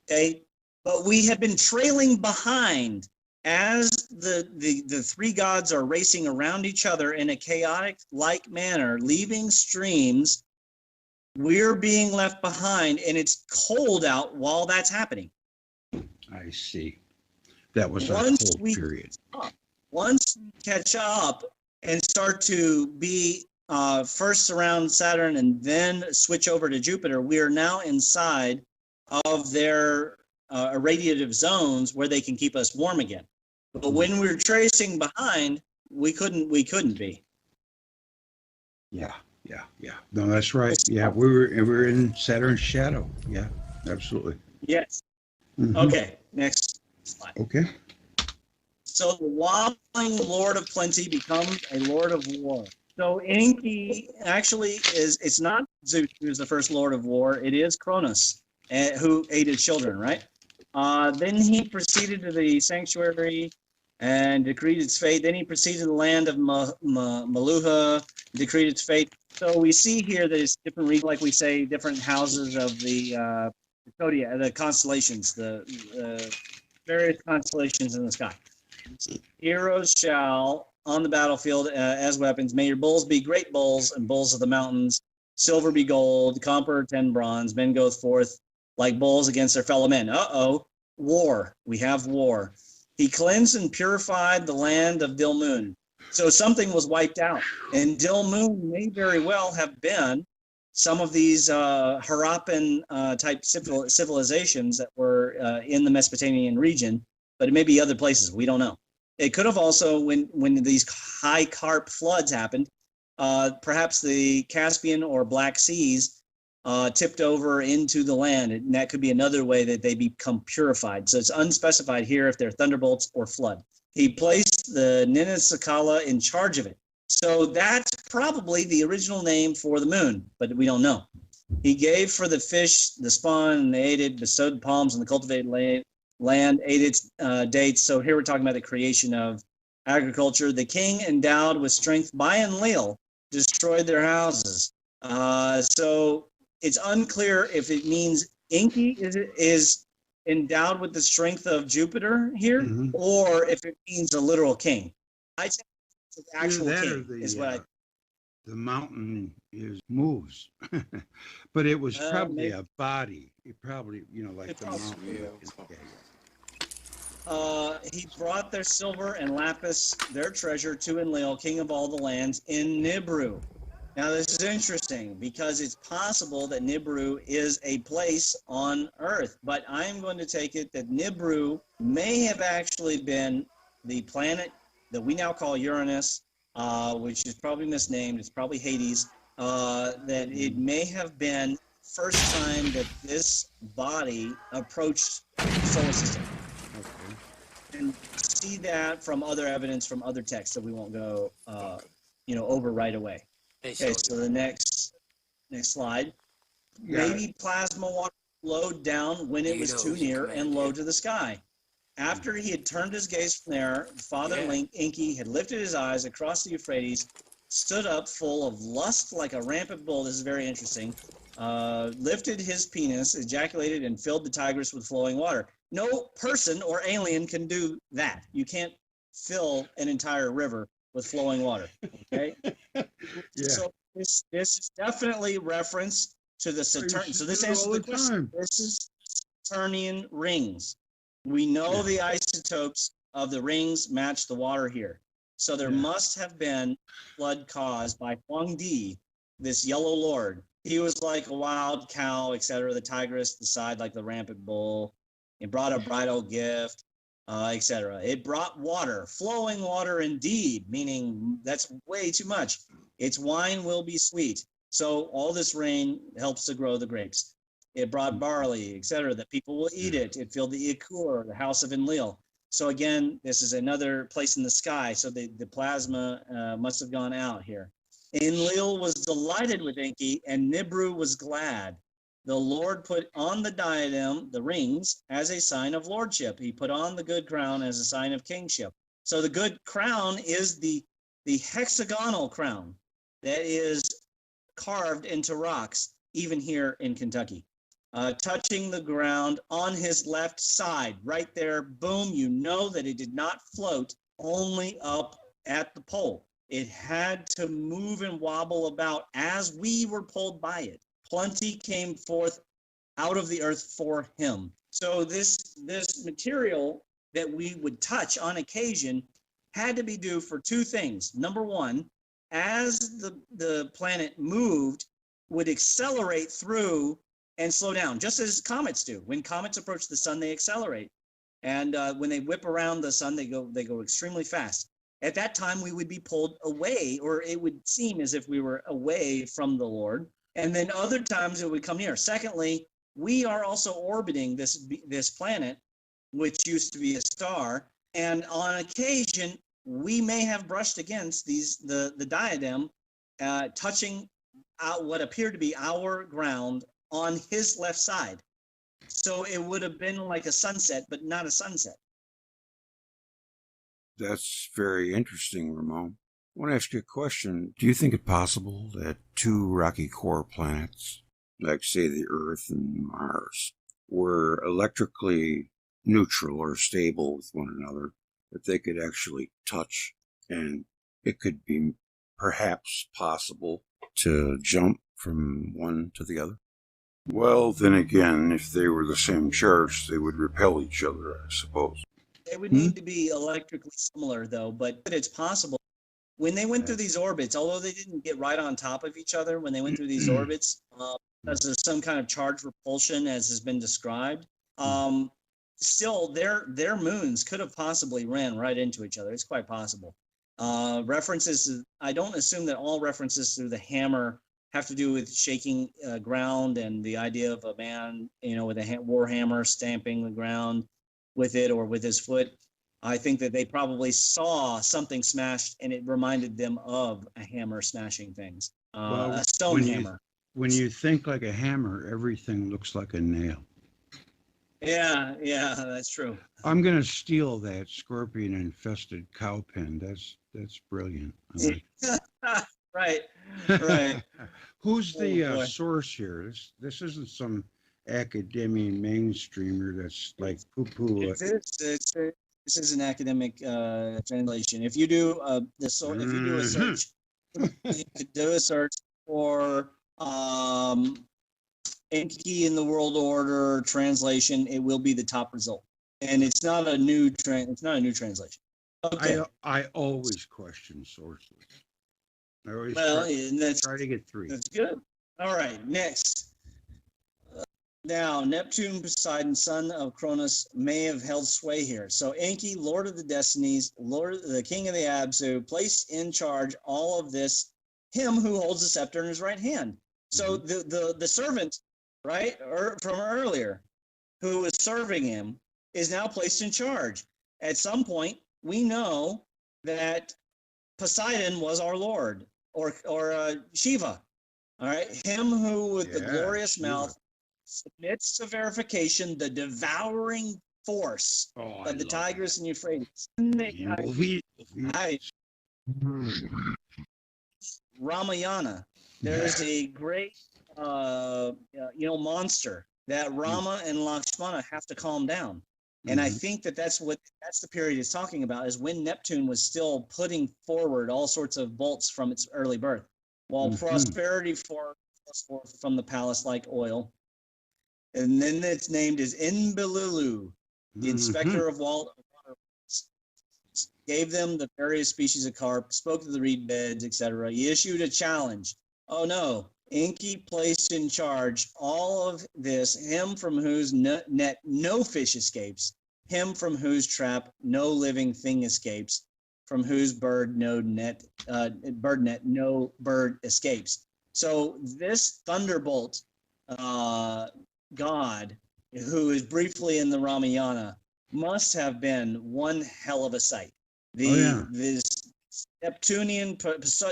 Okay, but we have been trailing behind as the 3 gods are racing around each other in a chaotic-like manner, leaving streams. We're being left behind, and it's cold out while that's happening. I see. That was a cold period. Once we catch up, and start to be first surround Saturn and then switch over to Jupiter, we are now inside of their irradiative zones where they can keep us warm again. But when we're tracing behind, we couldn't be. Yeah. No, that's right. Yeah, we were in Saturn's shadow. Yeah, absolutely. Yes. Mhm. Okay, next slide. Okay. So the wobbling Lord of Plenty becomes a Lord of War. So Inky actually it's not Zeus who's the first Lord of War, it is Cronus, who ate his children, right? Then he proceeded to the sanctuary and decreed its fate. Then he proceeded to the land of Maluha, decreed its fate. So we see here that it's different regions, like we say, different houses of the zodiac, the constellations, the various constellations in the sky. Heroes shall, on the battlefield as weapons, may your bulls be great bulls and bulls of the mountains, silver be gold, copper 10 bronze, men go forth like bulls against their fellow men. War. We have war. He cleansed and purified the land of Dilmun. So something was wiped out. And Dilmun may very well have been some of these Harappan type civilizations that were in the Mesopotamian region, but it may be other places. We don't know. It could have also, when these high carp floods happened, perhaps the Caspian or Black Seas tipped over into the land, and that could be another way that they become purified. So it's unspecified here if they're thunderbolts or flood. He placed the Ninasakala in charge of it. So that's probably the original name for the moon, but we don't know. He gave for the fish the spawn, and they ate it, bestowed palms on the cultivated land, ate its dates. So here we're talking about the creation of agriculture. The king, endowed with strength by Enlil, destroyed their houses. So it's unclear if it means Inky is endowed with the strength of Jupiter here, or if it means a literal king. I think it's an actual king is what I. The mountain moves, but it was probably maybe. a body. It probably, like the mountain. He brought their silver and lapis, their treasure, to Enlil, king of all the lands, in Nibiru. Now, this is interesting because it's possible that Nibiru is a place on Earth, but I'm going to take it that Nibiru may have actually been the planet that we now call Uranus, which is probably misnamed. It's probably Hades. That it may have been first time that this body approached the solar system. And see that from other evidence from other texts that we won't go, over right away. Okay, so the next slide. Maybe plasma water flowed down when it was too near and low to the sky. After he had turned his gaze from there, Father Inky had lifted his eyes across the Euphrates, stood up full of lust like a rampant bull. This is very interesting. Lifted his penis, ejaculated, and filled the Tigris with flowing water. No person or alien can do that. You can't fill an entire river with flowing water. Okay. So this is definitely reference to the Saturn. So this answers the question. This is Saturnian rings. We know the isotopes of the rings match the water here. So there must have been flood caused by Huangdi, this yellow lord. He was like a wild cow, etc. The Tigris, the side like the rampant bull. It brought a bridal gift, etc. It brought water, flowing water indeed, meaning that's way too much. Its wine will be sweet. So all this rain helps to grow the grapes. It brought barley, etc., that people will eat it. It filled the Ikur, the house of Enlil. So again, this is another place in the sky. So the plasma must have gone out here. Enlil was delighted with Inky, and Nibiru was glad. The Lord put on the diadem, the rings, as a sign of lordship. He put on the good crown as a sign of kingship. So the good crown is the hexagonal crown that is carved into rocks, even here in Kentucky. Touching the ground on his left side, right there, boom, you know that it did not float only up at the pole. It had to move and wobble about as we were pulled by it. Plenty came forth out of the earth for him. So this material that we would touch on occasion had to be due for two things. Number one, as the planet moved, would accelerate through and slow down, just as comets do. When comets approach the sun, they accelerate. And when they whip around the sun, they go extremely fast. At that time, we would be pulled away, or it would seem as if we were away from the Lord. And then other times it would come near. Secondly, we are also orbiting this planet, which used to be a star. And on occasion, we may have brushed against the diadem, touching out what appeared to be our ground on his left side. So it would have been like a sunset, but not a sunset. That's very interesting, Ramon. I want to ask you a question. Do you think it possible that two rocky core planets, like say the Earth and Mars, were electrically neutral or stable with one another, that they could actually touch, and it could be perhaps possible to jump from one to the other? Well, then again, if they were the same charge, they would repel each other, I suppose. They would need to be electrically similar, though, but it's possible. When they went through these orbits, although they didn't get right on top of each other when they went through these orbits, because of some kind of charge repulsion, as has been described, still their moons could have possibly ran right into each other. It's quite possible. References, I don't assume that all references to the hammer have to do with shaking ground and the idea of a man, with a war hammer stamping the ground with it or with his foot. I think that they probably saw something smashed and it reminded them of a hammer smashing things, a stone hammer. When you think like a hammer, everything looks like a nail. Yeah, that's true. I'm going to steal that scorpion-infested cow pen. That's brilliant. Right. Who's the boy. source here? This isn't some academic mainstreamer that's like poo-poo. This is an academic translation. If you do a search, you could do a search for Inky in the World Order translation. It will be the top result, and it's not a new translation. Okay. I always question sources. I always try to get three. That's good. All right, next. Now, Neptune, Poseidon, son of Cronus, may have held sway here. So Enki, Lord of the Destinies, the King of the Absu, placed in charge all of this, him who holds the scepter in his right hand. So the servant, right, from earlier, who was serving him, is now placed in charge. At some point, we know that Poseidon was our Lord, or Shiva, all right? Him who with the glorious mouth submits to verification the devouring force of the Tigris and Euphrates. Ramayana. There's a great, monster that Rama and Lakshmana have to calm down. And I think that's the period it's talking about, is when Neptune was still putting forward all sorts of bolts from its early birth, while prosperity flows forth from the palace like oil. And then it's named as Enlil, the inspector of water, gave them the various species of carp, spoke to the reed beds, etc. He issued a challenge. Oh no, Inky placed in charge all of this, him from whose net no fish escapes, him from whose trap no living thing escapes, from whose bird net no bird escapes. So this thunderbolt God, who is briefly in the Ramayana, must have been one hell of a sight. This Neptunian,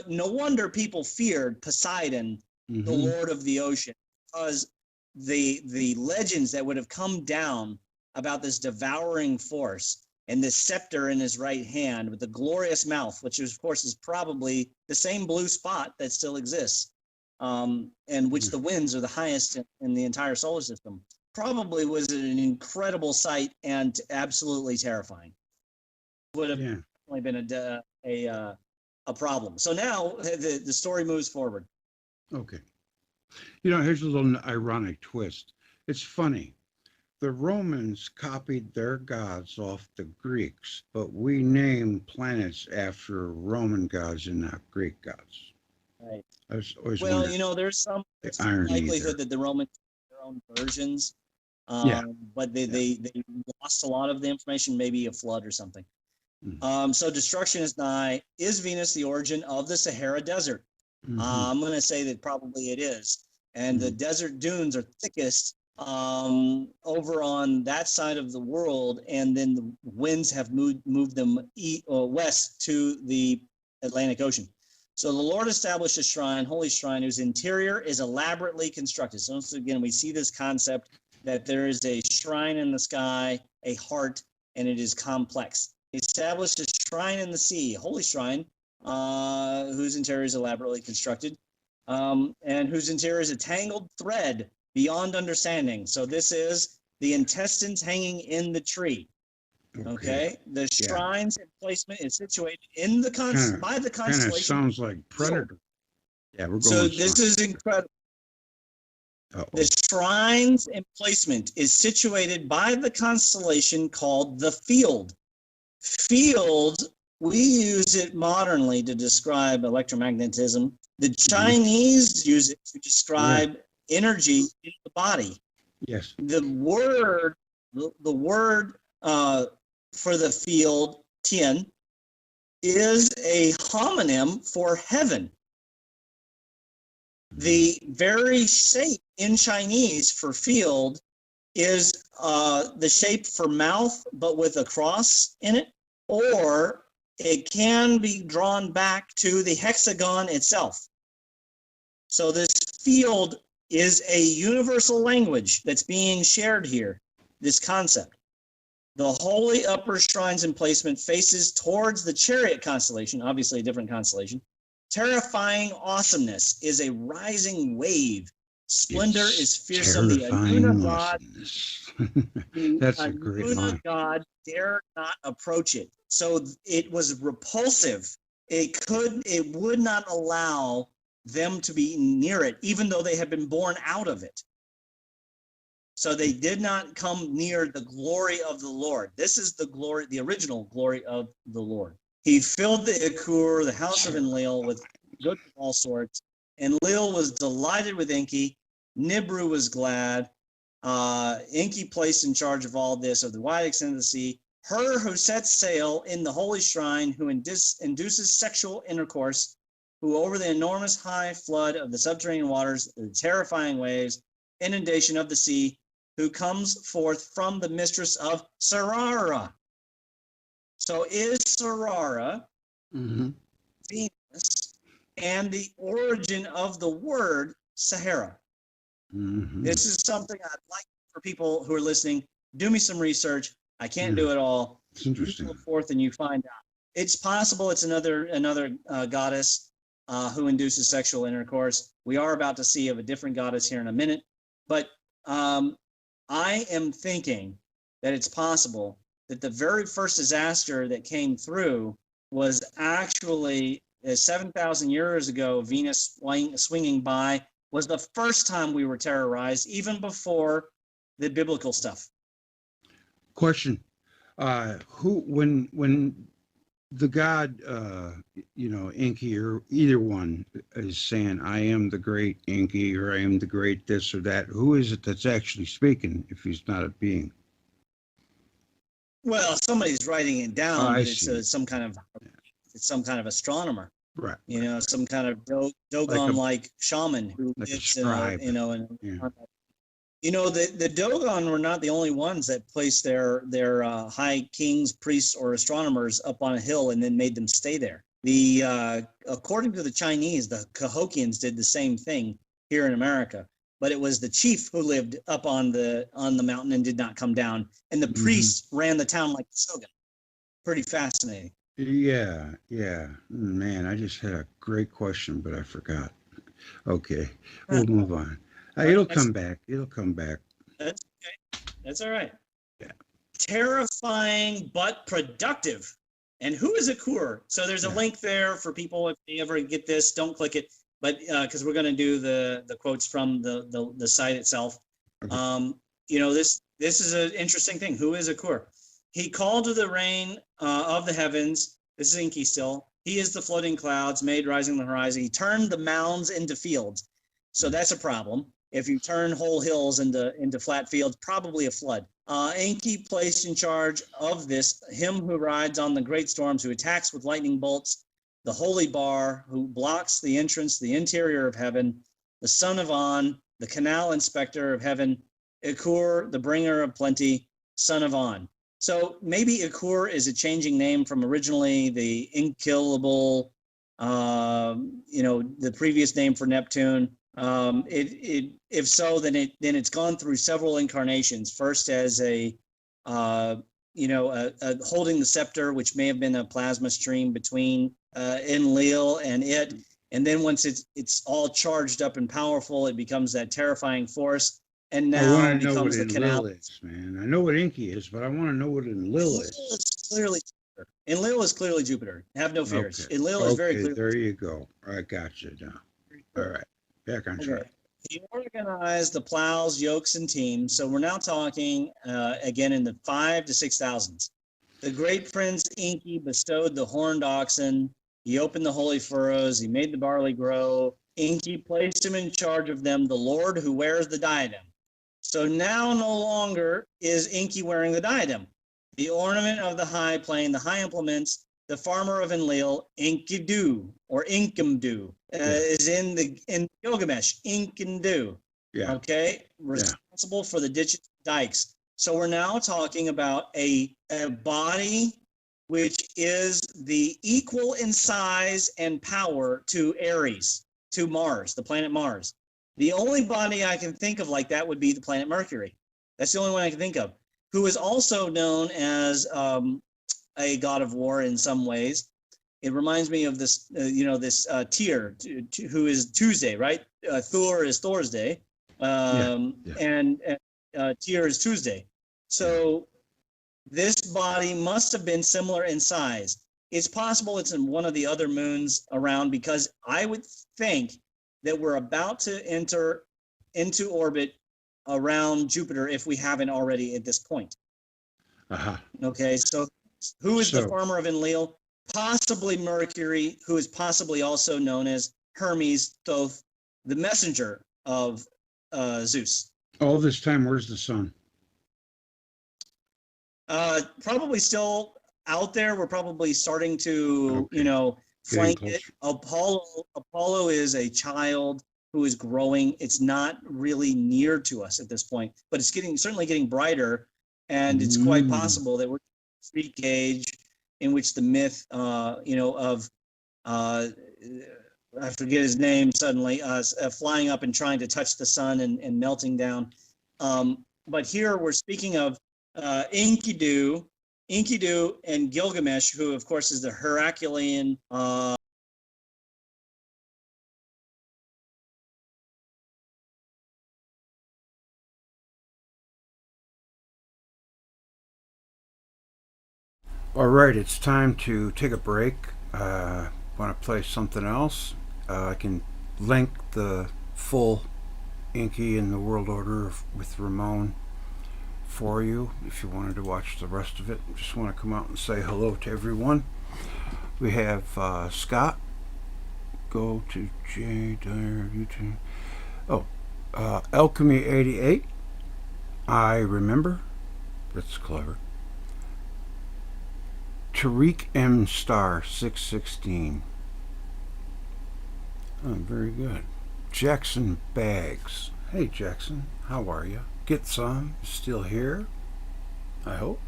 no wonder people feared Poseidon, the Lord of the Ocean, because the legends that would have come down about this devouring force and this scepter in his right hand with the glorious mouth, which of course is probably the same blue spot that still exists, and which the winds are the highest in the entire solar system, probably was an incredible sight and absolutely terrifying. Would have definitely been a problem. So now the story moves forward. Okay. Here's a little ironic twist. It's funny. the Romans copied their gods off the Greeks, but we name planets after Roman gods and not Greek gods. Right. I was always Well, wondered you know, there's some irony likelihood there. that the Romans had their own versions, Yeah. but they lost a lot of the information, maybe a flood or something. So destruction is nigh. Is Venus the origin of the Sahara Desert? I'm going to say that probably it is. And the desert dunes are thickest over on that side of the world, and then the winds have moved them west to the Atlantic Ocean. So the Lord established a shrine, holy shrine, whose interior is elaborately constructed. So once again, we see this concept that there is a shrine in the sky, a heart, and it is complex. He established a shrine in the sea, a holy shrine, whose interior is elaborately constructed, and whose interior is a tangled thread beyond understanding. So this is the intestines hanging in the tree. Okay, the shrine's placement is situated in the by the constellation. Kind of sounds like Predator. Yeah, we're going. So this is incredible. The shrine's emplacement is situated by the constellation called the Field. Field, we use it modernly to describe electromagnetism. The Chinese use it to describe energy in the body. Yes. The word for the field, Tian, is a homonym for heaven. The very shape in Chinese for field is the shape for mouth, but with a cross in it, or it can be drawn back to the hexagon itself. So this field is a universal language that's being shared here, this concept. The holy upper shrine's emplacement faces towards the Chariot constellation, obviously a different constellation. Terrifying awesomeness is a rising wave. Splendor is fearsome. The Anuna god, That's a great line. God dare not approach it. So it was repulsive. It would not allow them to be near it, even though they had been born out of it. So they did not come near the glory of the Lord. This is the glory, the original glory of the Lord. He filled the Ikur, the house of Enlil, with goods of all sorts. Enlil was delighted with Inky. Nibru was glad. Inky placed in charge of all this, of the wide extent of the sea. Her who sets sail in the holy shrine, who induces sexual intercourse, who over the enormous high flood of the subterranean waters, the terrifying waves, inundation of the sea, who comes forth from the mistress of Sarara. So is Sarara Venus and the origin of the word Sahara? This is something I'd like for people who are listening. Do me some research. I can't do it all. It's interesting. You go forth and you find out. It's possible it's another goddess who induces sexual intercourse. We are about to see of a different goddess here in a minute, but I am thinking that it's possible that the very first disaster that came through was actually 7,000 years ago. Venus swinging by was the first time we were terrorized, even before the biblical stuff. Question: when the god, Inky or either one is saying, "I am the great Inky," or "I am the great this or that," who is it that's actually speaking if he's not a being? Well, somebody's writing it down. But it's some kind of astronomer, right? Some kind of Dogon-like shaman who lives, the Dogon were not the only ones that placed their high kings, priests, or astronomers up on a hill and then made them stay there. According to the Chinese, the Cahokians did the same thing here in America, but it was the chief who lived up on the mountain and did not come down, and the priests ran the town like the Shogun. Pretty fascinating. Yeah. Man, I just had a great question, but I forgot. Okay, we'll move on. It'll come back. That's okay. That's all right. Yeah. Terrifying but productive. And who is a Kur? So there's a link there for people if they ever get this. Don't click it, but because we're going to do the quotes from the site itself. Okay. this is an interesting thing. Who is Akur? He called to the rain of the heavens. This is Inky still. He is the floating clouds made rising the horizon. He turned the mounds into fields. So that's a problem. If you turn whole hills into flat fields, probably a flood. Inky placed in charge of this, him who rides on the great storms, who attacks with lightning bolts, the holy bar, who blocks the entrance, the interior of heaven, the son of On, the canal inspector of heaven, Akur, the bringer of plenty, son of On. So maybe Akur is a changing name from originally the inkillable, the previous name for Neptune. If so, then it's gone through several incarnations. First as a holding the scepter, which may have been a plasma stream between Enlil and it, and then once it's all charged up and powerful, it becomes that terrifying force. And I now want it to know what becomes the canal. Enlil is, man. I know what Inky is, but I want to know what Enlil is. Clearly, Enlil is clearly Jupiter. Have no fears. Okay. Enlil is very clear. There you go. I got you now. All right, back on track. Okay. He organized the plows, yokes, and teams. So we're now talking again in the 5 to 6,000s. The great prince Inky bestowed the horned oxen. He opened the holy furrows. He made the barley grow. Inky placed him in charge of them, the Lord who wears the diadem. So now no longer is Inky wearing the diadem. The ornament of the high plane, the high implements, the farmer of Enlil, Enkidu or Inkimdu, is in Gilgamesh, Inkindu. Yeah. Okay, responsible for the ditches, dikes. So we're now talking about a body which is the equal in size and power to Ares, to Mars, the planet Mars. The only body I can think of like that would be the planet Mercury. That's the only one I can think of, who is also known as a god of war in some ways. It reminds me of this, Tyr, who is Tuesday, right? Thor is Thursday, and Tyr is Tuesday. So this body must have been similar in size. It's possible it's in one of the other moons around, because I would think that we're about to enter into orbit around Jupiter if we haven't already at this point. Okay, so who is the farmer of Enlil? Possibly Mercury, who is possibly also known as Hermes, Thoth, the messenger of Zeus. All this time, where's the sun? Probably still out there. We're probably starting to, flank it. Apollo is a child who is growing. It's not really near to us at this point, but it's certainly getting brighter, and it's quite possible that we're freak age in which the myth, of I forget his name suddenly, flying up and trying to touch the sun and melting down. But here we're speaking of Enkidu and Gilgamesh, who of course is the Herculean All right, it's time to take a break. Want to play something else? I can link the full Inky and the World Order with Ramon for you if you wanted to watch the rest of it. Just want to come out and say hello to everyone. We have Scott. Go to J Dyer YouTube. Alchemy 88. I remember. That's clever. Tariq M Star 616. Oh, very good. Jackson Bags. Hey Jackson, how are you? Get some. Still here, I hope.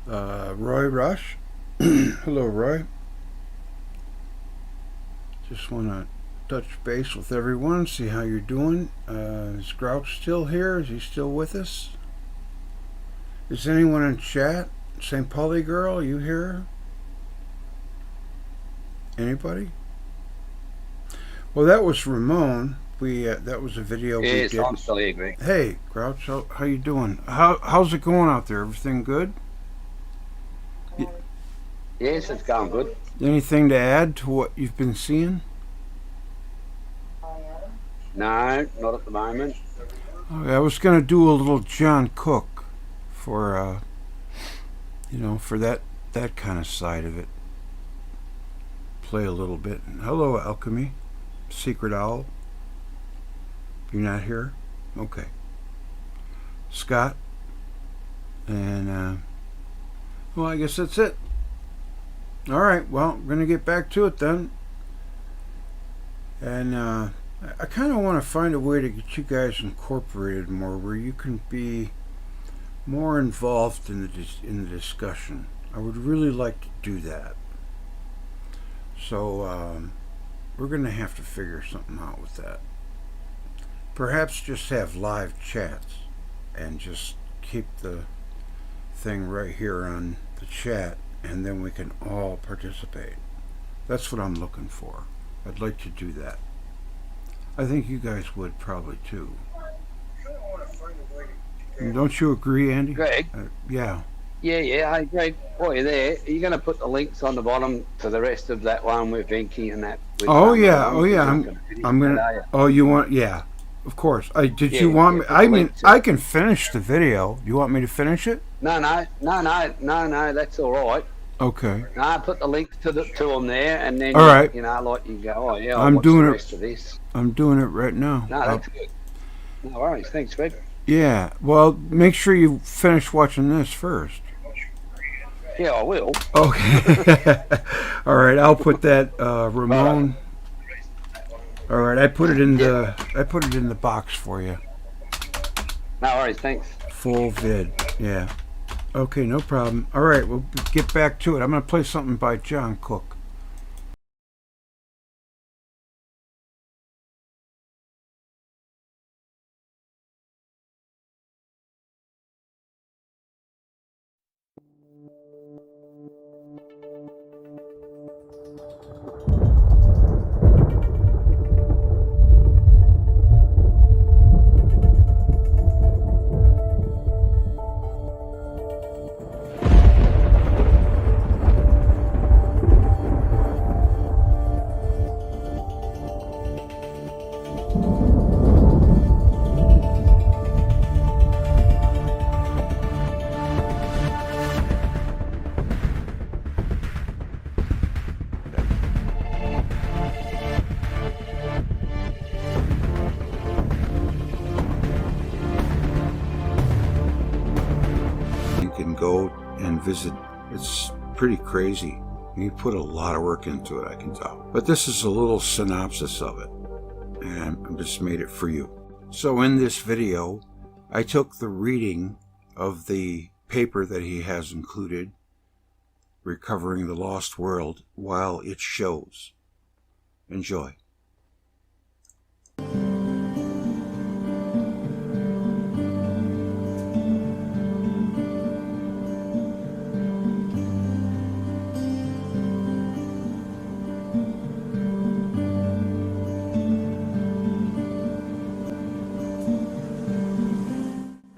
Roy Rush. Hello, Roy. Just want to touch base with everyone, see how you're doing. Is Grouch still here? Is he still with us? Is anyone in chat? St. Pauli girl, you here? Anybody? Well, that was Ramon. That was a video we did. Yes, I'm still here, Greg. Hey, Grouch, how you doing? How's it going out there? Everything good? Yes, it's going good. Anything to add to what you've been seeing? No, not at the moment. I was going to do a little John Cook for, for that kind of side of it. Play a little bit. Hello, Alchemy. Secret Owl. You're not here? Okay. Scott. And, well, I guess that's it. All right, well, we're going to get back to it then. And I kind of want to find a way to get you guys incorporated more, where you can be more involved in the discussion. I would really like to do that. So we're going to have to figure something out with that. Perhaps just have live chats and just keep the thing right here on the chat, and then we can all participate. That's what I'm looking for. I'd like to do that. I think you guys would probably too. Don't you agree, Andy? Greg? Yeah. Yeah. Hey, Greg, while you're there, are you going to put the links on the bottom to the rest of that one with Inky and that? With Oh yeah. I'm gonna. Oh, you want? Yeah. Of course. You want me? I mean, I can finish the video. You want me to finish it? No. That's all right. Okay. No, put the links to them there, and then all right. you go. Oh yeah, I'm watch doing the it. rest of this. I'm doing it right now. No, that's good. No worries. Thanks, Greg. Yeah. Well, make sure you finish watching this first. Yeah, I will. Okay. All right. I'll put that Ramon. All right. I put it in the box for you. No worries. Thanks. Full vid. Yeah. Okay, no problem. All right, we'll get back to it. I'm going to play something by John Cook. Go and visit. It's pretty crazy. You put a lot of work into it, I can tell. But this is a little synopsis of it, and I just made it for you. So in this video, I took the reading of the paper that he has included, Recovering the Lost World, while it shows. Enjoy.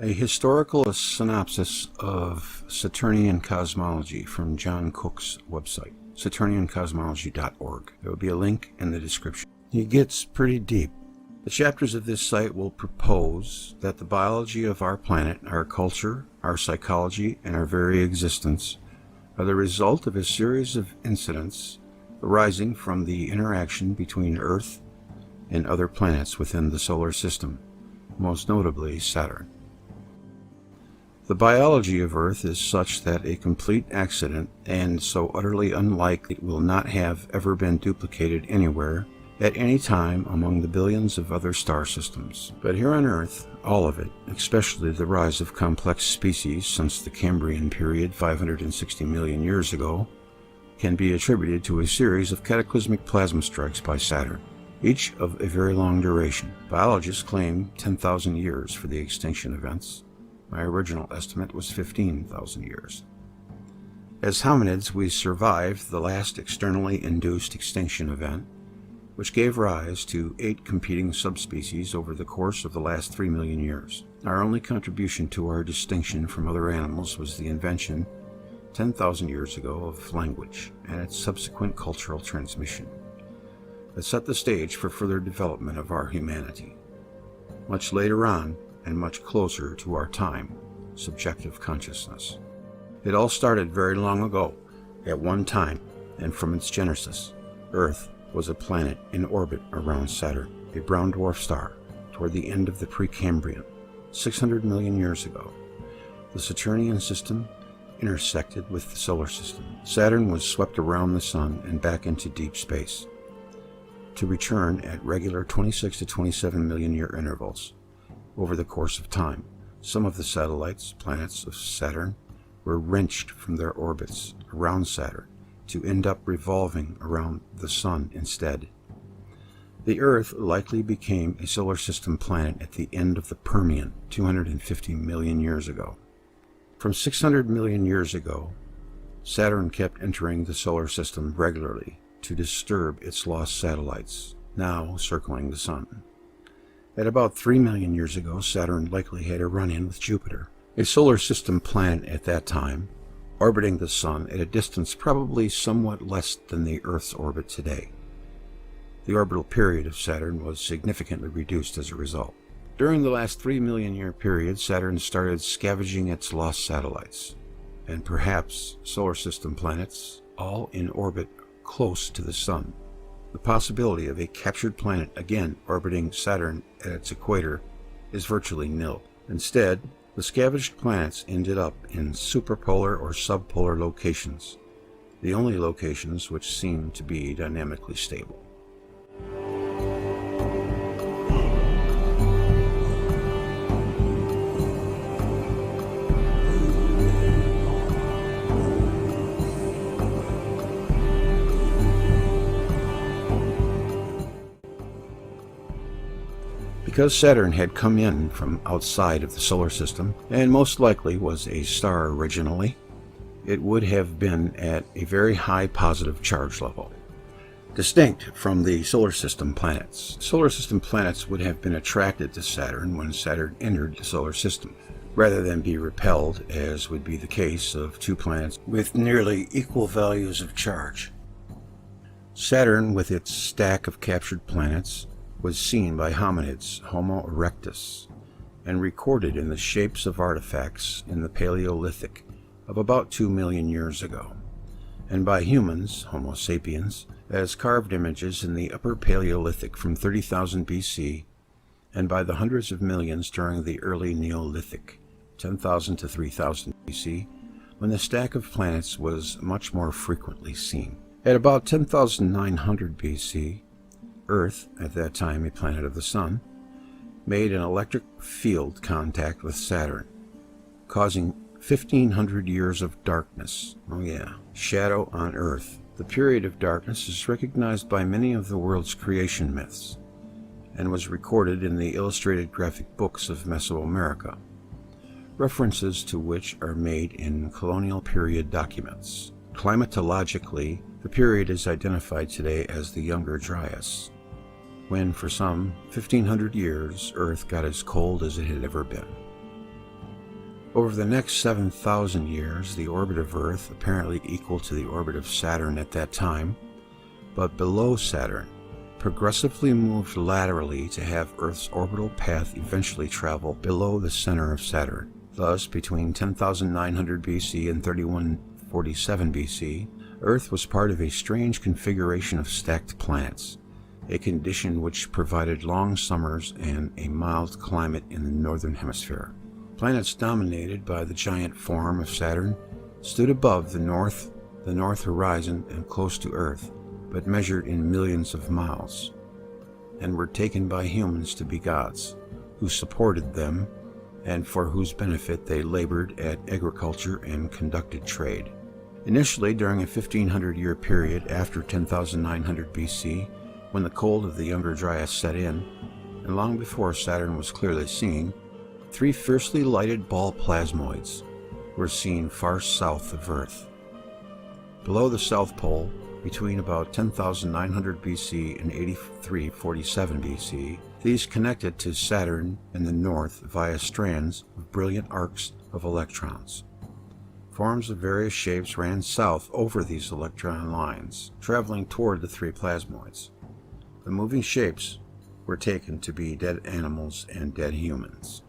A historical synopsis of Saturnian cosmology from John Cook's website, saturniancosmology.org. There will be a link in the description. It gets pretty deep. The chapters of this site will propose that the biology of our planet, our culture, our psychology, and our very existence are the result of a series of incidents arising from the interaction between Earth and other planets within the solar system, most notably Saturn. The biology of Earth is such that a complete accident, and so utterly unlike it, will not have ever been duplicated anywhere, at any time among the billions of other star systems. But here on Earth, all of it, especially the rise of complex species since the Cambrian period 560 million years ago, can be attributed to a series of cataclysmic plasma strikes by Saturn, each of a very long duration. Biologists claim 10,000 years for the extinction events. My original estimate was 15,000 years. As hominids, we survived the last externally induced extinction event, which gave rise to 8 competing subspecies over the course of the last 3 million years. Our only contribution to our distinction from other animals was the invention, 10,000 years ago, of language and its subsequent cultural transmission that set the stage for further development of our humanity. Much later on, and much closer to our time, subjective consciousness. It all started very long ago, at one time, and from its genesis, Earth was a planet in orbit around Saturn, a brown dwarf star, toward the end of the Precambrian, 600 million years ago. The Saturnian system intersected with the solar system. Saturn was swept around the sun and back into deep space, to return at regular 26 to 27 million year intervals. Over the course of time, some of the satellites, planets of Saturn, were wrenched from their orbits around Saturn to end up revolving around the sun instead. The Earth likely became a solar system planet at the end of the Permian, 250 million years ago. From 600 million years ago, Saturn kept entering the solar system regularly to disturb its lost satellites, now circling the sun. At about 3 million years ago, Saturn likely had a run-in with Jupiter, a solar system planet at that time, orbiting the sun at a distance probably somewhat less than the Earth's orbit today. The orbital period of Saturn was significantly reduced as a result. During the last 3 million year period, Saturn started scavenging its lost satellites, and perhaps solar system planets, all in orbit close to the sun. The possibility of a captured planet again orbiting Saturn at its equator is virtually nil. Instead, the scavenged planets ended up in superpolar or subpolar locations, the only locations which seem to be dynamically stable. Because Saturn had come in from outside of the solar system, and most likely was a star originally, it would have been at a very high positive charge level, distinct from the solar system planets. Solar system planets would have been attracted to Saturn when Saturn entered the solar system, rather than be repelled, as would be the case of two planets with nearly equal values of charge. Saturn, with its stack of captured planets, was seen by hominids, Homo erectus, and recorded in the shapes of artifacts in the Paleolithic of about 2 million years ago, and by humans, Homo sapiens, as carved images in the Upper Paleolithic from 30,000 BC, and by the hundreds of millions during the early Neolithic, 10,000 to 3,000 BC, when the stack of planets was much more frequently seen. At about 10,900 BC, Earth, at that time a planet of the Sun, made an electric field contact with Saturn, causing 1,500 years of darkness. Oh yeah, shadow on Earth. The period of darkness is recognized by many of the world's creation myths, and was recorded in the illustrated graphic books of Mesoamerica, references to which are made in colonial period documents. Climatologically, the period is identified today as the Younger Dryas, when for some 1,500 years Earth got as cold as it had ever been. Over the next 7,000 years, the orbit of Earth, apparently equal to the orbit of Saturn at that time, but below Saturn, progressively moved laterally to have Earth's orbital path eventually travel below the center of Saturn. Thus, between 10,900 BC and 3147 BC, Earth was part of a strange configuration of stacked planets, a condition which provided long summers and a mild climate in the northern hemisphere. Planets dominated by the giant form of Saturn stood above the north horizon and close to Earth, but measured in millions of miles, and were taken by humans to be gods, who supported them and for whose benefit they labored at agriculture and conducted trade. Initially, during a 1,500-year period after 10,900 BC, when the cold of the Younger Dryas set in, and long before Saturn was clearly seen, 3 fiercely lighted ball plasmoids were seen far south of Earth. Below the South Pole, between about 10,900 BC and 8347 BC, these connected to Saturn in the north via strands of brilliant arcs of electrons. Forms of various shapes ran south over these electron lines, traveling toward the 3 plasmoids. The moving shapes were taken to be dead animals and dead humans.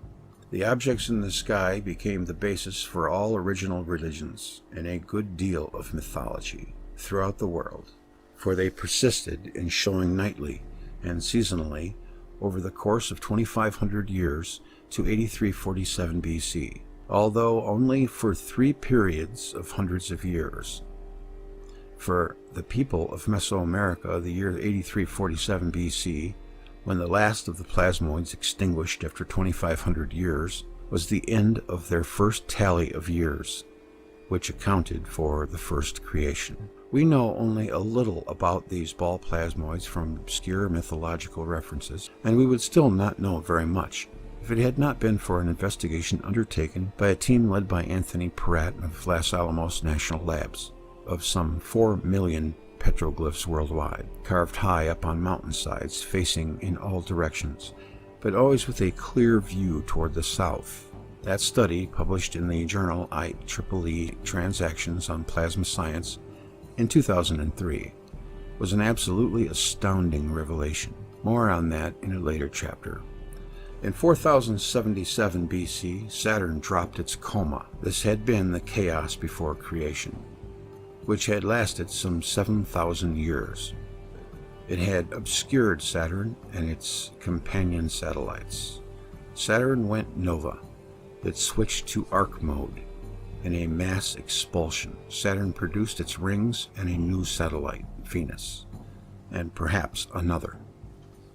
The objects in the sky became the basis for all original religions and a good deal of mythology throughout the world, for they persisted in showing nightly and seasonally over the course of 2,500 years to 8347 BC, although only for 3 periods of hundreds of years. For the people of Mesoamerica, the year 8347 BC, when the last of the plasmoids extinguished after 2,500 years, was the end of their first tally of years, which accounted for the first creation. We know only a little about these ball plasmoids from obscure mythological references, and we would still not know very much if it had not been for an investigation undertaken by a team led by Anthony Peratt of Los Alamos National Labs, of some 4 million petroglyphs worldwide, carved high up on mountainsides facing in all directions, but always with a clear view toward the south. That study, published in the journal IEEE Transactions on Plasma Science in 2003, was an absolutely astounding revelation. More on that in a later chapter. In 4077 BC, Saturn dropped its coma. This had been the chaos before creation, which had lasted some 7,000 years. It had obscured Saturn and its companion satellites. Saturn went nova. It switched to arc mode. In a mass expulsion, Saturn produced its rings and a new satellite, Venus, and perhaps another.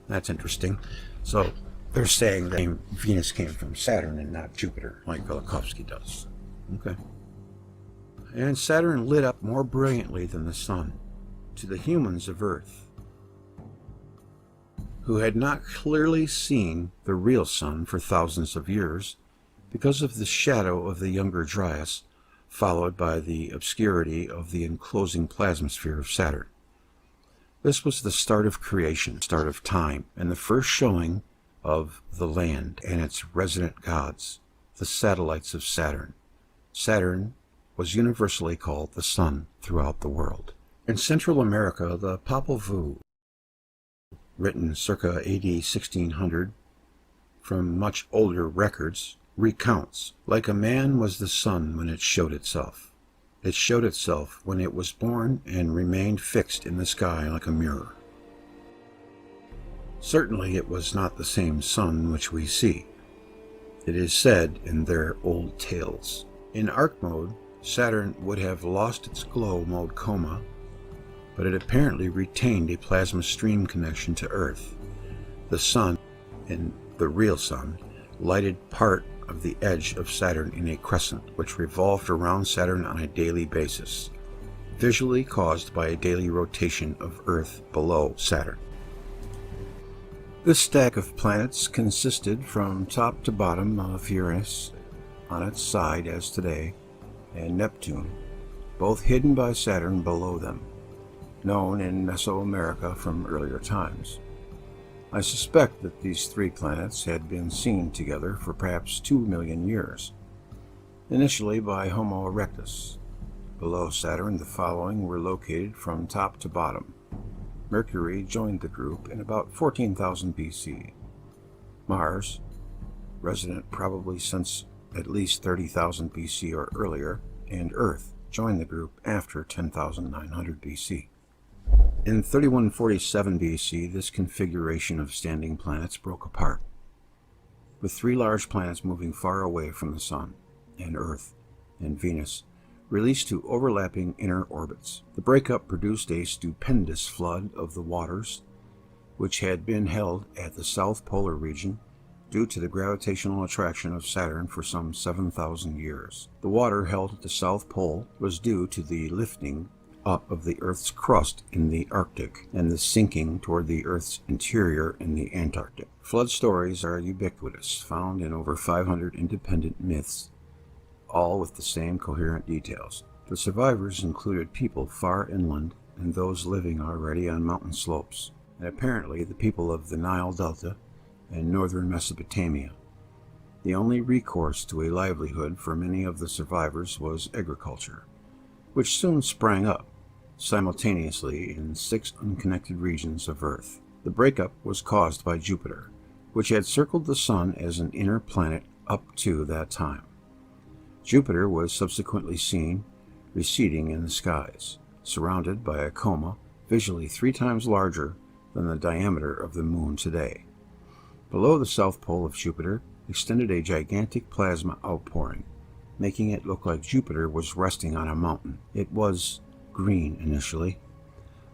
That's interesting. So they're saying that Venus came from Saturn and not Jupiter, like Velikovsky does. Okay. And Saturn lit up more brilliantly than the sun to the humans of Earth, who had not clearly seen the real sun for thousands of years because of the shadow of the younger Dryas, followed by the obscurity of the enclosing plasmasphere of Saturn. This was the start of creation, start of time, and the first showing of the land and its resident gods, the satellites of Saturn. Saturn was universally called the sun throughout the world. In Central America, the Popol Vuh, written circa AD 1600 from much older records, recounts, like a man was the sun when it showed itself. It showed itself when it was born and remained fixed in the sky like a mirror. Certainly it was not the same sun which we see. It is said in their old tales. In arc mode, Saturn would have lost its glow mode coma, but it apparently retained a plasma stream connection to Earth. The sun, and the real sun, lighted part of the edge of Saturn in a crescent which revolved around Saturn on a daily basis, visually caused by a daily rotation of Earth below Saturn. This stack of planets consisted from top to bottom of Uranus on its side as today, and Neptune, both hidden by Saturn below them, known in Mesoamerica from earlier times. I suspect that these 3 planets had been seen together for perhaps 2 million years, initially by Homo erectus. Below Saturn, the following were located from top to bottom. Mercury joined the group in about 14,000 BC. Mars, resident probably since at least 30,000 BC or earlier, and Earth joined the group after 10,900 BC. In 3147 BC, this configuration of standing planets broke apart, with 3 large planets moving far away from the Sun, and Earth, and Venus, released to overlapping inner orbits. The breakup produced a stupendous flood of the waters, which had been held at the South Polar region due to the gravitational attraction of Saturn for some 7,000 years. The water held at the South Pole was due to the lifting up of the Earth's crust in the Arctic and the sinking toward the Earth's interior in the Antarctic. Flood stories are ubiquitous, found in over 500 independent myths, all with the same coherent details. The survivors included people far inland and those living already on mountain slopes, and apparently the people of the Nile Delta and northern Mesopotamia. The only recourse to a livelihood for many of the survivors was agriculture, which soon sprang up simultaneously in 6 unconnected regions of Earth. The breakup was caused by Jupiter, which had circled the Sun as an inner planet up to that time. Jupiter was subsequently seen receding in the skies, surrounded by a coma visually 3 times larger than the diameter of the Moon today. Below the south pole of Jupiter extended a gigantic plasma outpouring, making it look like Jupiter was resting on a mountain. It was green initially.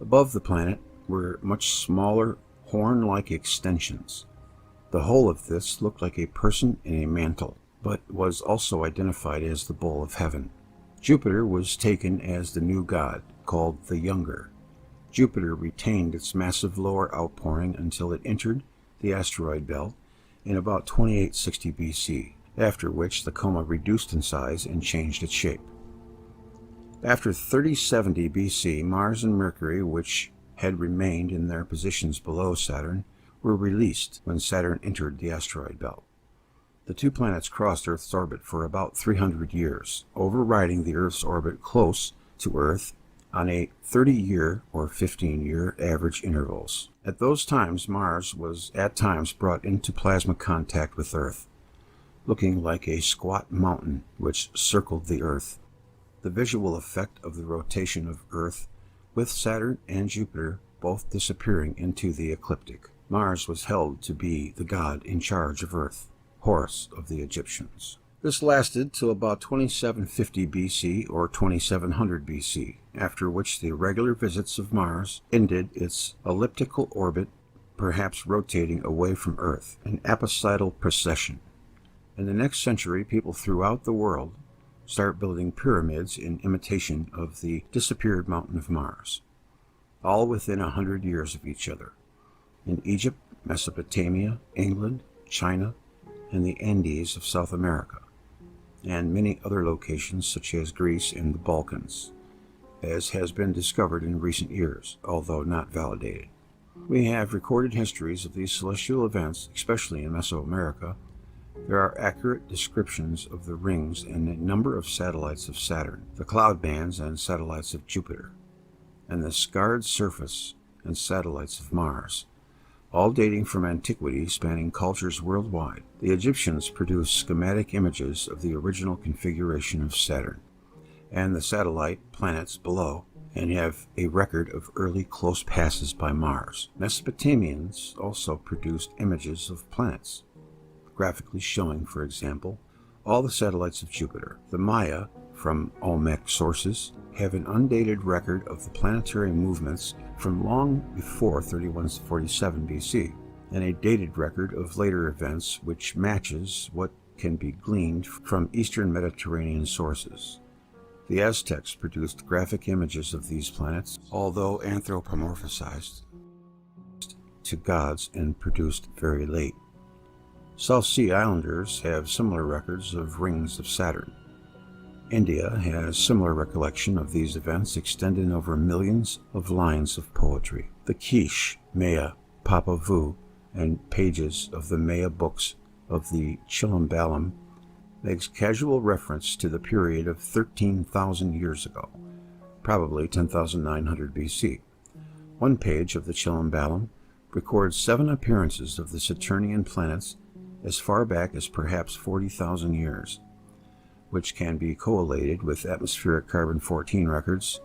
Above the planet were much smaller horn-like extensions. The whole of this looked like a person in a mantle, but was also identified as the bull of heaven. Jupiter was taken as the new god, called the Younger. Jupiter retained its massive lower outpouring until it entered the asteroid belt in about 2860 BC, after which the coma reduced in size and changed its shape. After 3070 BC, Mars and Mercury, which had remained in their positions below Saturn, were released when Saturn entered the asteroid belt. The 2 planets crossed Earth's orbit for about 300 years, overriding the Earth's orbit close to Earth on a 30-year or 15-year average intervals. At those times, Mars was at times brought into plasma contact with Earth, looking like a squat mountain which circled the Earth. The visual effect of the rotation of Earth, with Saturn and Jupiter both disappearing into the ecliptic. Mars was held to be the god in charge of Earth, Horus of the Egyptians. This lasted till about 2750 BC or 2700 BC, after which the irregular visits of Mars ended its elliptical orbit, perhaps rotating away from Earth, an apocidal procession. In the next century, people throughout the world start building pyramids in imitation of the disappeared mountain of Mars, all within 100 years of each other, in Egypt, Mesopotamia, England, China, and the Andes of South America, and many other locations such as Greece and the Balkans, as has been discovered in recent years, although not validated. We have recorded histories of these celestial events, especially in Mesoamerica. There are accurate descriptions of the rings and a number of satellites of Saturn, the cloud bands and satellites of Jupiter, and the scarred surface and satellites of Mars, all dating from antiquity, spanning cultures worldwide. The Egyptians produced schematic images of the original configuration of Saturn and the satellite planets below, and have a record of early close passes by Mars. Mesopotamians also produced images of planets, graphically showing, for example, all the satellites of Jupiter. The Maya, from Olmec sources, have an undated record of the planetary movements from long before 3147 BC, and a dated record of later events which matches what can be gleaned from Eastern Mediterranean sources. The Aztecs produced graphic images of these planets, although anthropomorphized to gods and produced very late. South Sea Islanders have similar records of rings of Saturn. India has similar recollection of these events extending over millions of lines of poetry. The Quiche, Maya, Papa Vu, and pages of the Maya books of the Chilombalam makes casual reference to the period of 13,000 years ago, probably 10,900 BC. One page of the Chilombalam records 7 appearances of the Saturnian planets as far back as perhaps 40,000 years, which can be correlated with atmospheric carbon-14 records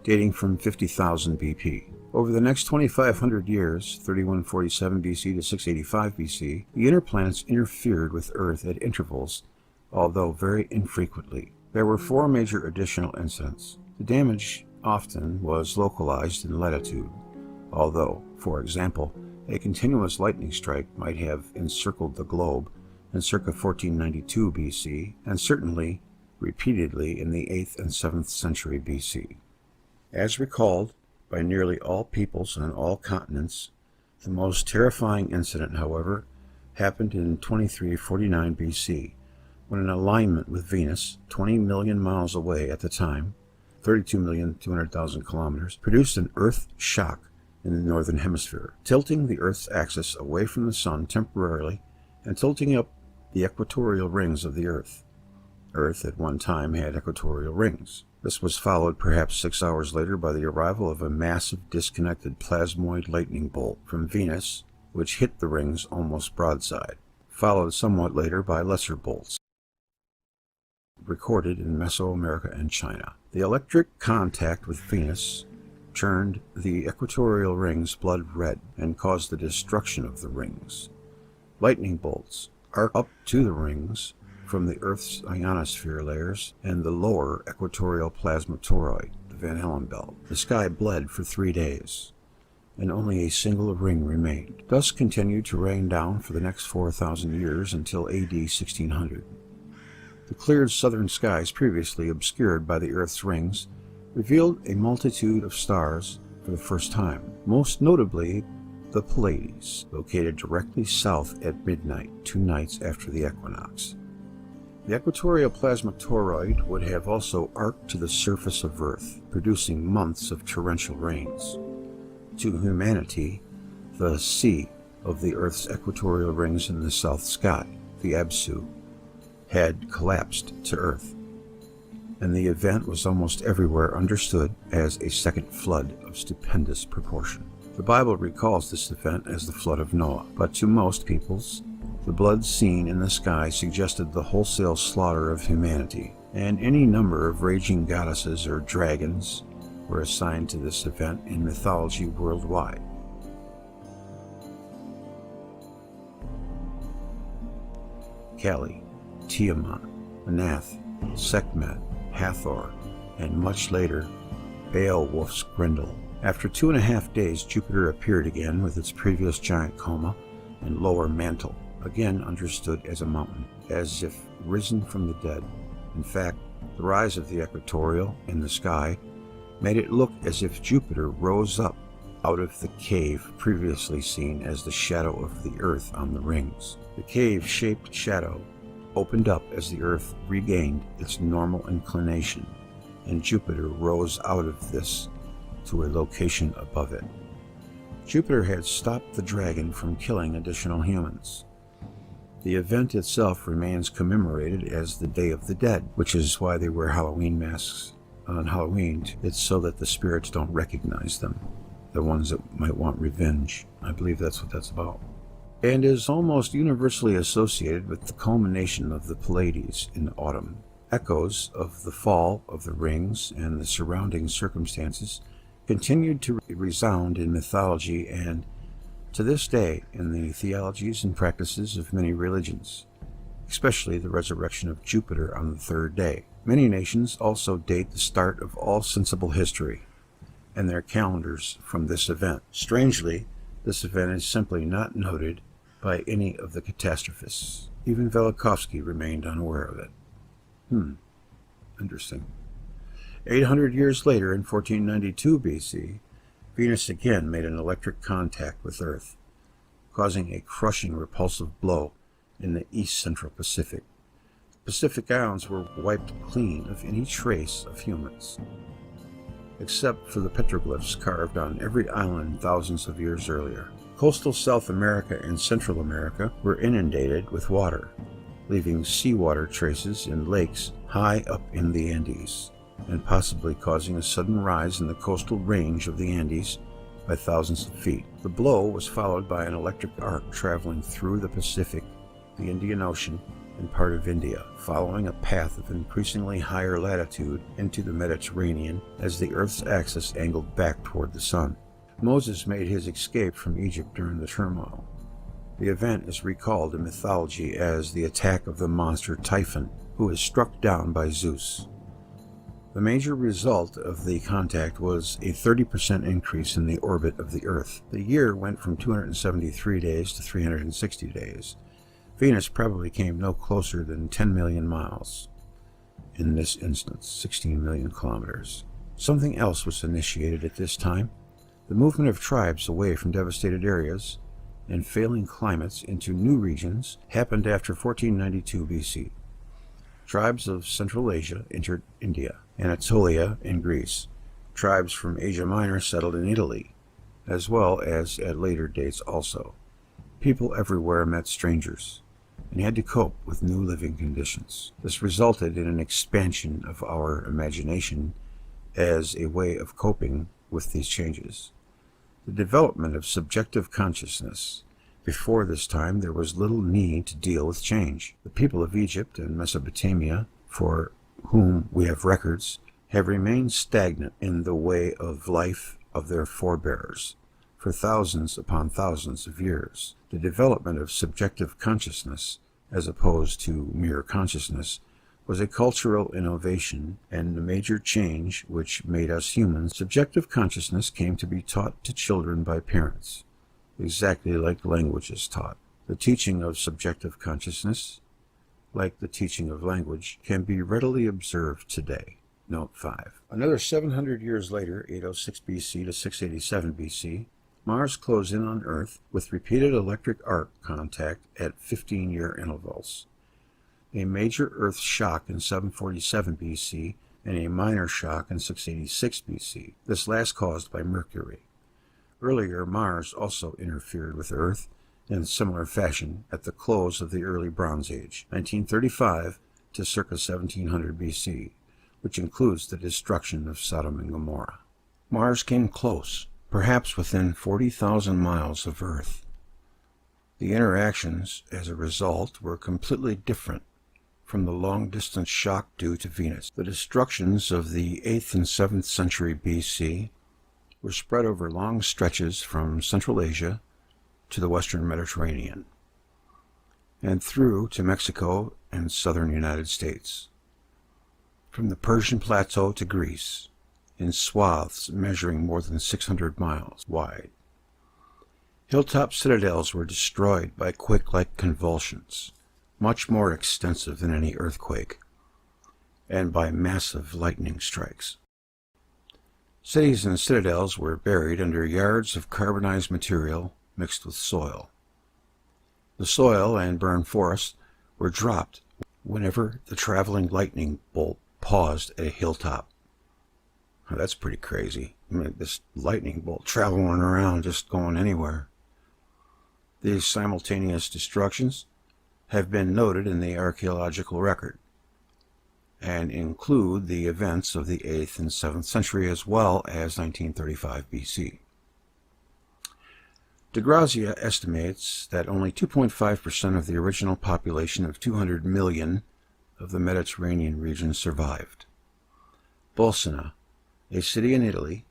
dating from 50,000 BP. Over the next 2,500 years, 3147 BC to 685 BC, the inner planets interfered with Earth at intervals, although very infrequently. There were 4 major additional incidents. The damage often was localized in latitude, although, for example, a continuous lightning strike might have encircled the globe in circa 1492 BC, and certainly repeatedly in the 8th and 7th century BC. As recalled by nearly all peoples on all continents, the most terrifying incident, however, happened in 2349 BC, when an alignment with Venus, 20 million miles away at the time, 32,200,000 kilometers, produced an Earth shock in the northern hemisphere, tilting the Earth's axis away from the Sun temporarily and tilting up the equatorial rings of the Earth. Earth at one time had equatorial rings. This was followed perhaps 6 hours later by the arrival of a massive disconnected plasmoid lightning bolt from Venus, which hit the rings almost broadside. followed somewhat later by lesser bolts, recorded in Mesoamerica and China. The electric contact with Venus turned the equatorial rings blood red and caused the destruction of the rings. Lightning bolts arc up to the rings from the Earth's ionosphere layers and the lower equatorial plasma toroid, the Van Allen belt. The sky bled for 3 days, and only a single ring remained. Dust continued to rain down for the next 4,000 years until AD 1600. The cleared southern skies, previously obscured by the Earth's rings, revealed a multitude of stars for the first time, most notably the Pleiades, located directly south at midnight, 2 nights after the equinox. The equatorial plasma toroid would have also arced to the surface of Earth, producing months of torrential rains. To humanity, the sea of the Earth's equatorial rings in the south sky, the Absu, had collapsed to Earth, and the event was almost everywhere understood as a second flood of stupendous proportion. The Bible recalls this event as the flood of Noah, but to most peoples, the blood seen in the sky suggested the wholesale slaughter of humanity, and any number of raging goddesses or dragons were assigned to this event in mythology worldwide. Kali, Tiamat, Anath, Sekhmet, Hathor, and much later, Beowulf's Grendel. After 2.5 days, Jupiter appeared again with its previous giant coma and lower mantle, again understood as a mountain, as if risen from the dead. In fact, the rise of the equatorial in the sky made it look as if Jupiter rose up out of the cave previously seen as the shadow of the Earth on the rings. The cave-shaped shadow opened up as the Earth regained its normal inclination, and Jupiter rose out of this to a location above it. Jupiter had stopped the dragon from killing additional humans. The event itself remains commemorated as the Day of the Dead, which is why they wear Halloween masks on Halloween. It's so that the spirits don't recognize them, the ones that might want revenge. I believe that's what that's about. And is almost universally associated with the culmination of the Pleiades in autumn. Echoes of the fall of the rings and the surrounding circumstances continued to resound in mythology and, to this day, in the theologies and practices of many religions, especially the resurrection of Jupiter on the 3rd day. Many nations also date the start of all sensible history and their calendars from this event. Strangely, this event is simply not noted by any of the catastrophists. Even Velikovsky remained unaware of it. Interesting. 800 years later, in 1492 BC, Venus again made an electric contact with Earth, causing a crushing, repulsive blow in the east-central Pacific. The Pacific Islands were wiped clean of any trace of humans, except for the petroglyphs carved on every island thousands of years earlier. Coastal South America and Central America were inundated with water, leaving seawater traces in lakes high up in the Andes, and possibly causing a sudden rise in the coastal range of the Andes by thousands of feet. The blow was followed by an electric arc traveling through the Pacific, the Indian Ocean, and part of India, following a path of increasingly higher latitude into the Mediterranean as the Earth's axis angled back toward the sun. Moses made his escape from Egypt during the turmoil. The event is recalled in mythology as the attack of the monster Typhon, who is struck down by Zeus. The major result of the contact was a 30% increase in the orbit of the Earth. The year went from 273 days to 360 days. Venus probably came no closer than 10 million miles. In this instance, 16 million kilometers. Something else was initiated at this time. The movement of tribes away from devastated areas and failing climates into new regions happened after 1492 BC. Tribes of Central Asia entered India, Anatolia in Greece. Tribes from Asia Minor settled in Italy, as well as at later dates also. People everywhere met strangers and had to cope with new living conditions. This resulted in an expansion of our imagination as a way of coping with these changes. The development of subjective consciousness before this time there was little need to deal with change. The people of Egypt and Mesopotamia, for whom we have records, have remained stagnant in the way of life of their forebears for thousands upon thousands of years. The development of subjective consciousness, as opposed to mere consciousness, was a cultural innovation and a major change which made us humans. Subjective consciousness came to be taught to children by parents, exactly like language is taught. The teaching of subjective consciousness, like the teaching of language, can be readily observed today. Note 5. Another 700 years later, 806 BC to 687 BC, Mars closed in on Earth with repeated electric arc contact at 15-year intervals. A major Earth shock in 747 BC and a minor shock in 686 BC, this last caused by Mercury. Earlier, Mars also interfered with Earth in similar fashion at the close of the early Bronze Age, 1935 to circa 1700 BC, which includes the destruction of Sodom and Gomorrah. Mars came close, perhaps within 40,000 miles of Earth. The interactions, as a result, were completely different from the long-distance shock due to Venus. The destructions of the 8th and 7th century BC were spread over long stretches from Central Asia to the western Mediterranean, and through to Mexico and southern United States, from the Persian Plateau to Greece, in swaths measuring more than 600 miles wide. Hilltop citadels were destroyed by quake-like convulsions, much more extensive than any earthquake, and by massive lightning strikes. Cities and citadels were buried under yards of carbonized material mixed with soil. The soil and burned forests were dropped whenever the traveling lightning bolt paused at a hilltop. Now, that's pretty crazy. I mean, this lightning bolt traveling around, just going anywhere. These simultaneous destructions have been noted in the archaeological record and include the events of the 8th and 7th century as well as 1935 BC. De Grazia estimates that only 2.5% of the original population of 200 million of the Mediterranean region survived. Bolsena, a city in Italy,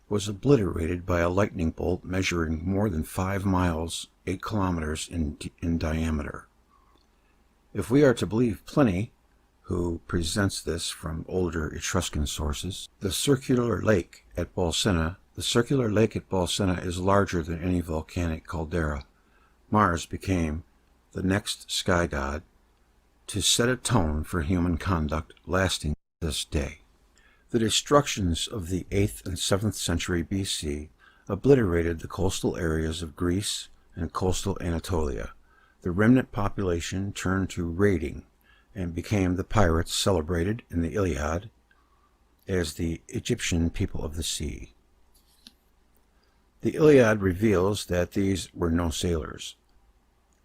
was obliterated by a lightning bolt measuring more than 5 miles, 8 kilometers in diameter. If we are to believe Pliny, who presents this from older Etruscan sources, the circular lake at Bolsena is larger than any volcanic caldera. Mars became the next sky god to set a tone for human conduct lasting to this day. The destructions of the 8th and 7th century BC obliterated the coastal areas of Greece and coastal Anatolia. The remnant population turned to raiding and became the pirates celebrated in the Iliad as the Egyptian people of the sea. The Iliad reveals that these were no sailors.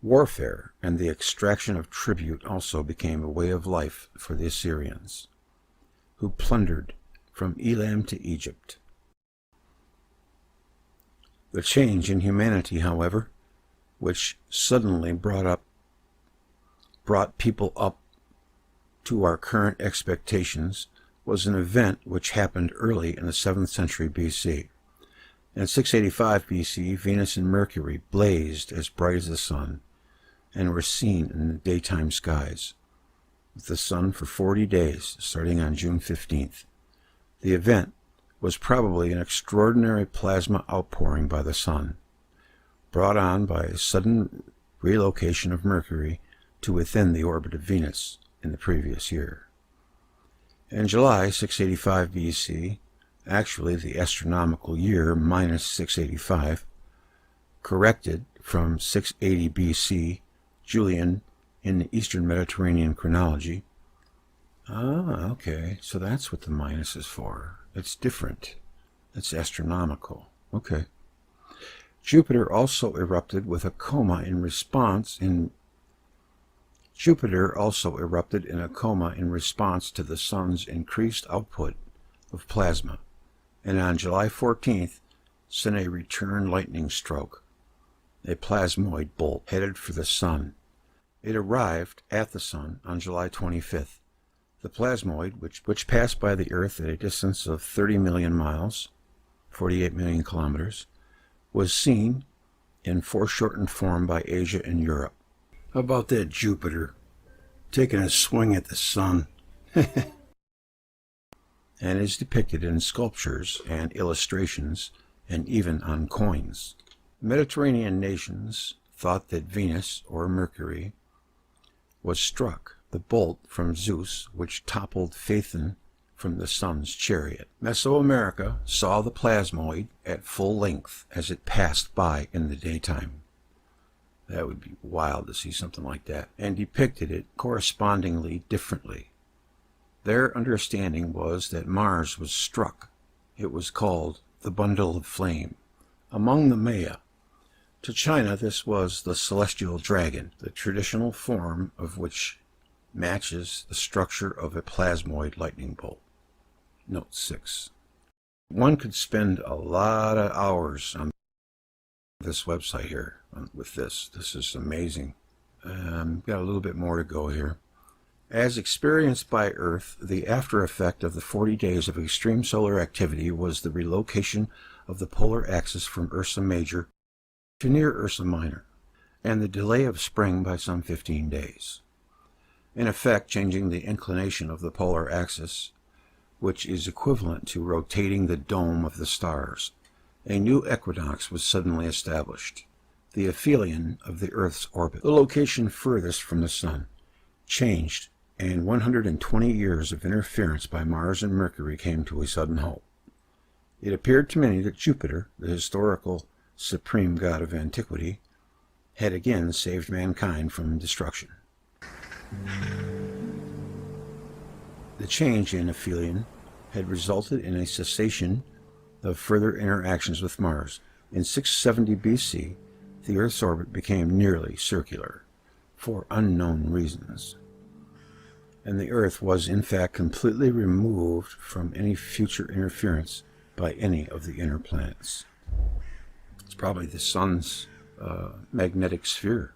Warfare and the extraction of tribute also became a way of life for the Assyrians, who plundered from Elam to Egypt. The change in humanity, however, which suddenly brought people up to our current expectations, was an event which happened early in the 7th century BC. In 685 BC, Venus and Mercury blazed as bright as the sun and were seen in the daytime skies, with the sun for 40 days, starting on June 15th. The event was probably an extraordinary plasma outpouring by the sun, brought on by a sudden relocation of Mercury to within the orbit of Venus in the previous year. In July 685 BC, actually the astronomical year minus 685, corrected from 680 BC, Julian in the Eastern Mediterranean chronology. Ah, okay, so that's what the minus is for. It's different. It's astronomical. Okay. Jupiter also erupted with a coma in response to the sun's increased output of plasma, and on July 14th sent a return lightning stroke a plasmoid bolt headed for the Sun. It arrived at the Sun on July 25th. The plasmoid, which passed by the Earth at a distance of 30 million miles, 48 million kilometers, was seen in foreshortened form by Asia and Europe. How about that Jupiter taking a swing at the Sun? And is depicted in sculptures and illustrations and even on coins. Mediterranean nations thought that Venus or Mercury was struck, the bolt from Zeus which toppled Phaethon from the Sun's chariot. Mesoamerica saw the plasmoid at full length as it passed by in the daytime. That would be wild to see something like that, and depicted it correspondingly differently. Their understanding was that Mars was struck. It was called the bundle of flame. Among the Maya, to China this was the celestial dragon, the traditional form of which matches the structure of a plasmoid lightning bolt. Note 6. One could spend a lot of hours on this website here with this. This is amazing. Got a little bit more to go here. As experienced by Earth, the after effect of the 40 days of extreme solar activity was the relocation of the polar axis from Ursa Major to near Ursa Minor, and the delay of spring by some 15 days. In effect, changing the inclination of the polar axis, which is equivalent to rotating the dome of the stars. A new equinox was suddenly established, the aphelion of the Earth's orbit, the location furthest from the Sun, changed, and 120 years of interference by Mars and Mercury came to a sudden halt. It appeared to many that Jupiter, the historical supreme god of antiquity, had again saved mankind from destruction. The change in aphelion had resulted in a cessation of further interactions with Mars. In 670 BC, the Earth's orbit became nearly circular, for unknown reasons, and the Earth was in fact completely removed from any future interference by any of the inner planets. It's probably the Sun's magnetic sphere,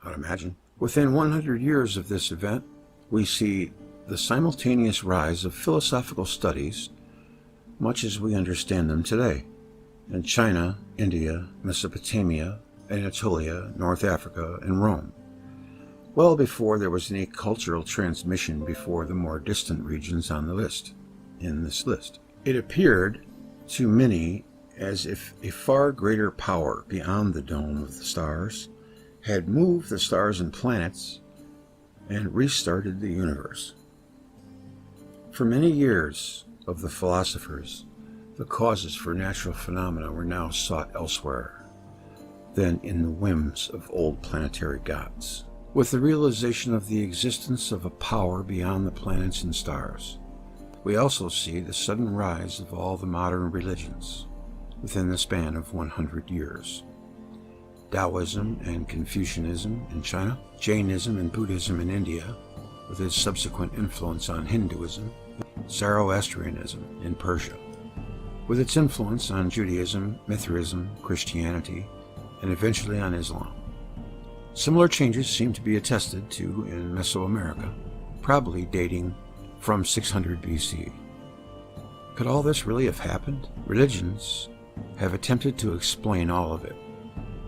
I'd imagine. Within 100 years of this event, we see the simultaneous rise of philosophical studies, much as we understand them today, in China, India, Mesopotamia, Anatolia, North Africa, and Rome, well before there was any cultural transmission before the more distant regions on the list. In this list, it appeared to many as if a far greater power beyond the dome of the stars had moved the stars and planets and restarted the universe. For many years of the philosophers, the causes for natural phenomena were now sought elsewhere than in the whims of old planetary gods. With the realization of the existence of a power beyond the planets and stars, we also see the sudden rise of all the modern religions within the span of 100 years. Taoism and Confucianism in China, Jainism and Buddhism in India, with its subsequent influence on Hinduism, Zoroastrianism in Persia, with its influence on Judaism, Mithraism, Christianity, and eventually on Islam. Similar changes seem to be attested to in Mesoamerica, probably dating from 600 BC. Could all this really have happened? Religions have attempted to explain all of it,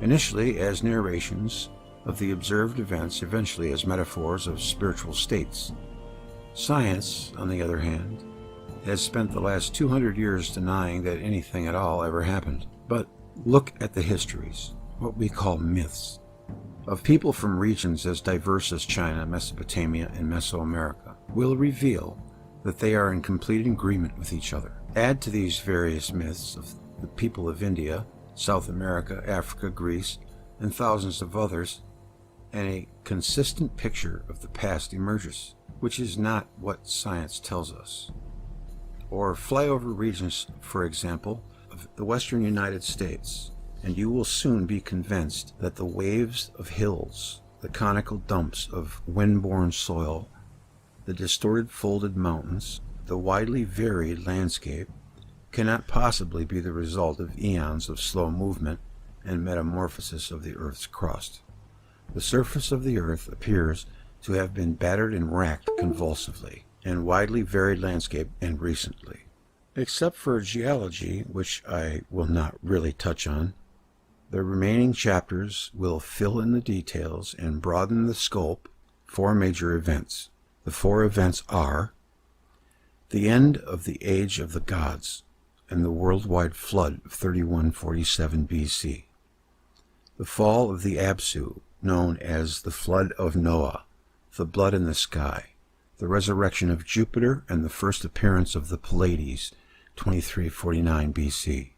initially as narrations of the observed events, eventually as metaphors of spiritual states. Science, on the other hand, has spent the last 200 years denying that anything at all ever happened. But look at the histories, what we call myths, of people from regions as diverse as China, Mesopotamia, and Mesoamerica, will reveal that they are in complete agreement with each other. Add to these various myths of the people of India, South America, Africa, Greece, and thousands of others, and a consistent picture of the past emerges, which is not what science tells us. Or fly over regions, for example, of the western United States, and you will soon be convinced that the waves of hills, the conical dumps of wind-borne soil, the distorted folded mountains, the widely varied landscape, cannot possibly be the result of eons of slow movement and metamorphosis of the Earth's crust. The surface of the Earth appears to have been battered and racked convulsively, and widely varied landscape and recently. Except for geology, which I will not really touch on, the remaining chapters will fill in the details and broaden the scope. 4 major events. The 4 events are the end of the age of the gods and the worldwide flood of 3147 BC, the fall of the Absu, known as the flood of Noah, the blood in the sky, the resurrection of Jupiter, and the first appearance of the Pleiades, 2349 BC,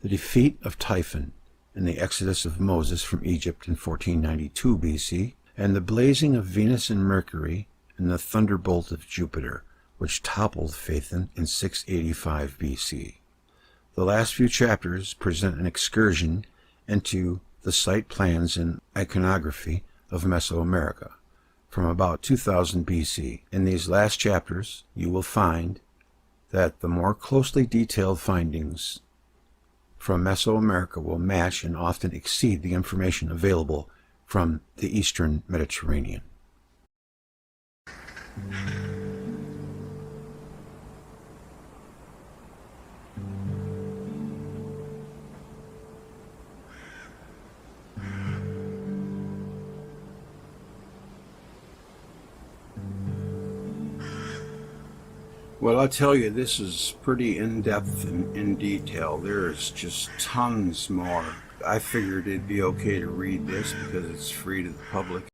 the defeat of Typhon and the exodus of Moses from Egypt in 1492 BC, and the blazing of Venus and Mercury and the thunderbolt of Jupiter, which toppled Phaethon in 685 BC. The last few chapters present an excursion into the site plans and iconography of Mesoamerica from about 2000 BC. In these last chapters, you will find that the more closely detailed findings from Mesoamerica will match and often exceed the information available from the Eastern Mediterranean. Well, I'll tell you, this is pretty in-depth and in detail. There's just tons more. I figured it'd be okay to read this because it's free to the public.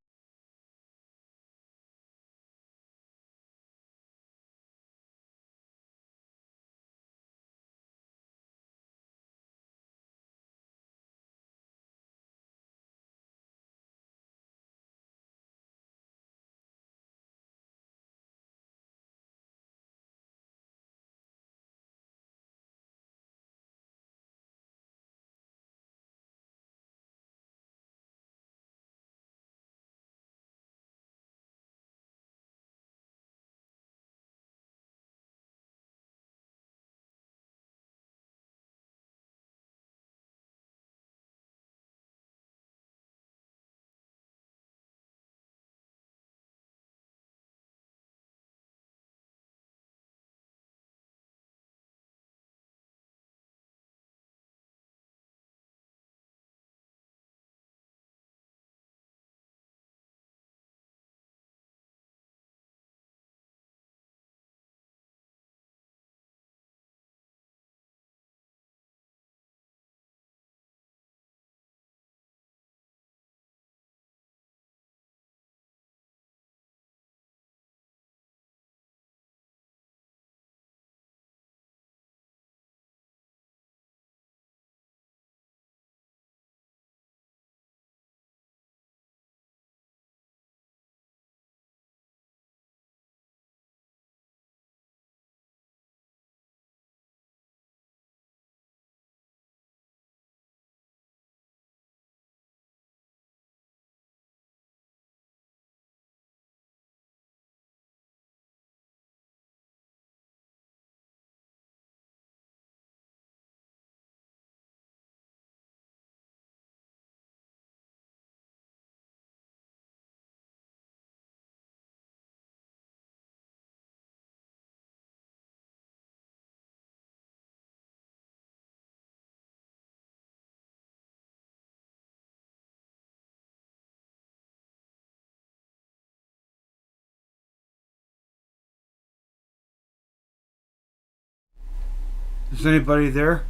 Is anybody there?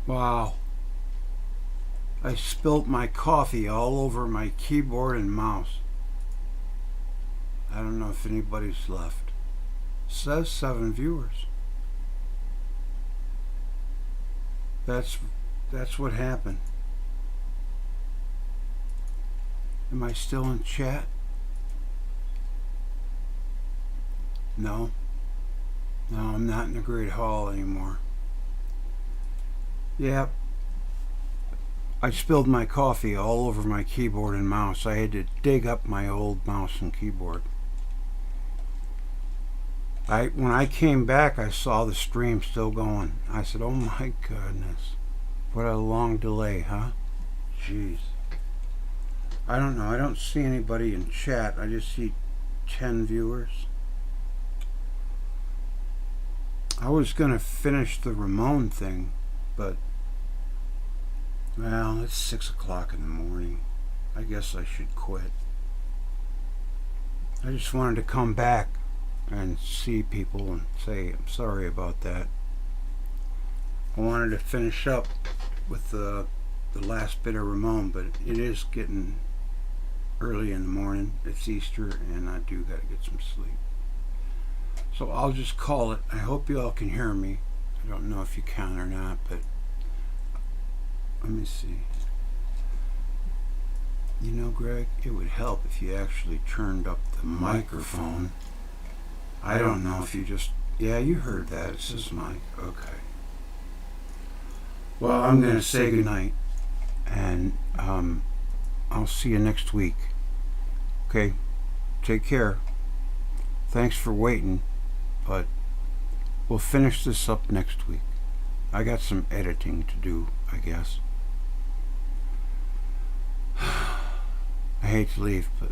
Wow. I spilt my coffee all over my keyboard and mouse. I don't know if anybody's left. It says 7 viewers. That's what happened. Am I still in chat? No. No, I'm not in the Great Hall anymore. Yep. I spilled my coffee all over my keyboard and mouse. I had to dig up my old mouse and keyboard. When I came back, I saw the stream still going. I said, oh my goodness. What a long delay, huh? Jeez. I don't know. I don't see anybody in chat. I just see 10 viewers. I was going to finish the Ramon thing, but, well, it's 6 o'clock in the morning. I guess I should quit. I just wanted to come back and see people and say I'm sorry about that. I wanted to finish up with the last bit of Ramon, but it is getting early in the morning. It's Easter and I do got to get some sleep. So I'll just call it. I hope you all can hear me. I don't know if you can or not, but let me see. You know, Greg, it would help if you actually turned up the microphone. I don't know if you just... Yeah, you heard that. It says mic. Okay. Well, I'm going to say goodnight, and I'll see you next week. Okay? Take care. Thanks for waiting, but we'll finish this up next week. I got some editing to do, I guess. I hate to leave, but